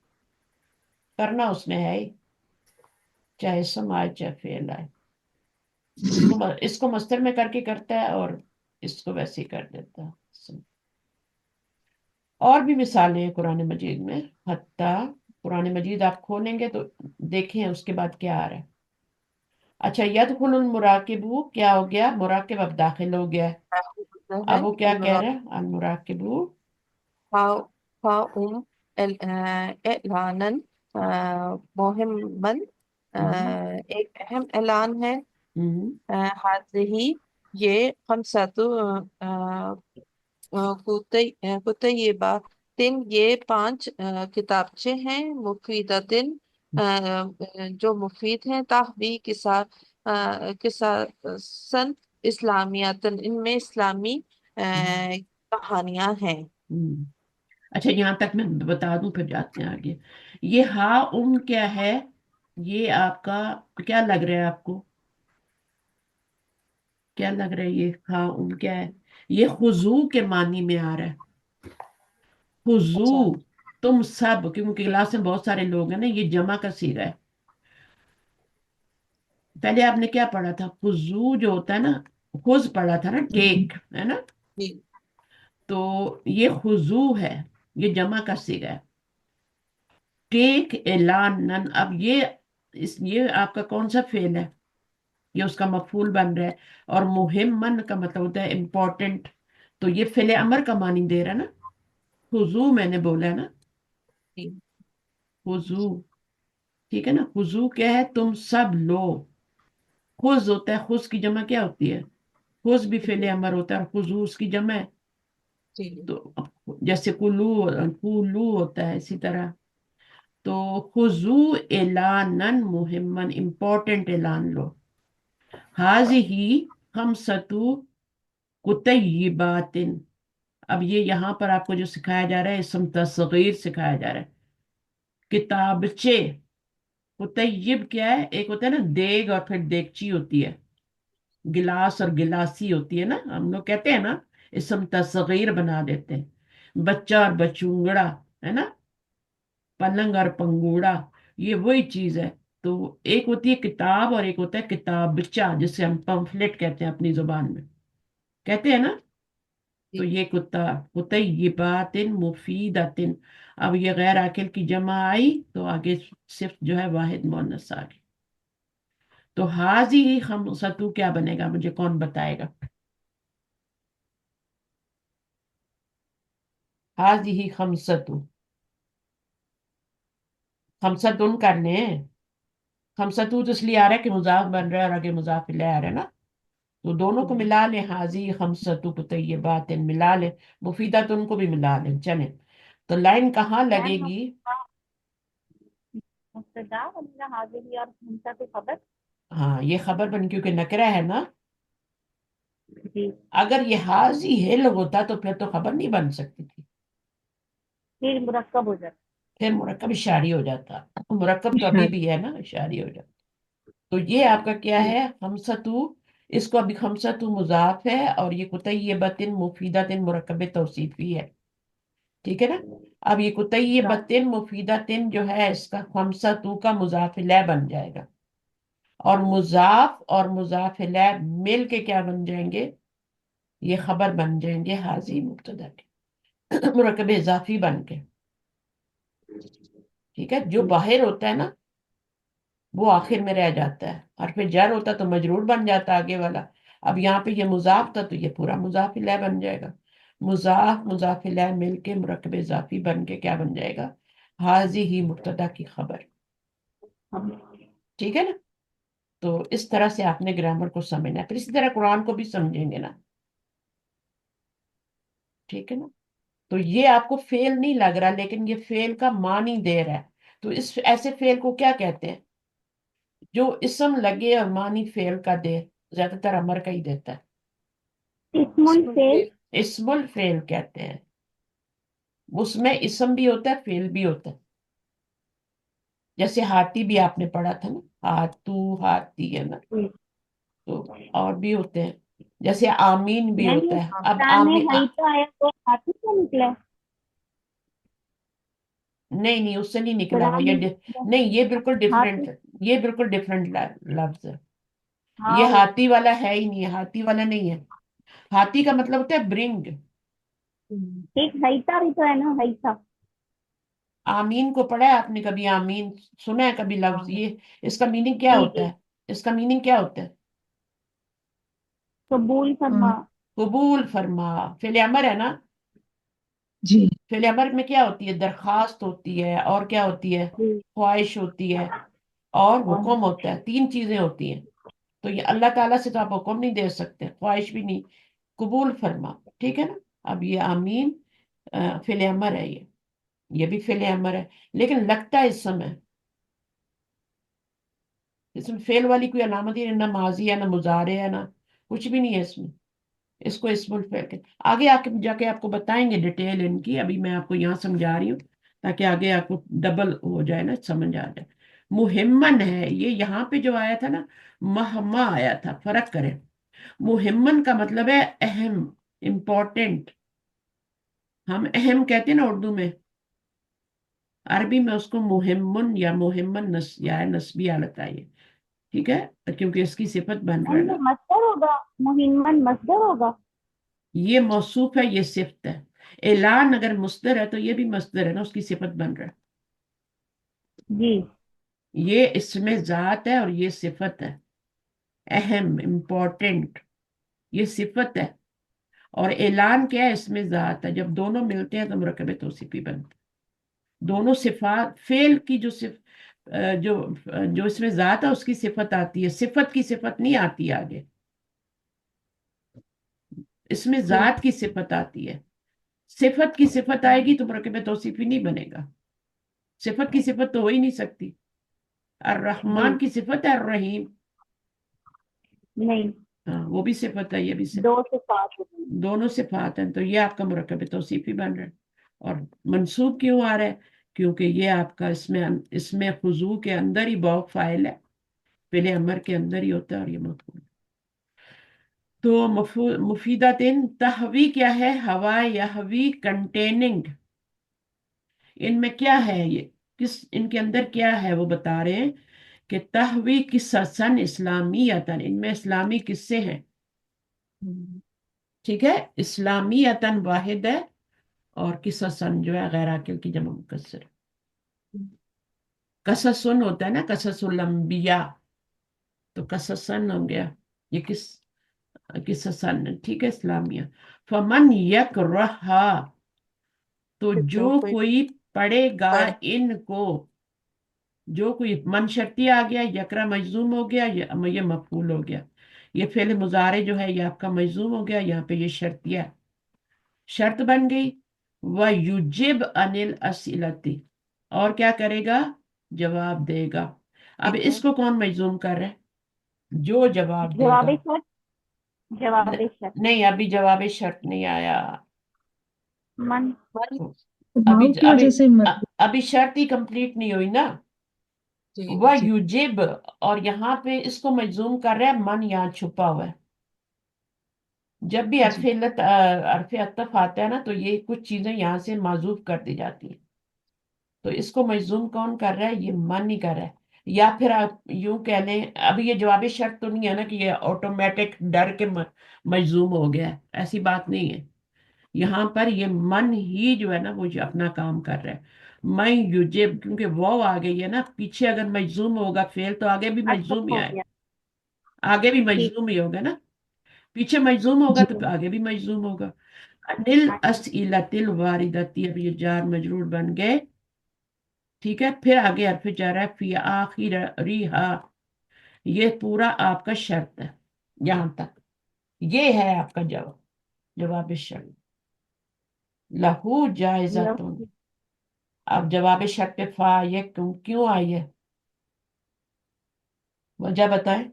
करना उसने है ही, चाहे इसम आए चाहे फेल आए। इसको मस्दर में करके करता है, और इसको वैसे ही कर देता है। اور بھی مثالیں ہیں قرآن مجید میں، حتیٰ قرآن مجید آپ کھولیں گے تو دیکھیں اس کے بعد کیا آ رہا ہے. اچھا، یدخل المراقبو کیا ہو گیا؟ مراقب اب داخل ہو گیا ہے. ہوتا اب ہے وہ کیا کہہ رہا ہے؟ المراقبو. فاؤم اعلانن مہمن، ایک اہم اعلان ہے. حاضہی یہ خمسۃ کتیبہ تن، یہ 5 کتابچے ہیں. مفیدتن جو مفید ہیں. تحوی قصصن اسلامیتن، ان میں اسلامی کہانیاں ہیں. اچھا، یہاں تک میں بتا دوں پھر جاتے ہیں آگے. یہ ہا کیا ہے؟ یہ آپ کا کیا لگ رہا ہے آپ کو؟ کیا لگ رہا ہے یہ ہا کیا ہے؟ یہ خضوع کے معنی میں آ رہا ہے. خضوع، تم سب، کیونکہ کلاس میں بہت سارے لوگ ہیں نا، یہ جمع کا صیغہ ہے. پہلے آپ نے کیا پڑھا تھا؟ خضوع جو ہوتا ہے نا، خز پڑھا تھا نا، ٹیک ہے نا. جی تو یہ خضوع ہے، یہ جمع کا صیغہ ہے. ٹیک اعلان نن، اب یہ آپ کا کون سا فعل ہے؟ یہ اس کا مفعول بن رہا ہے. اور مہمن کا مطلب ہوتا ہے امپورٹنٹ، تو یہ فعل امر کا معنی دے رہا ہے نا. خضوع میں نے بولا ہے نا، جی خضوع. ٹھیک ہے نا. خضوع کیا ہے؟ تم سب لو. خز ہوتا ہے، خز کی جمع کیا ہوتی ہے؟ خز بھی فعل امر ہوتا ہے، اور خضوع اس کی جمع ہے. جی تو جیسے کلو ہوتا ہے، اسی طرح. تو خضوع اعلانن مہمن، امپورٹنٹ اعلان لو. حاضی خمسۃ کتیبات، اب یہ یہاں پر آپ کو جو سکھایا جا رہا ہے اسم تصغیر سکھایا جا رہا ہے. کتابچے. کتیب کیا ہے؟ ایک ہوتا ہے نا دیگ، اور پھر دیگچی ہوتی ہے. گلاس اور گلاسی ہوتی ہے نا. ہم لوگ کہتے ہیں نا اسم تصغیر بنا دیتے ہیں. بچہ اور بچونگڑا ہے نا، پلنگ اور پنگوڑا، یہ وہی چیز ہے. تو ایک ہوتی ہے کتاب، اور ایک ہوتا ہے کتابچہ، جسے ہم پمفلٹ کہتے ہیں اپنی زبان میں، کہتے ہیں نا. تو جی یہ کتیبات مفیدات. اب یہ غیر عاقل کی جمع آئی تو آگے صرف جو ہے واحد مؤنث آ گئی. تو حاضی خمسۃ کیا بنے گا؟ مجھے کون بتائے گا؟ حاضی خمسۃ، خمسۃ کرنے ہیں. خمسۃ تو اس لیے آ رہا ہے کہ مضاف بن رہا ہے اور آگے مضاف الیہ آ رہا ہے نا. تو دونوں کو ملا لیں، حاضی خمسۃ کتیبات ملا لیں، مفیدات ان کو بھی ملا لیں. چلیں، تو لائن کہاں لگے میم گی؟ مبتدا اور میرا حاضری اور ہمسا تو خبر. ہاں، یہ خبر بن، کیونکہ نکرہ ہے نا. جی، اگر یہ حاضی ہل ہوتا تو پھر تو خبر نہیں بن سکتی تھی، پھر مرکب ہو جاتا. پھر مرکب اشاری ہو جاتا. مرکب تو ابھی اشارہ. بھی ہے نا، اشاری ہو جاتا. تو یہ آپ کا کیا ہے؟ خمسطو. اس کو ابھی خمسطو مضاف ہے، اور یہ کتیبتن مفیدتن مرکب توصیفی ہے. ٹھیک ہے نا. اب یہ کتیبتن مفیدتن جو ہے، اس کا خمسطو کا مضاف الیہ بن جائے گا. اور مضاف اور مضاف الیہ مل کے کیا بن جائیں گے؟ یہ خبر بن جائیں گے حاضی مبتدا کے، مرکب اضافی بن کے. ٹھیک ہے. جو باہر ہوتا ہے نا وہ آخر میں رہ جاتا ہے، اور پھر جر ہوتا تو مجرور بن جاتا آگے والا. اب یہاں پہ یہ مضاف تھا تو یہ پورا مضاف الیہ بن جائے گا. مضاف مضاف الیہ مل کے مرکب اضافی بن کے کیا بن جائے گا؟ حاضی ہی مبتدا کی خبر. ٹھیک ہے نا. تو اس طرح سے آپ نے گرامر کو سمجھنا ہے، پھر اسی طرح قرآن کو بھی سمجھیں گے نا. ٹھیک ہے نا. تو یہ آپ کو فعل نہیں لگ رہا، لیکن یہ فعل کا معنی دے رہا ہے. تو اس ایسے فعل کو کیا کہتے ہیں؟ جو اسم لگے اور معنی فعل کا دے، زیادہ تر امر کا ہی دیتا ہے. اسم الفعل. اسم الفعل کہتے ہیں. اس میں اسم بھی ہوتا ہے، فعل بھی ہوتا ہے. جیسے ہاتھی بھی آپ نے پڑھا تھا نا، ہاتھو ہاتھی ہے نا. تو اور بھی ہوتے ہیں، جیسے آمین بھی میم ہوتا یہ ہے. اب قرآن میں آمین ہی تو آیا تو ہاتھی سے نکلا. نہیں نہیں، اس سے نہیں نکلا ہوا قرآن یہ میں نہیں، یہ بالکل ہاتھی. ڈفرینٹ. یہ بالکل ڈفرینٹ لفظ ہے. ہاں یہ ہاتھی والا ہے ہی نہیں ہے، ہاتھی والا نہیں ہے. ہاتھی کا مطلب ہوتا ہے برنگ. एक हैता भी तो है ना, हैता। आमीन को पढ़ा है आपने कभी? आमीन सुना है कभी लफ्ज ये? इसका मीनिंग क्या जी होता जी। है? इसका मीनिंग क्या होता है? कबूल फरमा। हाँ कबूल फरमा। फेले अमर है ना? जी। फेले अमर में क्या होती है? दरखास्त होती है, और क्या होती है? जी। ख्वाहिश होती है, और हुक्म होता है। तीन चीजें होती हैं। तो ये अल्लाह ताला से तो आप हुक्म नहीं दे सकते, ख्वाहिश भी नहीं। कबूल फरमा, ठीक है ना? अब ये आमीन फेले अमर है, ये भी फेले अमर है, लेकिन लगता है इस समय, इसमें फेल वाली कोई अलामत ही नहीं, ना माजी है, ना मुजारे है, ना कुछ भी नहीं है इसमें। इसको इस्मुल फेल के आगे आके जाके आपको बताएंगे डिटेल इनकी, अभी मैं आपको यहाँ समझा रही हूँ ताकि आगे आपको डबल हो जाए ना, समझ आ जाए। मुहिम्मन है ये, यहाँ पे जो आया था ना, महमा आया था, फर्क करें। मुहिम्मन का मतलब है अहम, इम्पोर्टेंट। हम अहम कहते हैं ना उर्दू में, अरबी में उसको मुहिम्मुन या मुहिम्मन या नस्बी हालत आई है, ठीक है, क्योंकि इसकी सिफत बन रहा है नहीं, ये ना। मस्दर होगा, मुहिम्मन मस्दर होगा। ये मौसूफ है, ये सिफत है। ऐलान अगर मुस्दर है तो ये भी मस्दर है ना, उसकी सिफत बन रहा है। जी। ये इसमें जात है और ये सिफत है। अहम, इम्पोर्टेंट, ये सिफत है। और ऐलान क्या है? इसमें जात है। जब दोनों मिलते हैं तो मुरकब तौसीफी बनता है। दोनों सिफात, फेल की जो जो जो इसमें जात है उसकी सिफत आती है, सिफत की सिफत नहीं आती आगे। इसमें जात की सिफत आती है। सिफत की सिफत आएगी तो मुरकब तौसीफी नहीं बनेगा। सिफत की सिफत तो हो ही नहीं सकती। अर रहमान जी। की सिफत है, अर रहीम। नहीं, हाँ, वो भी सिफत है, ये भी सिफत। दो से सात होगी। दोनों सिफात हैं, तो ये आपका मुरकब तौसीफी बन रहा है। और मंसूब क्यों आ रहा है? क्योंकि ये आपका इसमें इसमें खुजू के अंदर ही बहुत फाइल है, पहले अमर के अंदर ही होता है, और ये मफूल। तो मुफीदातिन तहवी क्या है? हवा यहवी, कंटेनिंग। इनमें क्या है ये, किस इनके अंदर क्या है, वो बता रहे हैं कि तहवी किस्सन इस्लामियतन, इनमें इस्लामी किस्से हैं। ठीक है, इस्लामियतन वाहिद है, और किस्सन जो है गैर आकिल की जमा मुकस्सर है। कससन होता है ना, कससुल अंबिया, तो कससन हो गया। ये किस्सन, ठीक है, इस्लामिया। फमन यकरहा, तो तो जो जो कोई कोई पढ़ेगा पढ़ इनको, जो कोई मन शर्ती आ गया, यकरा मजजूम हो गया, ये मफूल हो गया। ये फेल मुजारे जो है ये आपका मजजूम हो गया, यहाँ पे ये शर्तिया है, शर्त बन गई। व युजिब अनिल असिलती, और क्या करेगा? जवाब देगा। अब ठीक है। इसको कौन मजजूम कर रहा है? जो जवाब जवाब देगा। शर्त। न, जवाब शर्त। नहीं, अभी जवाब शर्त नहीं आया। मन। मन। अभी वाव की अभी वजह से मत। अभी शर्त ही कंप्लीट नहीं हुई ना। जी वह जी। युजिब, और यहाँ पे इसको मजजूम कर रहा है, मन यहाँ छुपा हुआ है। जब भी जी अरफ अतफ आता है ना, तो ये कुछ चीजें यहाँ से माजूफ कर दी जाती हैं। तो इसको मजजूम कौन कर रहा है? ये मन ही कर रहा है। या फिर आप यूं कह लें, अभी ये जवाब शर्त तो नहीं है ना कि ये ऑटोमेटिक डर के मजजूम हो गया है, ऐसी बात नहीं है। यहाँ पर ये मन ही जो है ना वो जो अपना काम कर रहा है। मैं युजिब, क्योंकि वो आ गई है ना, पीछे अगर मजजूम होगा फेल तो आगे भी अतफ मजजूम ही हो आए, गया। आगे भी ठीक। मजजूम ही होगा ना। पीछे मजजूम होगा जी। तो आगे भी मजजूम होगा। अनिल असइलतिल वारिदती, अब ये जार मजरूर बन गए। ठीक है, फिर आगे हरफ जा रहा है, फी आखिर रिहा, ये पूरा आपका शर्त है यहां तक। ये है आपका जवाब, जवाब शर्त। लहू जायजातुन। लव। अब जवाब शर्त पे फा ये क्यों क्यों आई है? वजह बताएं।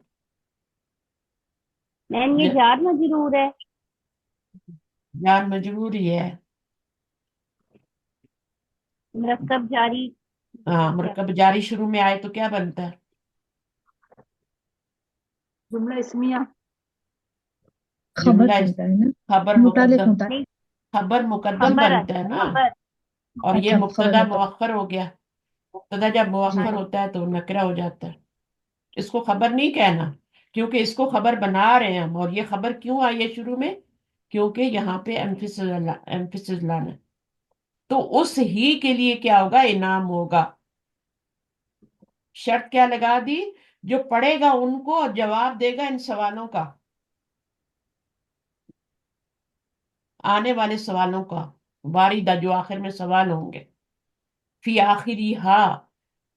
मैम, ये ज- जार मजरूर है। जान मजबूरी है। मरकब जारी। हाँ, मरकब जारी शुरू में आए तो क्या बनता है? जुमला इसमिया। खबर जुमला बनता है ना। खबर मुतालिक मुकद्दम, होता है। नहीं, खबर मुकद्दम खबर है। बनता है ना। खबर। और ये अच्छा खबर मुब्तदा मुकद्दम। मुअख्खर हो गया। मुब्तदा जब जी। मुअख्खर होता है तो नकरा हो जाता है। इसको खबर नहीं कहना, क्योंकि इसको खबर बना रहे हैं हम। और ये खबर क्यों आई है शुरू में? کیونکہ یہاں پہ ایمفیسس لانا ہے۔ تو اس ہی کے لیے کیا ہوگا؟ انعام ہوگا۔ شرط کیا لگا دی؟ جو پڑھے گا ان کو اور جواب دے گا ان سوالوں کا، آنے والے سوالوں کا، واردہ جو آخر میں سوال ہوں گے، فی آخری ہا،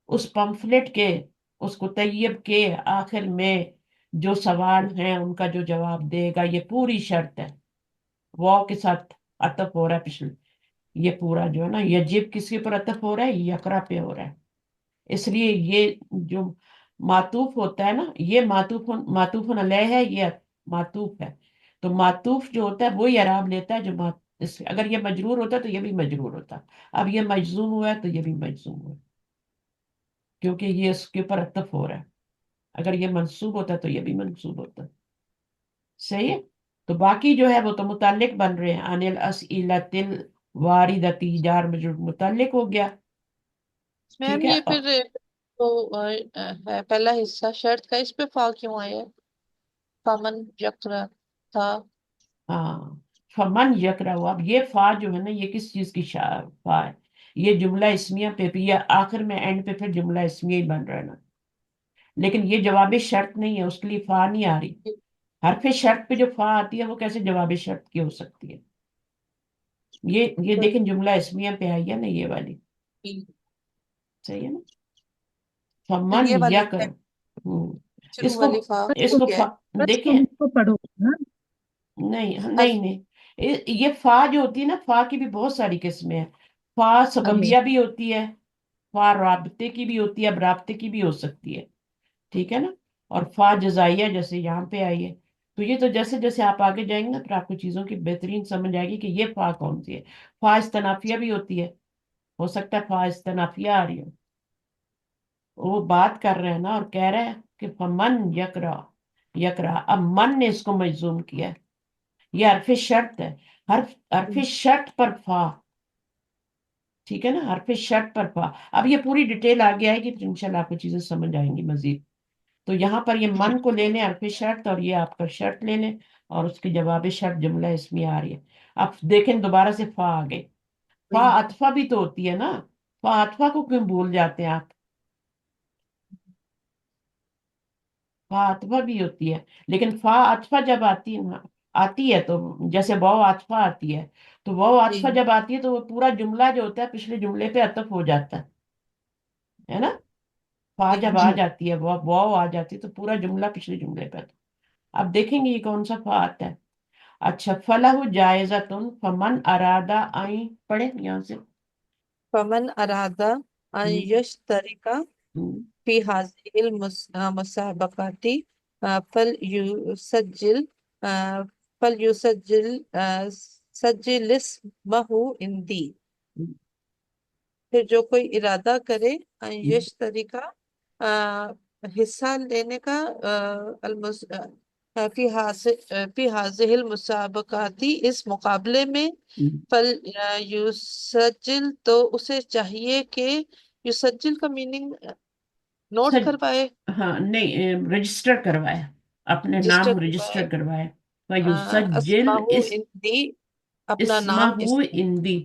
اس پمفلٹ کے، اس کتیب کے آخر میں جو سوال ہیں ان کا جو جواب دے گا۔ یہ پوری شرط ہے، واو کے ساتھ عطف ہو رہا ہے پچھلے، یہ پورا جو ہے نا یجب کس کے پر عطف ہو رہا ہے؟ یقرا پہ ہو رہا ہے۔ اس لیے یہ جو معطوف ہوتا ہے نا، یہ معطوف علیہ ہے، یہ معطوف ہے۔ تو معطوف جو ہوتا ہے وہی اعراب لیتا ہے جو اگر یہ مجرور ہوتا ہے تو یہ بھی مجرور ہوتا۔ اب یہ مجزوم ہوا ہے تو یہ بھی مجزوم ہوا ہے، کیونکہ یہ اس کے اوپر عطف ہو رہا ہے۔ اگر یہ منصوب ہوتا ہے تو یہ بھی منصوب ہوتا ہے۔ صحیح ہے؟ تو باقی جو ہے وہ تو متعلق بن رہے ہیں، عن الاسئلۃ الواردۃ، جار مجرور متعلق ہو گیا، ٹھیک میم ہے۔ یہ پھر تو ہے پہلا حصہ شرط کا، اس پہ فا کیوں آیا ہے؟ فمن یقرا تھا۔ ہاں، فمن یکرہ، اب یہ فا جو ہے نا یہ کس چیز کی فا ہے؟ یہ جملہ اسمیہ پہ بھی، یہ آخر میں اینڈ پہ پھر جملہ اسمیہ ہی بن رہا ہے نا، لیکن یہ جواب شرط نہیں ہے، اس کے لیے فا نہیں آ رہی۔ حرف شرط پہ جو فا آتی ہے وہ کیسے جواب شرط کی ہو سکتی ہے؟ یہ تو دیکھیں جملہ اسمیہ پہ آئی ہے نا یہ والی، صحیح ہے نا؟ فمن یہ والی یکر، شروع اس کو والی فا اس بس کو ٹھیک ہے۔ بس دیکھیں، تم کو پڑھو نا. نہیں حرف نہیں نہیں، یہ فا جو ہوتی ہے نا، فا کی بھی بہت ساری قسمیں ہیں۔ فا جی سببیہ بھی ہوتی ہے، فا رابطے کی بھی ہوتی ہے، اب رابطے کی بھی ہو سکتی ہے، ٹھیک ہے نا؟ اور فا جزائیہ جیسے یہاں پہ آئی ہے۔ تو یہ تو جیسے جیسے آپ آگے جائیں گے نا پھر آپ کو چیزوں کی بہترین سمجھ آئے گی کہ یہ فا کون سی ہے۔ فا استنافیہ بھی ہوتی ہے، ہو سکتا ہے فا استنافیہ آ رہی ہو، وہ بات کر رہے ہیں نا اور کہہ رہے ہیں کہ فمن یکرا، یکرا، اب من نے اس کو مجزوم کیا ہے، یہ حرف شرط ہے، حرف شرط پر فا، ٹھیک ہے نا؟ حرف شرط پر فا۔ اب یہ پوری ڈیٹیل آگے آئے گی پھر انشاءاللہ آپ کو چیزیں سمجھ آئیں گی مزید۔ تو یہاں پر یہ من کو لے لیں حرف شرط، اور یہ آپ کا شرط لے لیں، اور اس کے جواب شرط جملہ اسمیہ آ رہی ہے۔ اب دیکھیں دوبارہ سے فا آ گئی، فا عطفہ بھی تو ہوتی ہے نا، فا عطفہ کو کیوں بھول جاتے ہیں آپ؟ فا عطفہ بھی ہوتی ہے، لیکن فا عطفہ جب آتی ہے تو جیسے واو عطفہ آتی ہے، تو واو جی عطفہ جب آتی ہے تو وہ پورا جملہ جو ہوتا ہے پچھلے جملے پہ عطف ہو جاتا ہے نا؟ فا جی جب آ جی جاتی ہے، واو آ جاتی ہے تو پورا جملہ پچھلے جملے پہ عطف۔ اب دیکھیں گے یہ کون سا فا آتا ہے۔ اچھا، فلاح جائزتن فمن ارادہ آئیں، پڑھیں یہاں سے۔ فمن ارادہ ان ہم، یشترکا ہم، فی هذه المسابقات فلیسجل فلیسجل سجل اسمہ عندی۔ ہم، پھر جو کوئی ارادہ کرے ان ہم، یشترکا حصہ لینے کا فی هذه المسابقات اس مقابلے میں، ہم۔ فل یسجل تو اسے چاہیے کہ یسجل کا میننگ نوٹ سج کروائے، ہاں نہیں، رجسٹر کروائے، اپنے رجسٹر نام کروائے، رجسٹر کروائے۔ فیسجل اسماہ اندی، اپنا اسمہ نام اس اندی،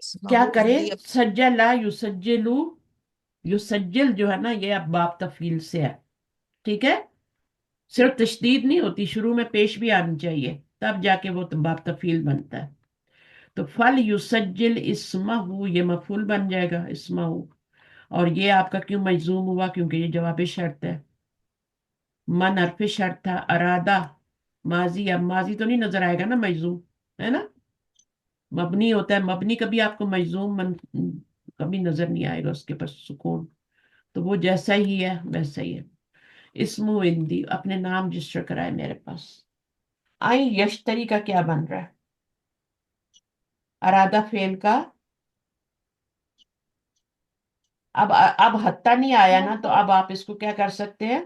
اسماہ کیا کرے؟ اندی سجلا یسجلو، یسجل جو ہے نا یہ اب باب تفعیل سے ہے، ٹھیک ہے؟ صرف تشدید نہیں ہوتی، شروع میں پیش بھی آنی چاہیے تب جا کے وہ باب تفعیل بنتا ہے۔ تو فل یسجل اسمہ، یہ مفعول بن جائے گا اسمہ، اور یہ آپ کا کیوں مجزوم ہوا؟ کیونکہ یہ جواب شرط ہے۔ من حرف شرط تھا، ارادہ ماضی، اب ماضی تو نہیں نظر آئے گا نا مجزوم، ہے نا؟ مبنی ہوتا ہے، مبنی کبھی آپ کو مجزوم کبھی نظر نہیں آئے گا اس کے پاس سکون، تو وہ جیسا ہی ہے ویسا ہی ہے۔ اسم اندی، اپنے نام رجسٹر کرائے میرے پاس۔ آئی یشتری کا کیا بن رہا ہے؟ ارادہ فعل کا، اب حتیٰ نہیں آیا نا، تو اب آپ اس کو کیا کر سکتے ہیں؟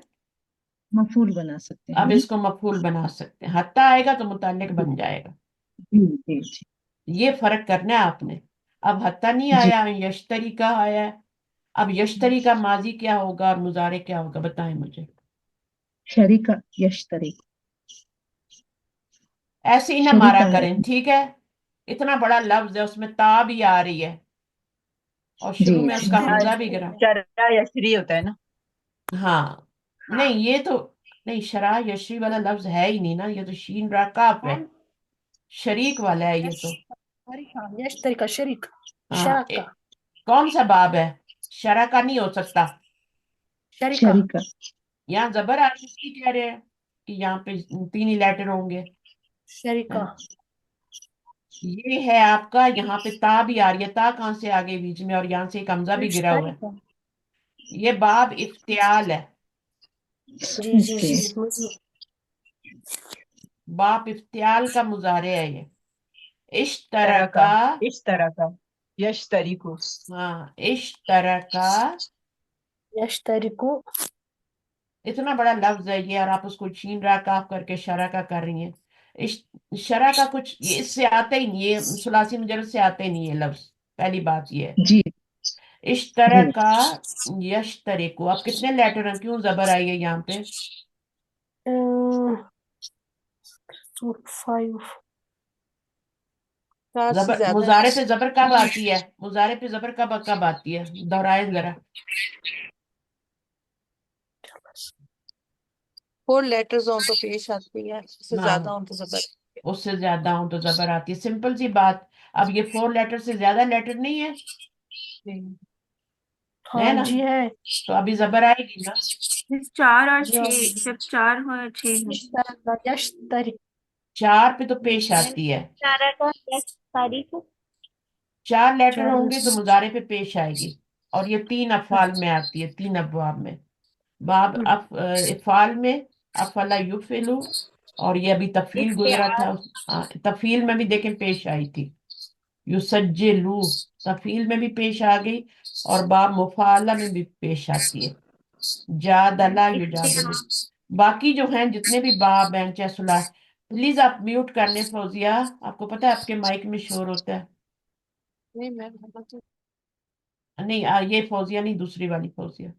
مفعول بنا سکتے ہیں اب نا. اس کو مفعول بنا سکتے ہیں، حتیٰ آئے گا تو متعلق بن جائے گا، جی جی جی یہ فرق کرنا ہے آپ نے۔ اب حتیٰ نہیں جی. آیا، یشتری کا آیا ہے۔ اب یشتری کا ماضی کیا ہوگا اور مضارع کیا ہوگا؟ بتائیں مجھے۔ شریکہ یشتری. ایسے ہی نہ مارا شریکا ہے کریں، ٹھیک ہے؟ اتنا بڑا لفظ ہے، اس میں تا بھی آ رہی ہے اور جی شروع میں اس کا جی حمزہ بھی گرا. شرع یا شری ہوتا ہے نا؟ ہاں ہاں نہیں، یہ تو نہیں، شرح یشری والا لفظ ہے ہی نہیں نا، یہ تو شین را کاف ہے، شریک والا ہے یہ تو. يشترك شريك ہاں شركة کون سا باب ہے؟ شرح کا نہیں ہو سکتا. شركة شریکا یہاں زبر آ رہی، اس کی کہہ رہے ہیں کہ یہاں پہ تین ہی لیٹر ہوں گے. شركة یہ ہے آپ کا، یہاں پہ تا بھی آ رہی ہے، تا کہاں سے آگے بیچ میں، اور یہاں سے ایک حمزہ بھی گرا ہوا ہے. يشترك یہ باب افتعال ہے، جی جی اوکے جی مجھے باب افتعال کا مضارع ہے یہ. ترکا، اشترکا. اشترکا، یشتریکو. ہاں اشترکا. يشترك اتنا بڑا لفظ ہے یہ، اور آپ اس کو چین را کاف کر کے شرح کا کر رہی ہیں. شرح کا کچھ یہ اس سے آتا ہی نہیں، یہ ثلاثی مجرد سے آتا ہی نہیں یہ لفظ. پہلی بات یہ ہے. جی جی اشترکا یشترکو، اب کتنے لیٹر ہیں، کیوں زبر آئی ہے یہاں پہ؟ 5 چار سے زبر زیادہ ہے. مضارع پہ زبر کب آتی ہے؟ مضارع پہ زبر کب کب آتی ہے؟ دہرائیں ذرا. 4 لیٹرز ہوں تو پیش آتی ہے، اس سے ہاں زیادہ ہوں تو زبر. اس سے زیادہ ہوں تو زبر آتی ہے، سمپل سی بات. اب یہ 4 لیٹر سے زیادہ لیٹر نہیں ہے، جی. ہے ہاں نا؟ جی ہے تو ابھی زبر آئے گی نا. چار اور جی چھ، جب چار ہو یا چھ ہو. اشترك يشترك 4 پہ تو پیش آتی ہے. تارکا یشترک 4 لیٹر چار ہوں گے تو مضارع پہ پیش آئے گی، اور یہ 3 افعال میں آتی ہے، 3 ابواب میں. باب افعال میں افعل یفعلو، اور یہ ابھی تفعیل گزرا تھا. تفعیل میں بھی دیکھیں پیش آئی تھی، یسجلو، تفعیل میں بھی پیش آ گئی، اور باب مفعلہ میں بھی پیش آتی ہے، جادلہ یجادلو. باقی جو ہیں جتنے بھی باب ہیں، چاہے صلاح. پلیز آپ میوٹ کر لیں فوزیہ، آپ کو پتہ ہے آپ کے مائک میں شور ہوتا ہے. نہیں میں تو نہیں یہ فوزیہ نہیں، دوسری والی فوزیہ.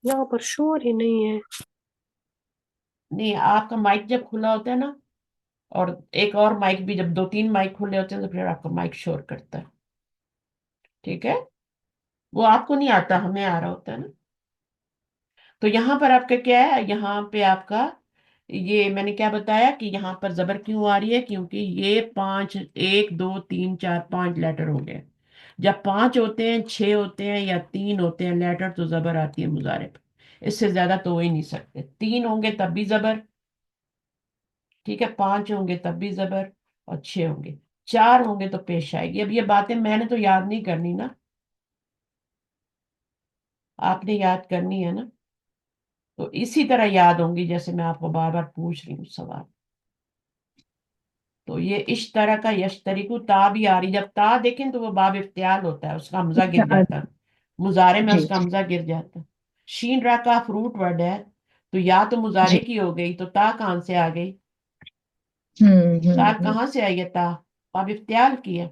یہاں پر شور ہی نہیں ہے. نہیں، آپ کا مائک جب کھلا ہوتا ہے نا، اور ایک اور مائک بھی، جب 2 3 مائک کھلے ہوتے ہیں تو پھر آپ کا مائک شور کرتا ہے. ٹھیک ہے، وہ آپ کو نہیں آتا، ہمیں آ رہا ہوتا ہے نا. تو یہاں پر آپ کا کیا ہے، یہاں پہ آپ کا یہ میں نے کیا بتایا کہ یہاں پر زبر کیوں آ رہی ہے، کیونکہ یہ 5، 1 2 3 4 5 لیٹر ہو گئے. جب 5 ہوتے ہیں، 6 ہوتے ہیں، یا 3 ہوتے ہیں لیٹر، تو زبر آتی ہے مضارع پہ. اس سے زیادہ تو ہو ہی نہیں سکتے. 3 ہوں گے تب بھی زبر، ٹھیک ہے، 5 ہوں گے تب بھی زبر، اور 6 ہوں گے. 4 ہوں گے تو پیش آئے گی. اب یہ باتیں میں نے تو یاد نہیں کرنی نا، آپ نے یاد کرنی ہے نا. تو اسی طرح یاد ہوں گی جیسے میں آپ کو بار بار پوچھ رہی ہوں سوال. تو یہ اشترا کا یشتریکو، تا بھی آ رہی. جب تا دیکھیں تو وہ باب افتعال ہوتا ہے، اس کا حمزہ گر جاتا ہے، مضارع میں جی اس کا جی حمزہ گر جاتا ہے. شین را کا فروٹ ورڈ ہے، تو یا تو جی مضارع کی ہو گئی، تو تا کہاں سے آ گئی؟ تا ہوں کہاں سے آئی ہے؟ تا باب افتعال کی ہے.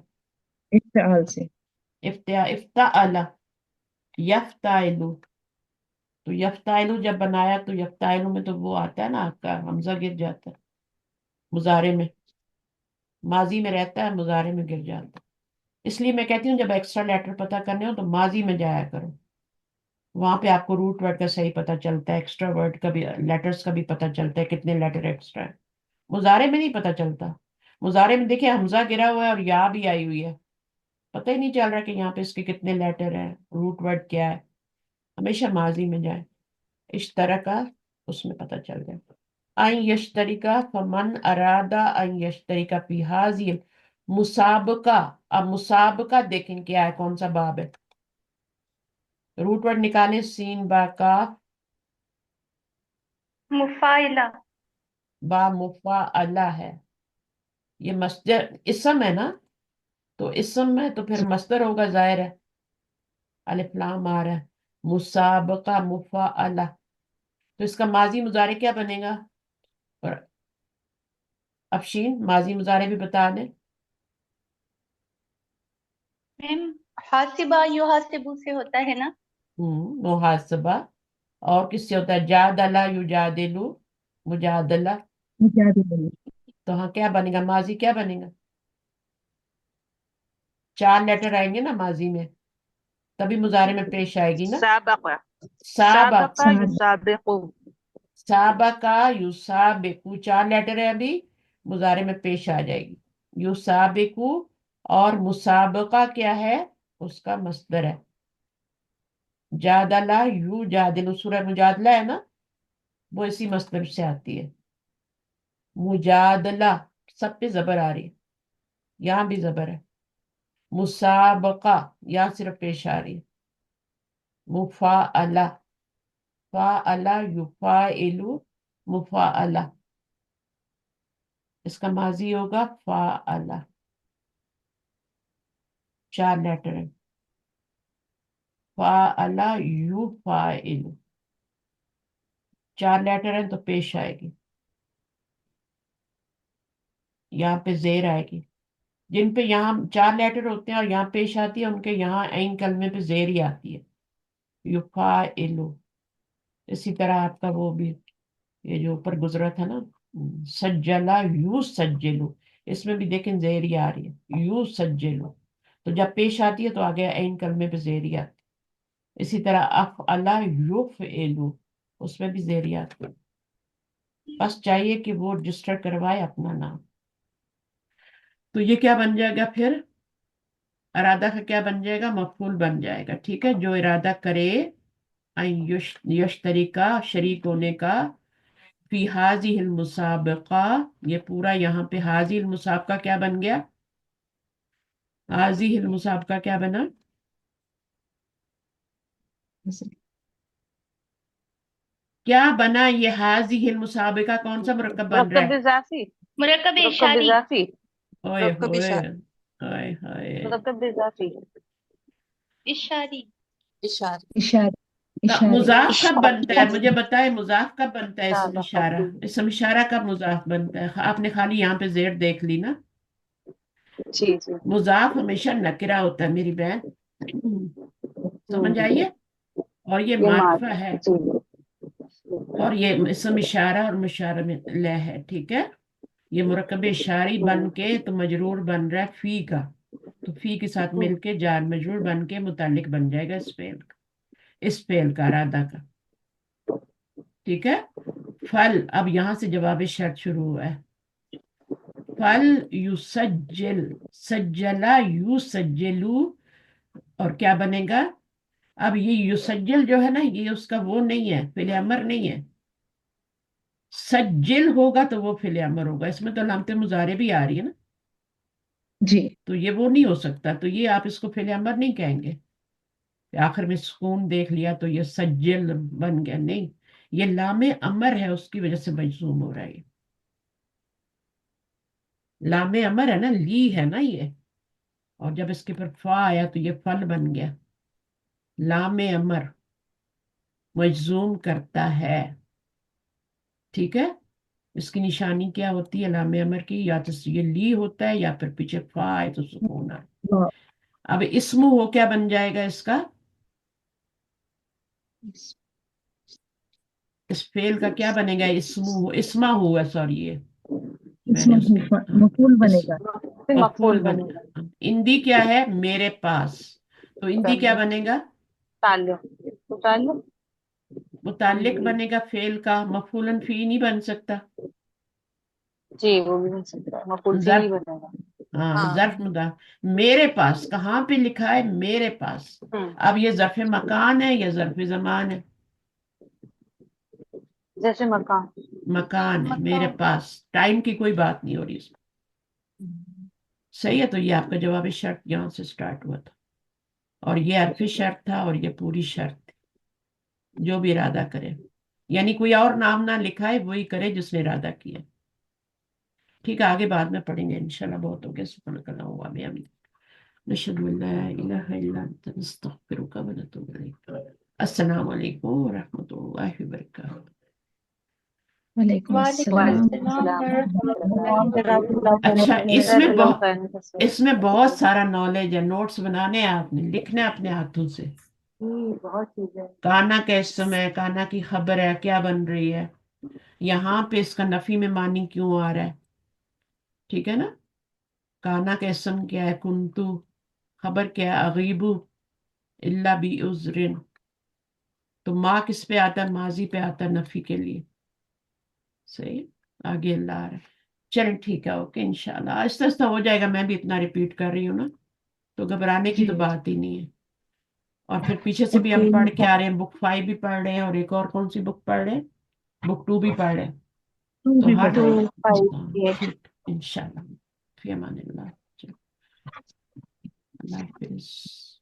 اشتعال سے افتعال یفتعلو. تو یفتعلو جب بنایا تو یفتعلو میں تو وہ آتا ہے نا، آپ کا حمزہ گر جاتا ہے مضارع میں. ماضی میں رہتا ہے، مضارع میں گر جاتا ہے. اس لیے میں کہتی ہوں جب ایکسٹرا لیٹر پتہ کرنے ہو تو ماضی میں جایا کرو، وہاں پہ آپ کو روٹ ورڈ کا صحیح پتہ چلتا ہے، ایکسٹرا ورڈ کا بھی، لیٹرز کا بھی پتہ چلتا ہے کتنے لیٹر ایکسٹرا ہے. مضارع میں نہیں پتہ چلتا. مضارع میں دیکھیں حمزہ گرا ہوا ہے اور یا بھی آئی ہوئی ہے، پتہ ہی نہیں چل رہا کہ یہاں پہ اس کے کتنے لیٹر ہیں، روٹ ورڈ کیا ہے. ہمیشہ ماضی میں جائیں. اشترکا اس میں پتہ چل جائے. این یشترکا فمن ارادہ ان یشترکا فی حاضی مسابقہ. اب مسابقہ دیکھیں کیا ہے، کون سا باب ہے. روٹ ورڈ نکالیں، سین با کاف مفائلہ. با مفعلہ ہے. یہ مصدر اسم ہے نا، تو اسم ہے تو پھر مصدر ہوگا، ظاہر ہے، الف لام آ رہا ہے. مسابقہ مفعلہ، تو اس کا ماضی مضارع کیا بنے گا؟ اور افشین ماضی مضارع بھی بتا دیں. میم حاسبہ یحاسبو سے ہوتا ہے نا. محاسبہ. اور کس سے ہوتا ہے؟ جادلہ یجادلو، مجادلہ. मुजादिल तो हाँ क्या बनेगा, माजी क्या बनेगा? 4 लेटर आएंगे ना माजी में, तभी मुजारे में पेश आएगी ना। साबका साबक, साबका साद युसाबिकु साबका युसाबिकु 4 लेटर है, अभी मुजारे में पेश आ जाएगी युसाबिकु। और मुसाबका क्या है, उसका मस्दर है। जादला यू जादिलु, सूरह मुजादला है ना, वो इसी मस्दर से आती है। मुजादला, सब पे जबर आ रही है, यहाँ भी जबर है। मुसाबका, यहाँ सिर्फ पेश आ रही है। मुफाअला, फाअला युफाइलु, मुफाअला, इसका माजी होगा फाअला। 4 लेटर है, फाअला युफाइलु, 4 लेटर है तो पेश आएगी, यहाँ पे जेर आएगी। जिन पे यहाँ 4 लेटर होते हैं और यहाँ पेश आती है, उनके यहाँ ऐन कलमे पे जेर ही आती है, युफाइलु। इसी तरह आपका वो भी, ये जो ऊपर गुजरा था ना, सज्जला यू सज्जलू, इसमें भी देखें जेरी आ रही है, यू सज्जलू। तो जब पेश आती है तो आगे ऐन कलमे पे जेरी आती है। इसी तरह अफ अला युफ एलू, उसमें भी जेरी आती है। बस चाहिए कि वो रजिस्टर करवाए अपना नाम। तो ये क्या बन जाएगा फिर, इरादा का क्या बन जाएगा, मफूल बन जाएगा। ठीक है, जो इरादा करे यश्तरिका, शरीक होने का, फी हाजिहिल मुसाबका, ये पूरा यहाँ पे हाजिल मुसाबका क्या बन गया, हाजिहिल मुसाबका क्या बना, क्या बना ये हाजिहिल मुसाबका, कौन सा मुरक्कब बन रहा मुरक्कब है? इजाफी मुरक्कब मुरक्कब इशारी। इजाफी ओए मुरक्कब होए, इशा हाय हाय। मुरक्कब इजाफी इशारी। इशारे इशारे इशारे मुजाफ कब बनता है, इशारी। मुझे बताए, मुजाफ कब बनता है, इसम साबका इशारा, इसम इशारा कब मुजाफ बनता है? आपने खाली यहाँ पे जेर देख ली ना। जी जी मुजाफ हमेशा नकिरा होता है मेरी बहन, समझ आइए। और ये ये मारिफा मार है, जी और ये इसम इशारा और मुशारा में लय है। ठीक है, ये मुरक्कब इशारी बन के तो मजरूर बन रहा है फी का, तो फी के साथ मिलके जार मजरूर बन के मुतालिक बन जाएगा इस फेल का, इस फेल का, राधा का। ठीक है, फल, अब यहां से जवाब शर्त शुरू हुआ है। फल युसज्जिल, सज्जला युसज्जिलु, और क्या बनेगा? अब ये युसज्जिल जो है ना, ये उसका वो नहीं है, फिल अमर नहीं है। सज्जिल होगा तो वो फिल अमर होगा, इसमें तो लामते मुजारे भी आ रही है ना, जी तो ये वो नहीं हो सकता, तो ये आप इसको फिल अमर नहीं कहेंगे। आखिर में सुकून देख लिया तो ये सज्जिल बन गया, नहीं, ये लामे अमर है, उसकी वजह से मजजूम हो रहा है। लामे अमर है ना, ली है ना ये, और जब इसके पर फा आया तो ये फल बन गया। लामे अमर मजजूम करता है। ठीक है, इसकी निशानी क्या होती है लामे अमर की, या तो ये ली होता है या फिर पीछे फा है तो सुकून है। वाह, अब इस्म हो क्या बन जाएगा इसका, इस फेल का क्या बनेगा, इस्मु हो, इस्मा हुआ, सॉरी, ये मैंने उसके, हाँ, मफूल इस बनेगा। मफूल मफूल बन, बनेगा इंदी क्या है, मेरे पास, तो इंदी क्या बनेगा, ताल्लुक ताल्लुक मुताल्लिक बनेगा फेल का, मफूलन फी नहीं बन सकता। जी वो भी बन सकता है मफूल भी ही जर्फ, बनेगा हाँ हाँ जर्फ मुदा, मेरे पास कहाँ पे लिखा है, मेरे पास। हम्म अब ये जर्फ मकान है या जर्फ जमान है, जैसे मकान मकान है, मेरे पास, टाइम की कोई बात नहीं हो रही इसमें। सही है, तो ये आपका जवाब शर्त यहाँ से स्टार्ट हुआ था, और ये हरफ शर्त था, और ये पूरी शर्त थी। जो भी इरादा करे, यानी कोई और नाम ना लिखा है, वही करे जिसने इरादा किया। ठीक है, आगे बाद में पढ़ेंगे इंशाल्लाह, बहुत हो गया। सुब्हानक हुआ भी हम नशहदु अल्ला इलाहा इल्ला अंता नस्तगफिरुका व नतूबु इलैक। अस्सलाम वालेकुम व रहमतुल्लाहि व बरकातहू। वालेकुम वालेकुम अस्सलाम। वालेकुम अस्सलाम अस्सलाम अच्छा, इसमें जज़ाकल्लाहु बहुत, खैरन कसीरन। इसमें बहुत सारा नॉलेज है, नोट्स बनाने हैं आपने, लिखना है अपने हाथों से। बहुत चीजें काना का इस्म है, काना की खबर है, क्या बन रही है, यहाँ पे इसका नफी में मानी क्यों आ रहा है, ठीक है ना। काना का इसम क्या है, कुंतु, खबर क्या है, अगीबू इल्ला बी उज़रिन। तो माँ किस पे आता है, माजी पे आता है नफी के लिए। सही, आगे अल्लाह आ रहा है। चलें ठीक है, ओके, इंशाल्लाह आहिस्ता आहिस्ता हो जाएगा, मैं भी इतना रिपीट कर रही हूँ ना, तो घबराने की जी तो बात ही नहीं है। और फिर पीछे से भी ओके हम पढ़ के आ रहे हैं, बुक 5 भी पढ़ रहे हैं, और एक और कौन सी बुक पढ़ रहे हैं, बुक 2 भी पढ़ रहे हैं। टू तो भी हर पढ़ रहे हैं। 258 ठीक, इंशाल्लाह। फी अमानिल्लाह। अल्लाह हाफिज।